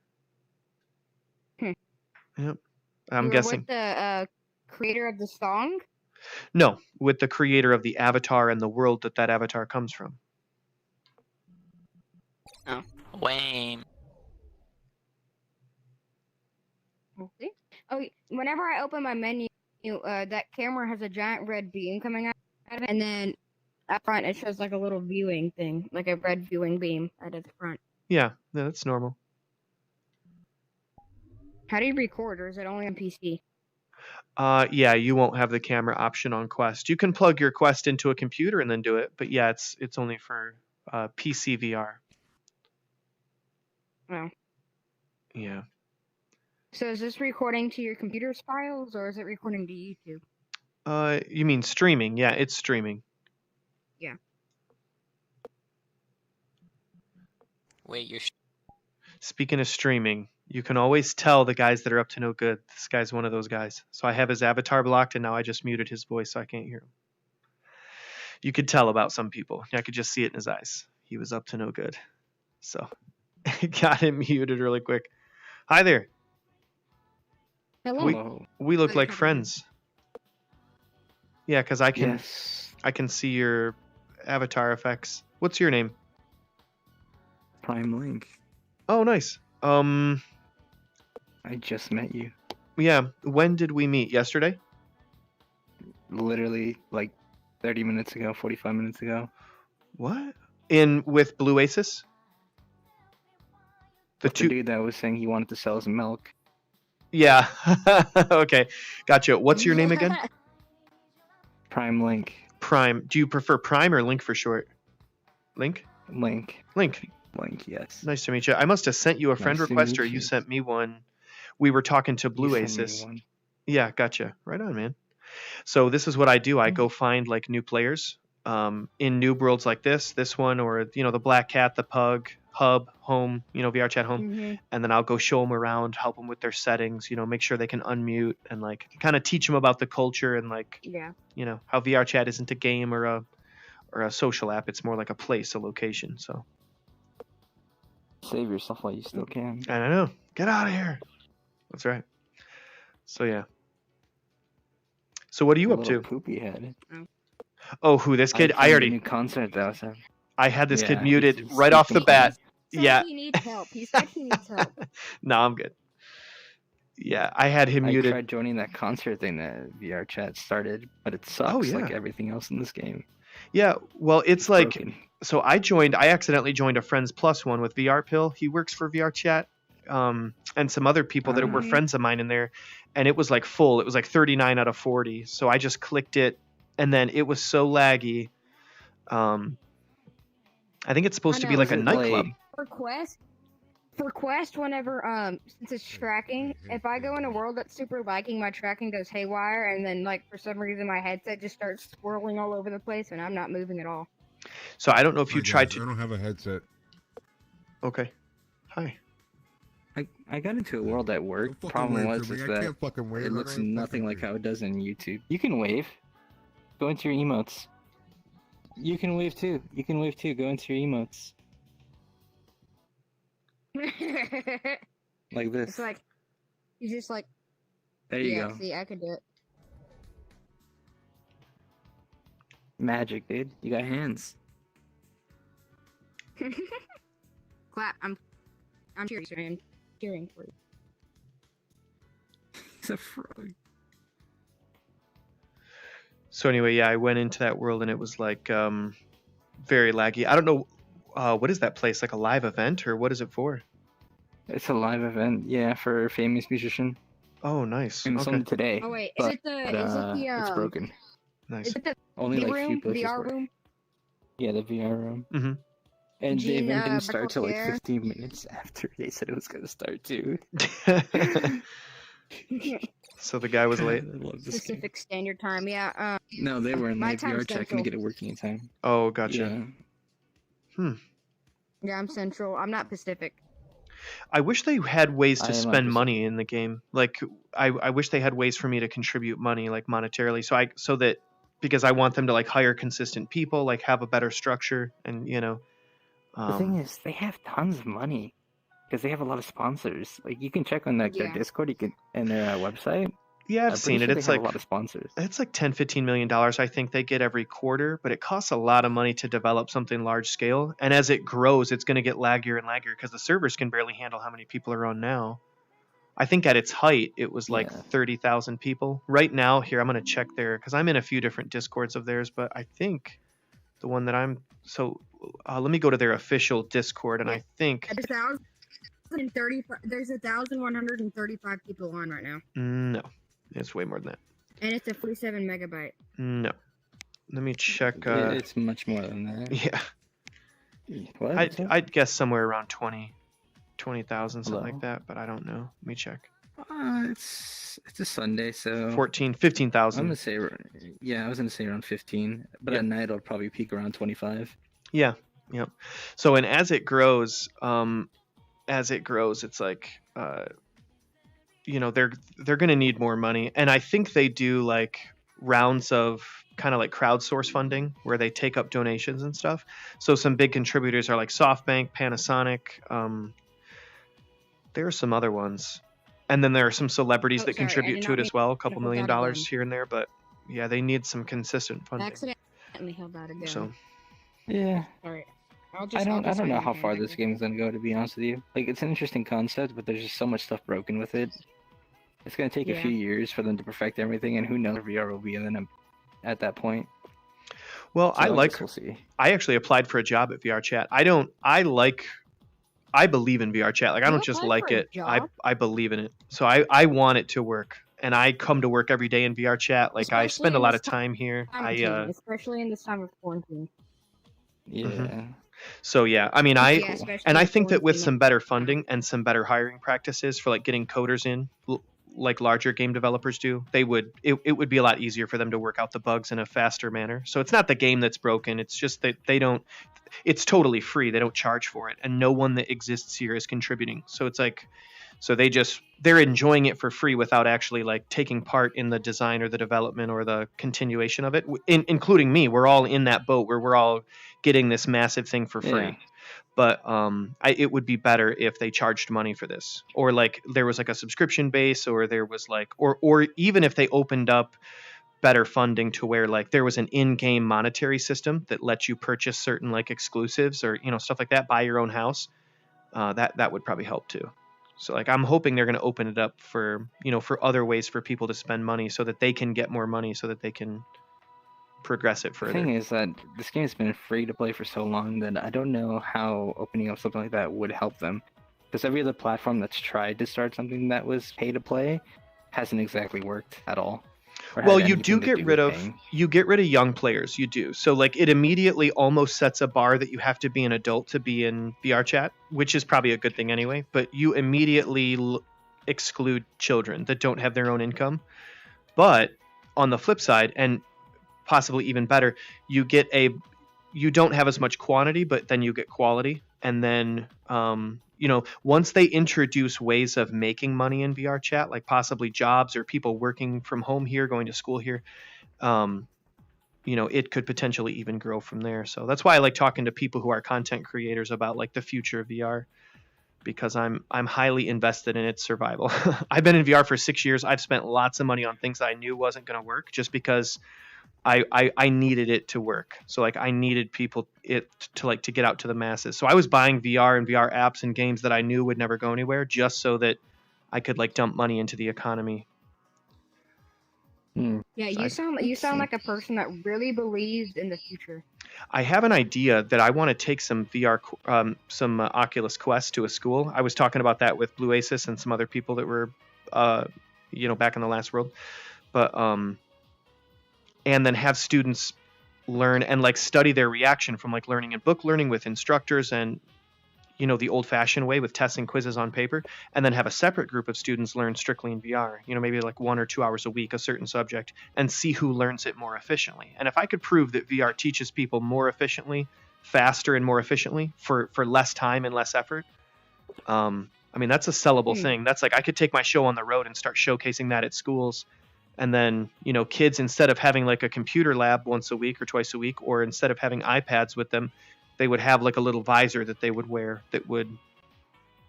Yep. I'm guessing. With the creator of the song? No, with the creator of the avatar and the world that avatar comes from. Oh. Lame. Okay. Oh, whenever I open my menu, that camera has a giant red beam coming out of it, and then up front it shows like a little viewing thing, like a red viewing beam out of the front. Yeah, that's normal. How do you record, or is it only on PC? Yeah, you won't have the camera option on Quest. You can plug your Quest into a computer and then do it, but yeah, it's only for PC VR. Oh. Yeah. So is this recording to your computer's files, or is it recording to YouTube? You mean streaming? Yeah, it's streaming. Yeah. Wait, you're... Speaking of streaming, you can always tell the guys that are up to no good. This guy's one of those guys. So I have his avatar blocked, and now I just muted his voice so I can't hear him. You could tell about some people. I could just see it in his eyes. He was up to no good. So got him muted really quick. Hi there. Hello. We look like friends. Yeah, because I can see your avatar effects. What's your name? Prime Link. Oh, nice. I just met you. Yeah. When did we meet? Yesterday? Literally, like 30 minutes ago, 45 minutes ago. What? With Blue Aces? The dude that was saying he wanted to sell his milk. Yeah. Okay. Gotcha. What's your name again? Prime Link. Prime. Do you prefer Prime or Link for short? Link? Link. Link. Link, yes. Nice to meet you. I must have sent you a friend Nice to request, or meet you you. sent me one. We were talking to Blue You sent me Aces. one. Yeah, gotcha. Right on, man. So this is what I do. I go find like new players in new worlds like this one, or the Black Cat, the Pug, Hub, Home, VRChat Home, Mhm. and then I'll go show them around, help them with their settings, make sure they can unmute, and like kind of teach them about the culture and like Yeah. how VRChat isn't a game or a social app. It's more like a place, a location. So Save yourself while you still can. and I know, get out of here. That's right. So yeah. So what are you up to? Poopy head. Oh, who this kid? I found a already. new concert that was having. I had this kid Yeah, muted he's right off the sleeping. bat. Said Yeah. he needs help. He said he needs help. No, I'm good. Yeah, I had him I muted. tried joining that concert thing that VRChat started, but it sucks yeah. like everything else in this game. Yeah, well, it's like broken. so. I accidentally joined a Friends Plus one with VR Pill. He works for VRChat, and some other people that were friends of mine in there, and it was like full. It was like 39 out of 40. So I just clicked it, and then it was so laggy. I think it's supposed to be like a nightclub. For Quest, whenever since it's tracking, if I go in a world that's super laggy, my tracking goes haywire, and then like for some reason my headset just starts swirling all over the place, and I'm not moving at all. So I don't know if you Hi, tried guys. to. I don't have a headset. Okay. Hi. I got into a world at work. Don't fucking Problem wave was to me. is I that can't fucking wave. it I looks don't nothing like how it does in YouTube. You can wave. Go into your emotes. You can wave too. You can wave too. Go into your emotes. Like this. It's like you just like. There you yeah, go. see, I could do Magic, dude. You got hands. it. Clap! I'm cheering. I'm cheering for you. He's a frog. So anyway, yeah, I went into that world and it was like very laggy. I don't know what is that place, like a live event, or what is it for? It's a live event, yeah, for a famous musician. Oh, nice. And it's only today. Oh wait, but, is it the it's broken. Nice. Is it the Only like room? few places VR work. room? Yeah, the VR room. Mm-hmm. And the Gene, event didn't start till like Berkeley. 15 minutes after they said it was gonna start too. So the guy was late. I love this game. Pacific Standard Time. Yeah. No, they weren't. My Like time's VRChat couldn't central. get it working in time. Oh, gotcha. Yeah. Yeah, I'm Central. I'm not Pacific. I wish they had ways I to am spend opposite. money in the game. Like I wish they had ways for me to contribute money, like monetarily, so that because I want them to like hire consistent people, like have a better structure, and The thing is, they have tons of money because they have a lot of sponsors. Like you can check on like their Yeah. Discord, you can and their website. Yeah, I've I'm seen pretty it. sure It's they have like a lot of sponsors. it's like $10-15 million. I think they get every quarter, but it costs a lot of money to develop something large scale. And as it grows, it's going to get laggier and laggier because the servers can barely handle how many people are on now. I think at its height, it was like Yeah. 30,000 people. Right now, here, I'm going to check there because I'm in a few different Discords of theirs, but I think the one that I'm... So let me go to their official Discord, and I think... There's 1,135 people on right now, No, it's way more than that. and it's a 47 megabyte. No. Let me check... Yeah, it's much more than that. yeah. What? I'd guess somewhere around 20,000, something Hello? like that, but I don't know. Let me check. It's a Sunday, so 15,000. I'm gonna say, yeah, I was gonna say around 15, but Yeah. at night it'll probably peak around 25. Yeah, yep. So and as it grows, it's like they're gonna need more money, and I think they do like rounds of kind of like crowdsource funding where they take up donations and stuff. So some big contributors are like SoftBank, Panasonic. There are some other ones, and then there are some celebrities Oh, that sorry, I contribute did to not it as mean well, a to couple hold million that dollars again. here and there. But yeah, they need some consistent funding. Accidentally held that again. So Yeah. Alright. I'll I just, don't I'll just know wait how again. far this game is gonna go, to be honest with you. Like, it's an interesting concept, but there's just so much stuff broken with it. It's gonna take a Yeah. few years for them to perfect everything, and who knows where VR will be, and then at that point. Well, So I guess we'll see. I actually applied for a job at VRChat. I believe in VRChat. Like I You don't just applied like for a it. job? I believe in it. So I want it to work. and I come to work every day in VRChat. Like I spend a lot of time here. Especially in this time of quarantine. Yeah. So yeah, I mean, especially I in think that with quarantine. some better funding and some better hiring practices for like getting coders in, like larger game developers do, it would be a lot easier for them to work out the bugs in a faster manner. So it's not the game that's broken. It's just that they don't. It's totally free. They don't charge for it, and no one that exists here is contributing. So it's like, so they're enjoying it for free without actually like taking part in the design or the development or the continuation of it. Including me, we're all in that boat where we're all getting this massive thing for free. Yeah. But it would be better if they charged money for this, or like there was like a subscription base, or there was like, or even if they opened up better funding to where like there was an in-game monetary system that lets you purchase certain like exclusives or stuff like that, buy your own house. That would probably help too. So like I'm hoping they're going to open it up for for other ways for people to spend money so that they can get more money so that they can progress it further. The thing is that this game has been free to play for so long that I don't know how opening up something like that would help them. Because every other platform that's tried to start something that was pay to play hasn't exactly worked at all. Well, you do get rid of young players. You do. So like it immediately almost sets a bar that you have to be an adult to be in VRChat, which is probably a good thing anyway. But you immediately exclude children that don't have their own income. But on the flip side, and possibly even better, you don't have as much quantity, but then you get quality. And then once they introduce ways of making money in VRChat, like possibly jobs or people working from home here, going to school here, it could potentially even grow from there. So that's why I like talking to people who are content creators about like the future of VR, because I'm highly invested in its survival. I've been in VR for 6 years. I've spent lots of money on things I knew wasn't going to work just because I needed it to work. So like I needed people to get out to the masses. So I was buying VR and VR apps and games that I knew would never go anywhere just so that I could like dump money into the economy. Yeah, you sound like a person that really believes in the future. I have an idea that I want to take some VR, some Oculus Quest to a school. I was talking about that with Blue Aces and some other people that were, back in the last world, but and then have students learn and like study their reaction from like learning and book learning with instructors and the old-fashioned way with tests and quizzes on paper, and then have a separate group of students learn strictly in VR, maybe like 1 or 2 hours a week, a certain subject, and see who learns it more efficiently. And if I could prove that VR teaches people more efficiently, faster and more efficiently for less time and less effort, that's a sellable thing. That's like I could take my show on the road and start showcasing that at schools. And then, kids, instead of having like a computer lab once a week or twice a week, or instead of having iPads with them, they would have like a little visor that they would wear that would,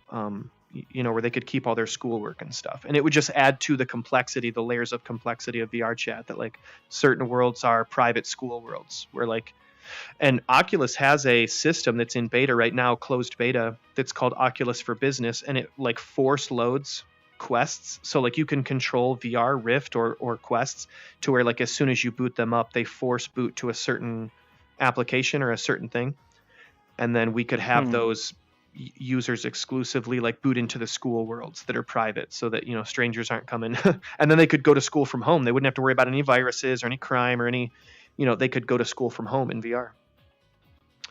where they could keep all their schoolwork and stuff. And it would just add to the complexity, the layers of complexity of VRChat, that like certain worlds are private school worlds where like, and Oculus has a system that's in beta right now, closed beta, that's called Oculus for Business. And it like force loads quests, so like you can control VR Rift or quests to where like as soon as you boot them up, they force boot to a certain application or a certain thing, and then we could have those users exclusively like boot into the school worlds that are private, so that strangers aren't coming and then they could go to school from home. They wouldn't have to worry about any viruses or any crime or any they could go to school from home in VR.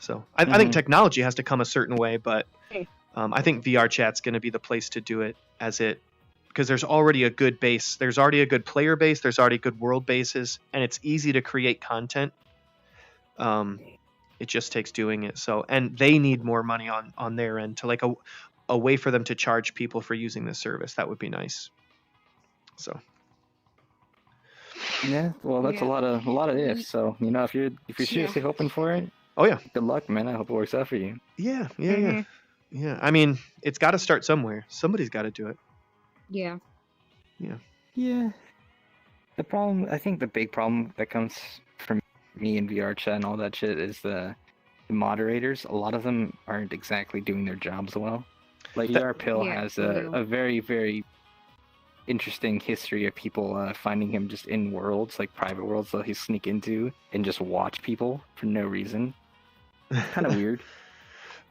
So I think technology has to come a certain way, but I think VRChat's going to be the place to do it, because there's already a good base. There's already a good player base. There's already good world bases, and it's easy to create content. It just takes doing it. So, and they need more money on their end to like a way for them to charge people for using this service. That would be nice. So. Yeah, well, that's a lot of ifs. So if you're seriously hoping for it, oh yeah, good luck, man. I hope it works out for you. Yeah. I mean, it's got to start somewhere. Somebody's got to do it. Yeah. I think the big problem that comes from me in VRChat and all that shit is the moderators. A lot of them aren't exactly doing their jobs well. Like VRPill has a very, very interesting history of people finding him just in worlds, like private worlds that he sneak into and just watch people for no reason. Kind of weird.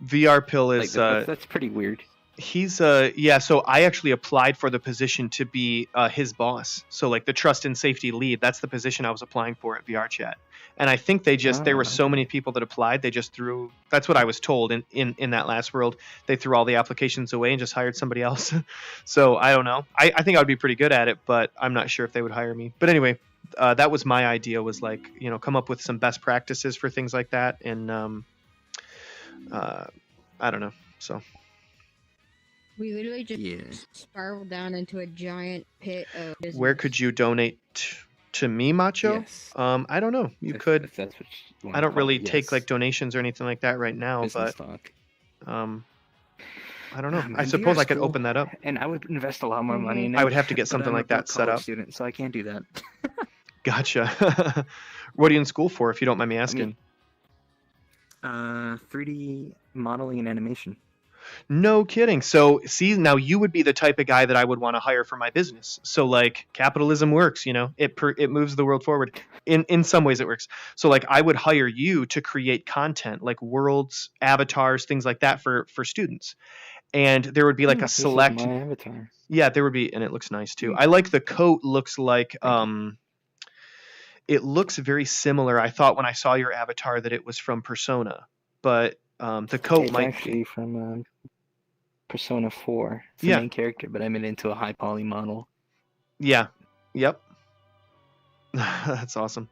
VRPill is that's pretty weird. He's yeah, so I actually applied for the position to be his boss. So like the trust and safety lead, that's the position I was applying for at VRChat. And I think there were so many people that applied, they just threw, that's what I was told in that last world. They threw all the applications away and just hired somebody else. So I don't know. I think I would be pretty good at it, but I'm not sure if they would hire me. But anyway, that was my idea, was like, you know, come up with some best practices for things like that. And I don't know. So We literally just spiraled down into a giant pit of business. where could you donate to me, Macho? Yes. I don't know. You could. If that's what you want I to don't call really it, take yes. like donations or anything like that right now, Business but talk. I don't know. I VR suppose I is could cool, open that up. and I would invest a lot more money in it. I would have to get but something I'm a like that broke set college up. student, so I can't do that. Gotcha. What are you in school for, if you don't mind me asking? 3D modeling and animation. No kidding. So see, now you would be the type of guy that I would want to hire for my business. So like capitalism works, you know, it moves the world forward. In some ways it works. So like I would hire you to create content like worlds, avatars, things like that for students. And there would be like a This is select. my avatar. Yeah, there would be, and it looks nice too. I like the coat. Looks like it looks very similar. I thought when I saw your avatar that it was from Persona, but the coat It's might actually from Persona 4. It's the Yeah. main character, but I made it into a high poly model. Yeah. Yep. That's awesome.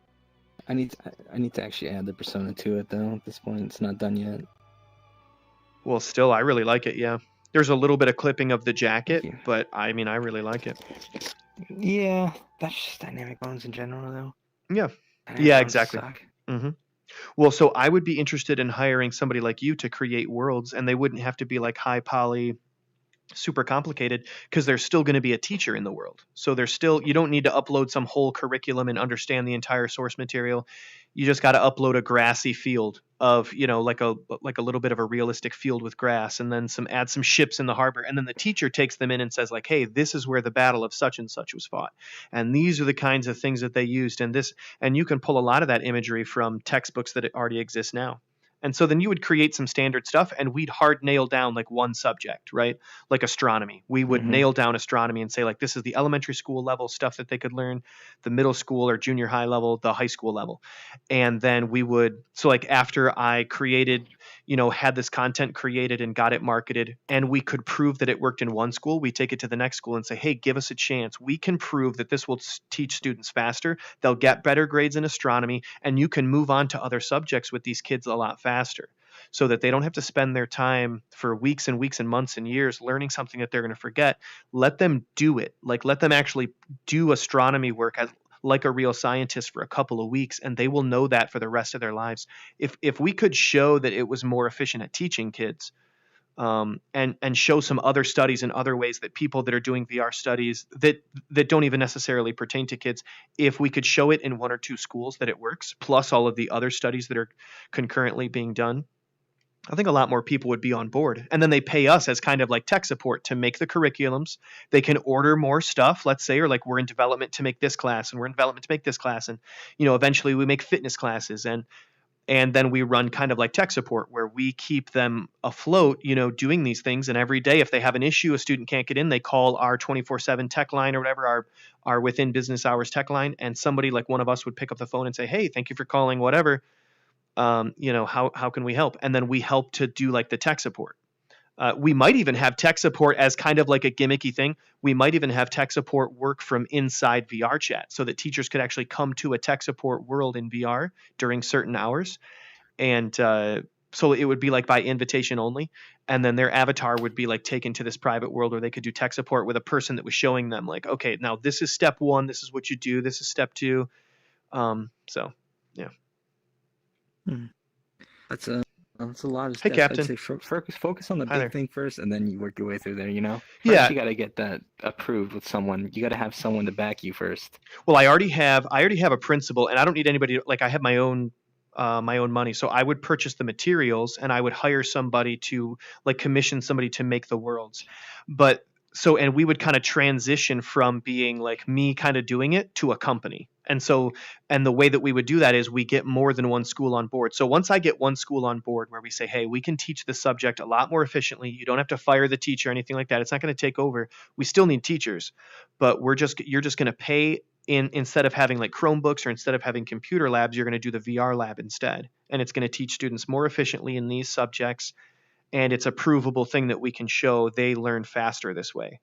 I need to actually add the Persona to it though. At this point, it's not done yet. Well, still, I really like it. Yeah. There's a little bit of clipping of the jacket, but I mean, I really like it. Yeah, that's just dynamic bones in general though. Yeah. Dynamic Yeah, bones exactly. suck. hmm Well, so I would be interested in hiring somebody like you to create worlds, and they wouldn't have to be like high poly, super complicated, because there's still going to be a teacher in the world. So there's still, you don't need to upload some whole curriculum and understand the entire source material. You just got to upload a grassy field of, you know, like a little bit of a realistic field with grass, and then add some ships in the harbor, and then the teacher takes them in and says like, hey, this is where the battle of such and such was fought, and these are the kinds of things that they used, and you can pull a lot of that imagery from textbooks that already exist now. And so then you would create some standard stuff, and we'd hard nail down like one subject, right? Like astronomy. We would nail down astronomy and say like, this is the elementary school level stuff that they could learn, the middle school or junior high level, the high school level. And then so like after I created, you know, had this content created and got it marketed, and we could prove that it worked in one school, we take it to the next school and say, hey, give us a chance. We can prove that this will teach students faster. They'll get better grades in astronomy, and you can move on to other subjects with these kids a lot faster, so that they don't have to spend their time for weeks and weeks and months and years learning something that they're going to forget. Let them do it. Like, let them actually do astronomy work like a real scientist for a couple of weeks, and they will know that for the rest of their lives. If we could show that it was more efficient at teaching kids, and show some other studies and other ways that people that are doing VR studies that don't even necessarily pertain to kids, if we could show it in one or two schools that it works, plus all of the other studies that are concurrently being done, I think a lot more people would be on board. And then they pay us as kind of like tech support to make the curriculums. They can order more stuff, let's say, or like we're in development to make this class, and we're in development to make this class. And, you know, eventually we make fitness classes, and then we run kind of like tech support where we keep them afloat, you know, doing these things. And every day, if they have an issue, a student can't get in, they call our 24/7 tech line or whatever, our within business hours tech line. And somebody like one of us would pick up the phone and say, hey, thank you for calling, whatever. You know, how can we help? And then we help to do like the tech support. We might even have tech support as kind of like a gimmicky thing. We might even have tech support work from inside VRChat, so that teachers could actually come to a tech support world in VR during certain hours. And so it would be like by invitation only. And then their avatar would be like taken to this private world where they could do tech support with a person that was showing them like, okay, now this is step one. This is what you do. This is step two. So, yeah. That's a lot of Hey, steps. Captain. I'd say focus on the Hi there. big thing first, and then you work your way through there. You know. Yeah. First, you got to get that approved with someone. You got to have someone to back you first. Well, I already have a principal, and I don't need anybody. Like, I have my own money, so I would purchase the materials, and I would hire somebody to like commission somebody to make the worlds. But and we would kind of transition from being like me kind of doing it to a company. And the way that we would do that is we get more than one school on board. So once I get one school on board where we say, hey, we can teach the subject a lot more efficiently. You don't have to fire the teacher or anything like that. It's not going to take over. We still need teachers, but you're just going to pay instead of having like Chromebooks or instead of having computer labs, you're going to do the VR lab instead. And it's going to teach students more efficiently in these subjects. And it's a provable thing that we can show they learn faster this way.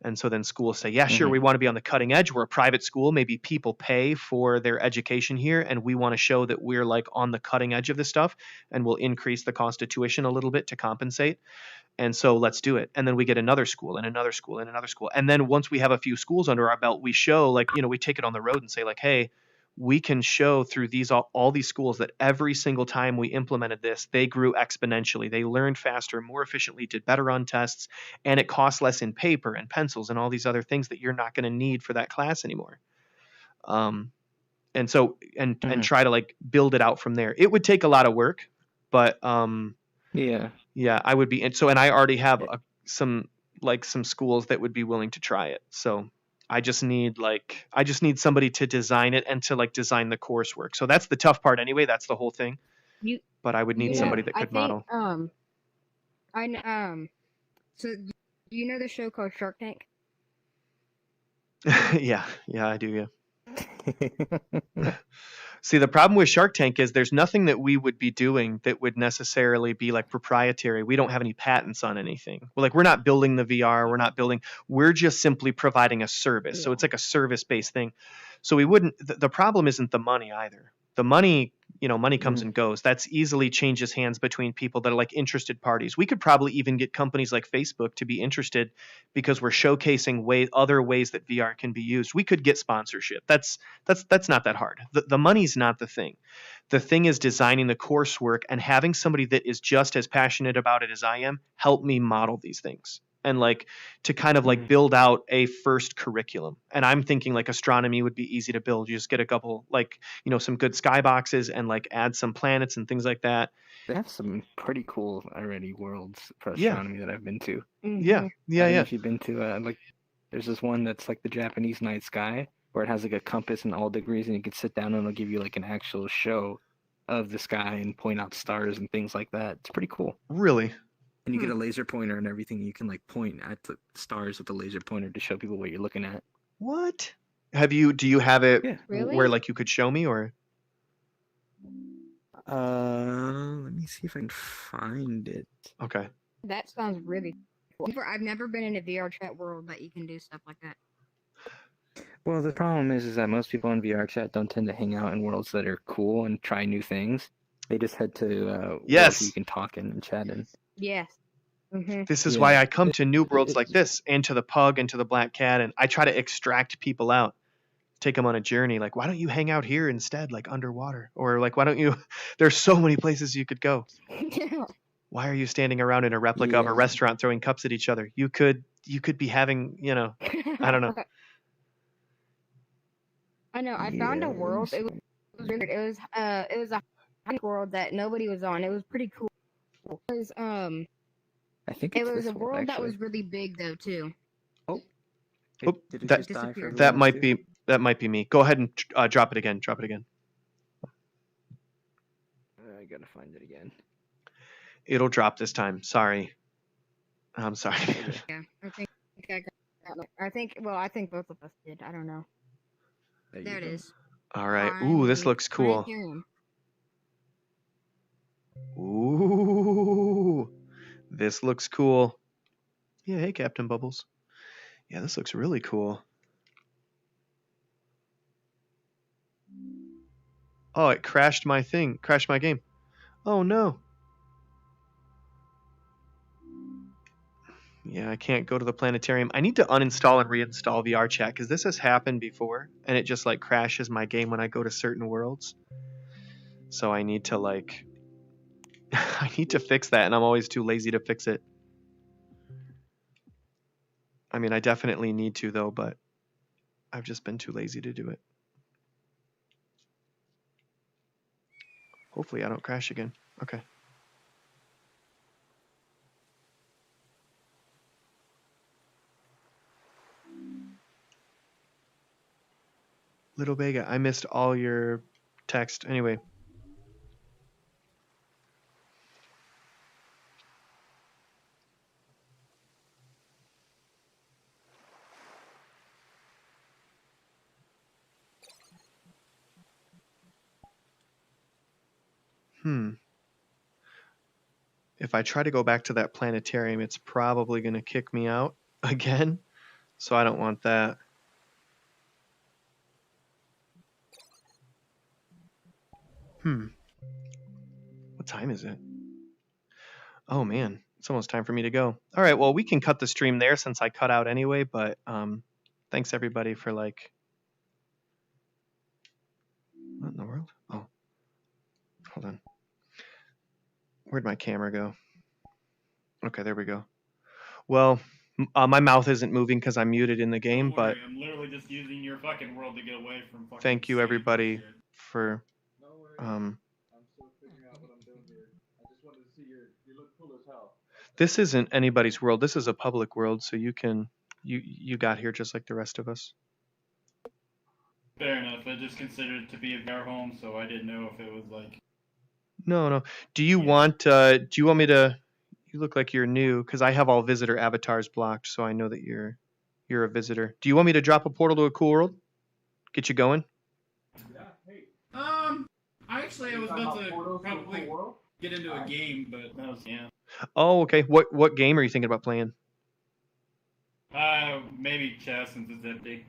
And so then schools say, yeah, sure, we want to be on the cutting edge. We're a private school. Maybe people pay for their education here, and we want to show that we're like on the cutting edge of this stuff, and we'll increase the cost of tuition a little bit to compensate. And so let's do it. And then we get another school and another school and another school. And then once we have a few schools under our belt, we show like, we take it on the road and say like, hey, we can show through these all these schools that every single time we implemented this, they grew exponentially. They learned faster, more efficiently, did better on tests, and it costs less in paper and pencils and all these other things that you're not going to need for that class anymore. And so and try to like build it out from there. It would take a lot of work, but yeah, I would be. And so, and I already have some schools that would be willing to try it. So I just need somebody to design it and to like design the coursework. So that's the tough part anyway. That's the whole thing. But I would need somebody that could model. So you know the show called Shark Tank? Yeah, I do. Yeah. See, the problem with Shark Tank is there's nothing that we would be doing that would necessarily be like proprietary. We don't have any patents on anything. We're not building the VR. We're just simply providing a service. So it's like a service-based thing. So we wouldn't, the problem isn't the money either. The money, money comes and goes. That's easily changes hands between people that are like interested parties. We could probably even get companies like Facebook to be interested because we're showcasing other ways that VR can be used. We could get sponsorship. That's not that hard. The money's not the thing. The thing is designing the coursework and having somebody that is just as passionate about it as I am help me model these things. And like to kind of like build out a first curriculum. And I'm thinking like astronomy would be easy to build. You just get a couple like, some good skyboxes and like add some planets and things like that. They have some pretty cool already worlds for astronomy that I've been to. Yeah. I don't know if you've been to there's this one that's like the Japanese night sky where it has like a compass in all degrees and you can sit down and it'll give you like an actual show of the sky and point out stars and things like that. It's pretty cool. Really? And you get a laser pointer and everything. You can like point at the stars with the laser pointer to show people what you're looking at. What? Do you have it Really? where like you could show me or? Let me see if I can find it. Okay. That sounds really cool. I've never been in a VRChat world that you can do stuff like that. Well, the problem is that most people in VRChat don't tend to hang out in worlds that are cool and try new things. They just head to worlds where you can talk and chat in. Yes. Mm-hmm. This is why I come to new worlds like this and to the Pug and to the Black Cat, and I try to extract people out, take them on a journey. Like, why don't you hang out here instead, like underwater? Or like, why don't you, there's so many places you could go. Why are you standing around in a replica of a restaurant throwing cups at each other? You could be having, I don't know. I know. I found a world. It was weird. It was a world that nobody was on. It was pretty cool. It was I think it was a world that was really big though too. That might be me. Go ahead and drop it again. Drop it again. I gotta find it again. It'll drop this time. Sorry. I'm sorry. Yeah, I think I got it. I think both of us did. I don't know. There it is. All right. Ooh, this looks cool. Ooh, this looks cool. Yeah, hey, Captain Bubbles. Yeah, this looks really cool. Oh, it crashed my thing. Crashed my game. Oh, no. Yeah, I can't go to the planetarium. I need to uninstall and reinstall VRChat because this has happened before and it just like crashes my game when I go to certain worlds. So I need to like I need to fix that and I'm always too lazy to fix it. I mean, I definitely need to though, but I've just been too lazy to do it. Hopefully I don't crash again. Okay. Little Vega, I missed all your text. Anyway. If I try to go back to that planetarium, it's probably going to kick me out again. So I don't want that. What time is it? Oh man, it's almost time for me to go. All right, well, we can cut the stream there since I cut out anyway, but thanks everybody for like... What in the world? Oh, hold on. Where'd my camera go? Okay, there we go. Well, my mouth isn't moving because I'm muted in the game, but I'm literally just using your fucking world to get away from fucking thank you everybody for This isn't anybody's world. This is a public world, so you got here just like the rest of us. Fair enough. I just considered it to be a VR home, so I didn't know if it was like. No. Do you want me to? You look like you're new because I have all visitor avatars blocked, so I know that you're a visitor. Do you want me to drop a portal to a cool world? Get you going? Yeah. Hey. I was about to probably get into a game, but that was Oh, okay. What game are you thinking about playing? Maybe chess since it's empty.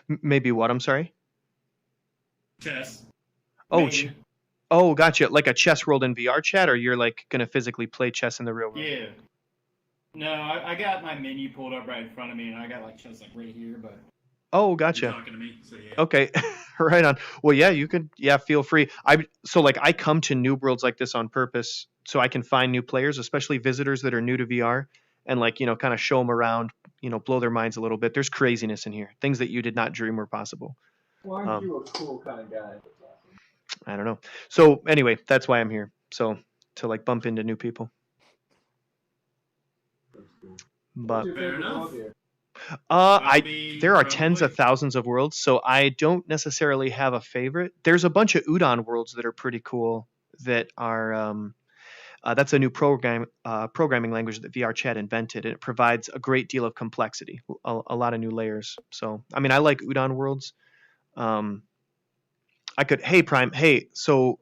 Maybe what? I'm sorry. Chess. Oh, oh, gotcha. Like a chess world in VRChat, or you're like gonna physically play chess in the real world? Yeah. No, I got my menu pulled up right in front of me, and I got like chess like right here, but. Oh, gotcha. You're talking to me, so yeah. Okay, right on. Well, yeah, you could. Yeah, feel free. I come to new worlds like this on purpose, so I can find new players, especially visitors that are new to VR, and kind of show them around, blow their minds a little bit. There's craziness in here, things that you did not dream were possible. Why aren't you a cool kind of guy? I don't know. So anyway, that's why I'm here. So to bump into new people. But Fair enough. there are tens of thousands of worlds, so I don't necessarily have a favorite. There's a bunch of Udon worlds that are pretty cool that are that's a new programming language that VRChat invented, and it provides a great deal of complexity, a lot of new layers. So I mean, I like Udon worlds. Hey Prime, so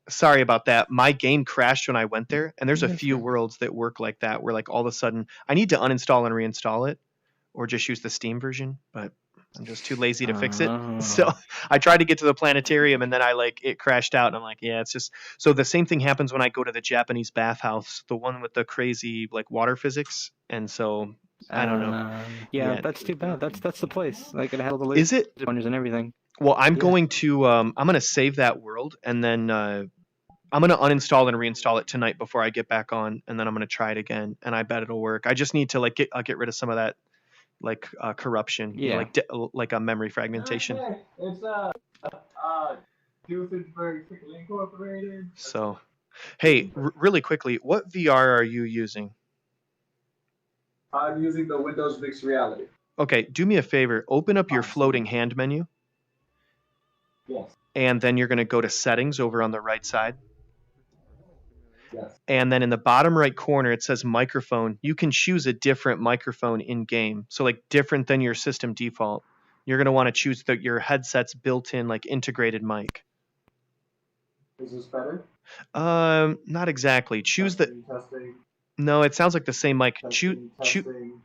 sorry about that. My game crashed when I went there, and there's a few worlds that work like that, where all of a sudden I need to uninstall and reinstall it, or just use the Steam version, but I'm just too lazy to fix it. So I tried to get to the planetarium, and then it crashed out, and I'm like, yeah, it's just... So the same thing happens when I go to the Japanese bathhouse, the one with the crazy water physics, and so I don't know. Yeah, that's too bad. That's the place. It had all the lasers and everything. Well, I'm going to save that world, and then I'm going to uninstall and reinstall it tonight before I get back on, and then I'm going to try it again, and I bet it'll work. I just need to get rid of some of that corruption, like a memory fragmentation. Okay. It's Doofenshmirtz Incorporated. So, hey, really quickly, what VR are you using? I'm using the Windows Mixed Reality. Okay, do me a favor. Open up your floating hand menu. Yes. And then you're going to go to settings over on the right side. Yes. And then in the bottom right corner, it says microphone. You can choose a different microphone in game. So different than your system default. You're going to want to choose your headset's built-in integrated mic. Is this better? Not exactly. Choose Testing. No, it sounds like the same mic. Testing.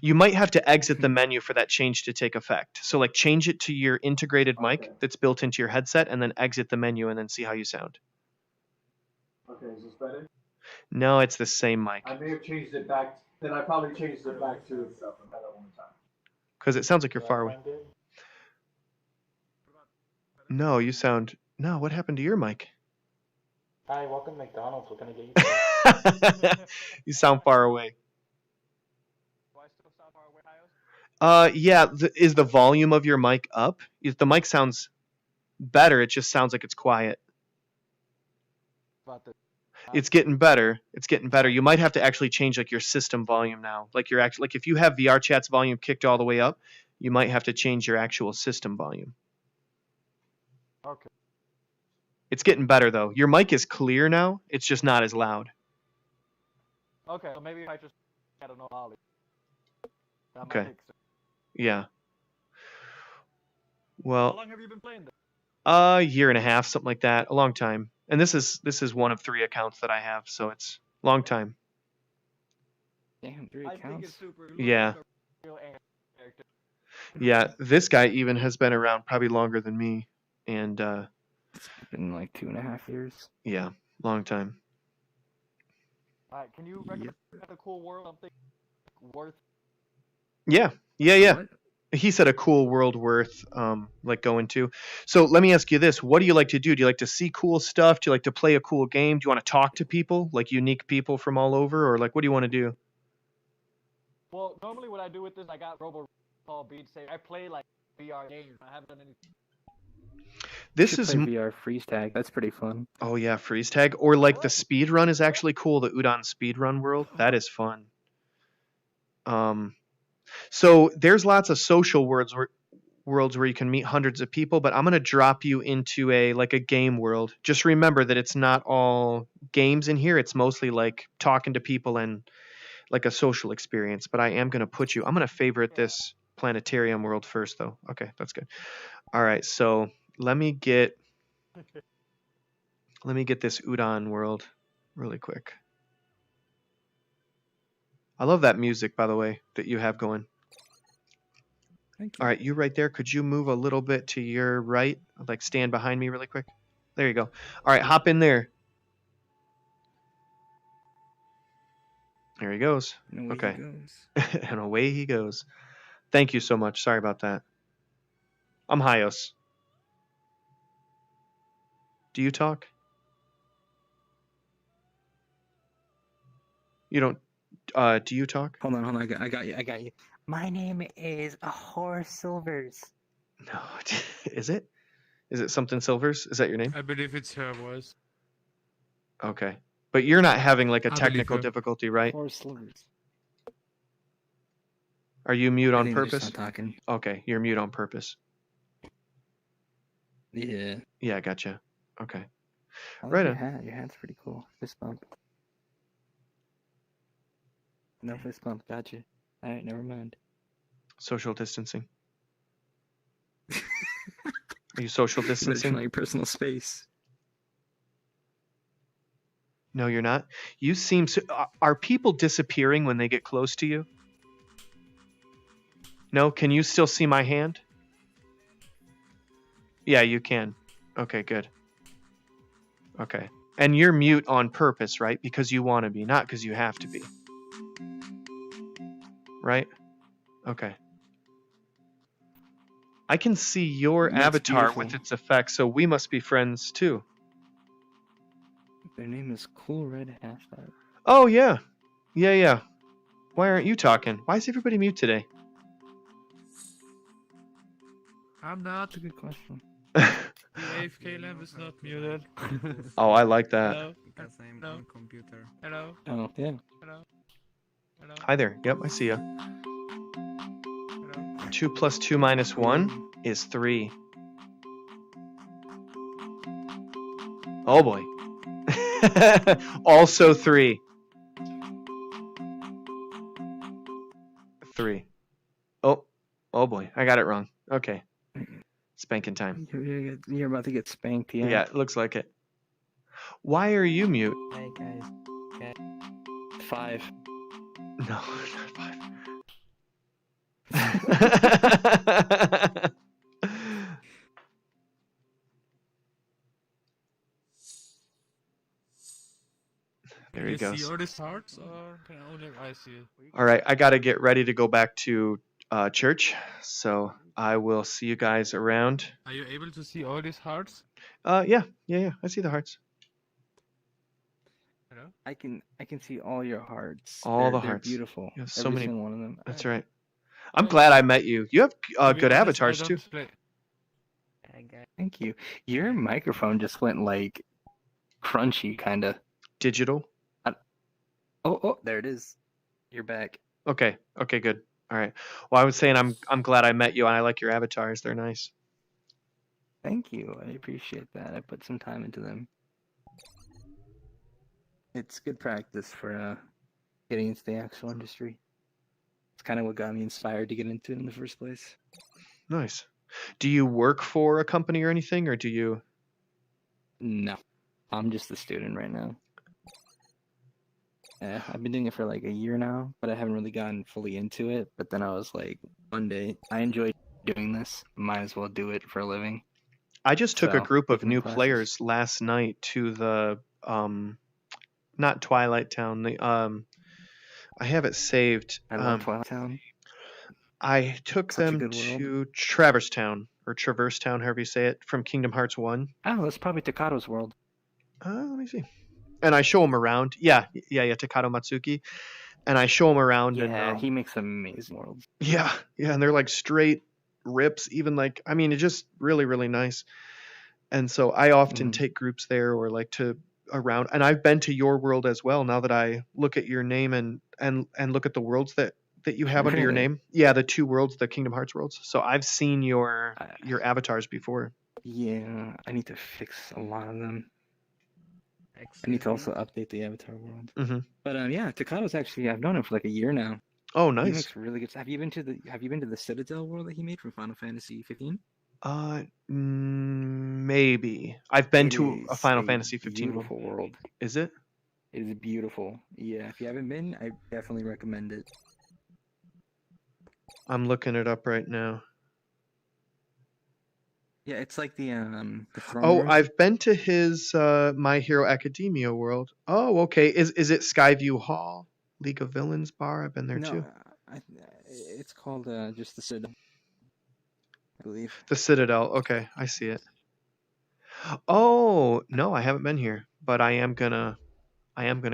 You might have to exit the menu for that change to take effect. So change it to your integrated mic that's built into your headset, and then exit the menu and then see how you sound. Okay, is this better? No, it's the same mic. I may have changed it back. Then I probably changed it back to itself a better one time. Because it sounds like you're far away. No, you sound... No, what happened to your mic? Hi, welcome to McDonald's. What can I get you? You sound far away. Yeah, is the volume of your mic up? If the mic sounds better, it just sounds like it's quiet. It's getting better. It's getting better. You might have to actually change your system volume now. If you have VRChat's volume kicked all the way up, you might have to change your actual system volume. Okay. It's getting better though. Your mic is clear now. It's just not as loud. Okay, so maybe I just, I don't know, Ollie. That might Okay. fix it. Yeah. How Well, long have you been playing this? a year and a half, something like that. A long time. And this is one of 3 accounts that I have, so it's a long time. Damn, 3 I think accounts. it's super. Yeah. Like a real character. Yeah, this guy even has been around probably longer than me. And It's been like 2.5 years. yeah, long time. Alright, can you recommend a cool world something worth? Yeah. He said a cool world worth like going to. So let me ask you this: what do you like to do? Do you like to see cool stuff? Do you like to play a cool game? Do you want to talk to people, like unique people from all over, or like what do you want to do? Well, normally what I do with this, I got Robo Call Beat Saber. I play like VR games. I haven't done any. This You is play VR freeze tag. That's pretty fun. oh yeah, freeze tag, or like the speed run is actually cool. The Udon speed run world, that is fun. So there's lots of social worlds where you can meet hundreds of people, but I'm gonna drop you into a game world. Just remember that it's not all games in here. It's mostly like talking to people and like a social experience. But I am gonna put you. I'm gonna favorite this planetarium world first, though. Okay, that's good. All right, so let me get this Udon world really quick. I love that music, by the way, that you have going. Thank you. All right, you right there. Could you move a little bit to your right? Like stand behind me really quick. There you go. All right, hop in there. There he goes. And away Okay. he goes. And away he goes. Thank you so much. Sorry about that. I'm Hyos. Do you talk? You don't. Do you talk? Hold on. I got you. My name is Horse Silvers. No. Is it? Is it something Silvers? Is that your name? I believe it's was. Okay. But you're not having like a I believe technical so. difficulty, right? Horse Silvers. Are you mute I on think they're just purpose? not talking. Okay, you're mute on purpose. Yeah. Yeah, gotcha. Okay. I like Right your on. hat. Your hat's pretty cool. Fist bump. No fist bump. Gotcha. Alright, never mind. Social distancing. Are you social distancing? Your personal space. No, you're not. You seem so. Are people disappearing when they get close to you? No? Can you still see my hand? Yeah, you can. Okay, good. Okay. And you're mute on purpose, right? Because you want to be, not because you have to be. Right? Okay. I can see your That's avatar beautiful. with its effects, so we must be friends too. Their name is Cool Red Hashtag. Oh, yeah. Yeah. Why aren't you talking? Why is everybody mute today? I'm not. That's a good question. The AFK lamp is not muted. Oh, I like that. Hello? Because I'm Hello? on computer. Hello? Oh, yeah. Hello? Hello? Hi there. Yep, I see ya. 2 plus 2 minus 1 is 3. Oh boy. Also 3. 3. Oh boy. I got it wrong. Okay. Spanking time. You're about to get spanked, yeah. Yeah, it looks like it. Why are you mute? Hey, guys. Okay. 5. No, not 5. There he Can you see goes. all these hearts, or can only I see it? All right, I got to get ready to go back to church, so I will see you guys around. Are you able to see all these hearts? Yeah. I see the hearts. Hello? I can see all your hearts. All the They're hearts. beautiful. You have so Every many. single one of them. That's right. I'm glad I met you. You have To be good honest, I avatars don't too. play- Thank you. Your microphone just went like crunchy, kind of. Digital. Oh, there it is. You're back. Okay, good. All right. Well, I was saying I'm glad I met you, and I like your avatars. They're nice. Thank you. I appreciate that. I put some time into them. It's good practice for getting into the actual industry. It's kind of what got me inspired to get into it in the first place. Nice. Do you work for a company or anything, or do you? No, I'm just a student right now. I've been doing it for like a year now, but I haven't really gotten fully into it. But then I was like, one day, I enjoy doing this. Might as well do it for a living. I just took a So, group of taking the new classes. players last night to the not Twilight Town. The I have it saved. I love Twilight Town. I took Such a them good world. to Traverse Town or Traverse Town, however you say it, from Kingdom Hearts 1. Oh, that's probably Takado's world. Let me see. And I show them around. Yeah, Takado Matsuki. And I show them around. Yeah, and, he makes amazing worlds. Yeah, and they're like straight rips, even like, I mean, it's just really, really nice. And so I often take groups there or like to around, and I've been to your world as well. Now that I look at your name and look at the worlds that you have under your Really? name. Yeah, the two worlds, the Kingdom Hearts worlds. So I've seen your avatars before. Yeah, I need to fix a lot of them. I need to also update the avatar world. Mm-hmm. But yeah, Takado's actually, I've known him for like a year now. Oh, He nice. makes really good. Have you been to the Citadel world that he made from Final Fantasy 15? Maybe I've been to a Final Fantasy 15 beautiful world. Is it? It is beautiful. Yeah, if you haven't been, I definitely recommend it. I'm looking it up right now. Yeah, it's like the throne Oh, room. I've been to his My Hero Academia world. Oh, okay. Is it Skyview Hall, League of Villains bar? I've been there too. It's called just the Citadel, I believe. The Citadel. Okay, I see it. Oh no, I haven't been here, but I am gonna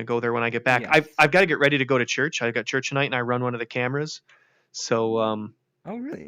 go there when I get back. Yes. I've got to get ready to go to church. I got church tonight, and I run one of the cameras. So Oh, really?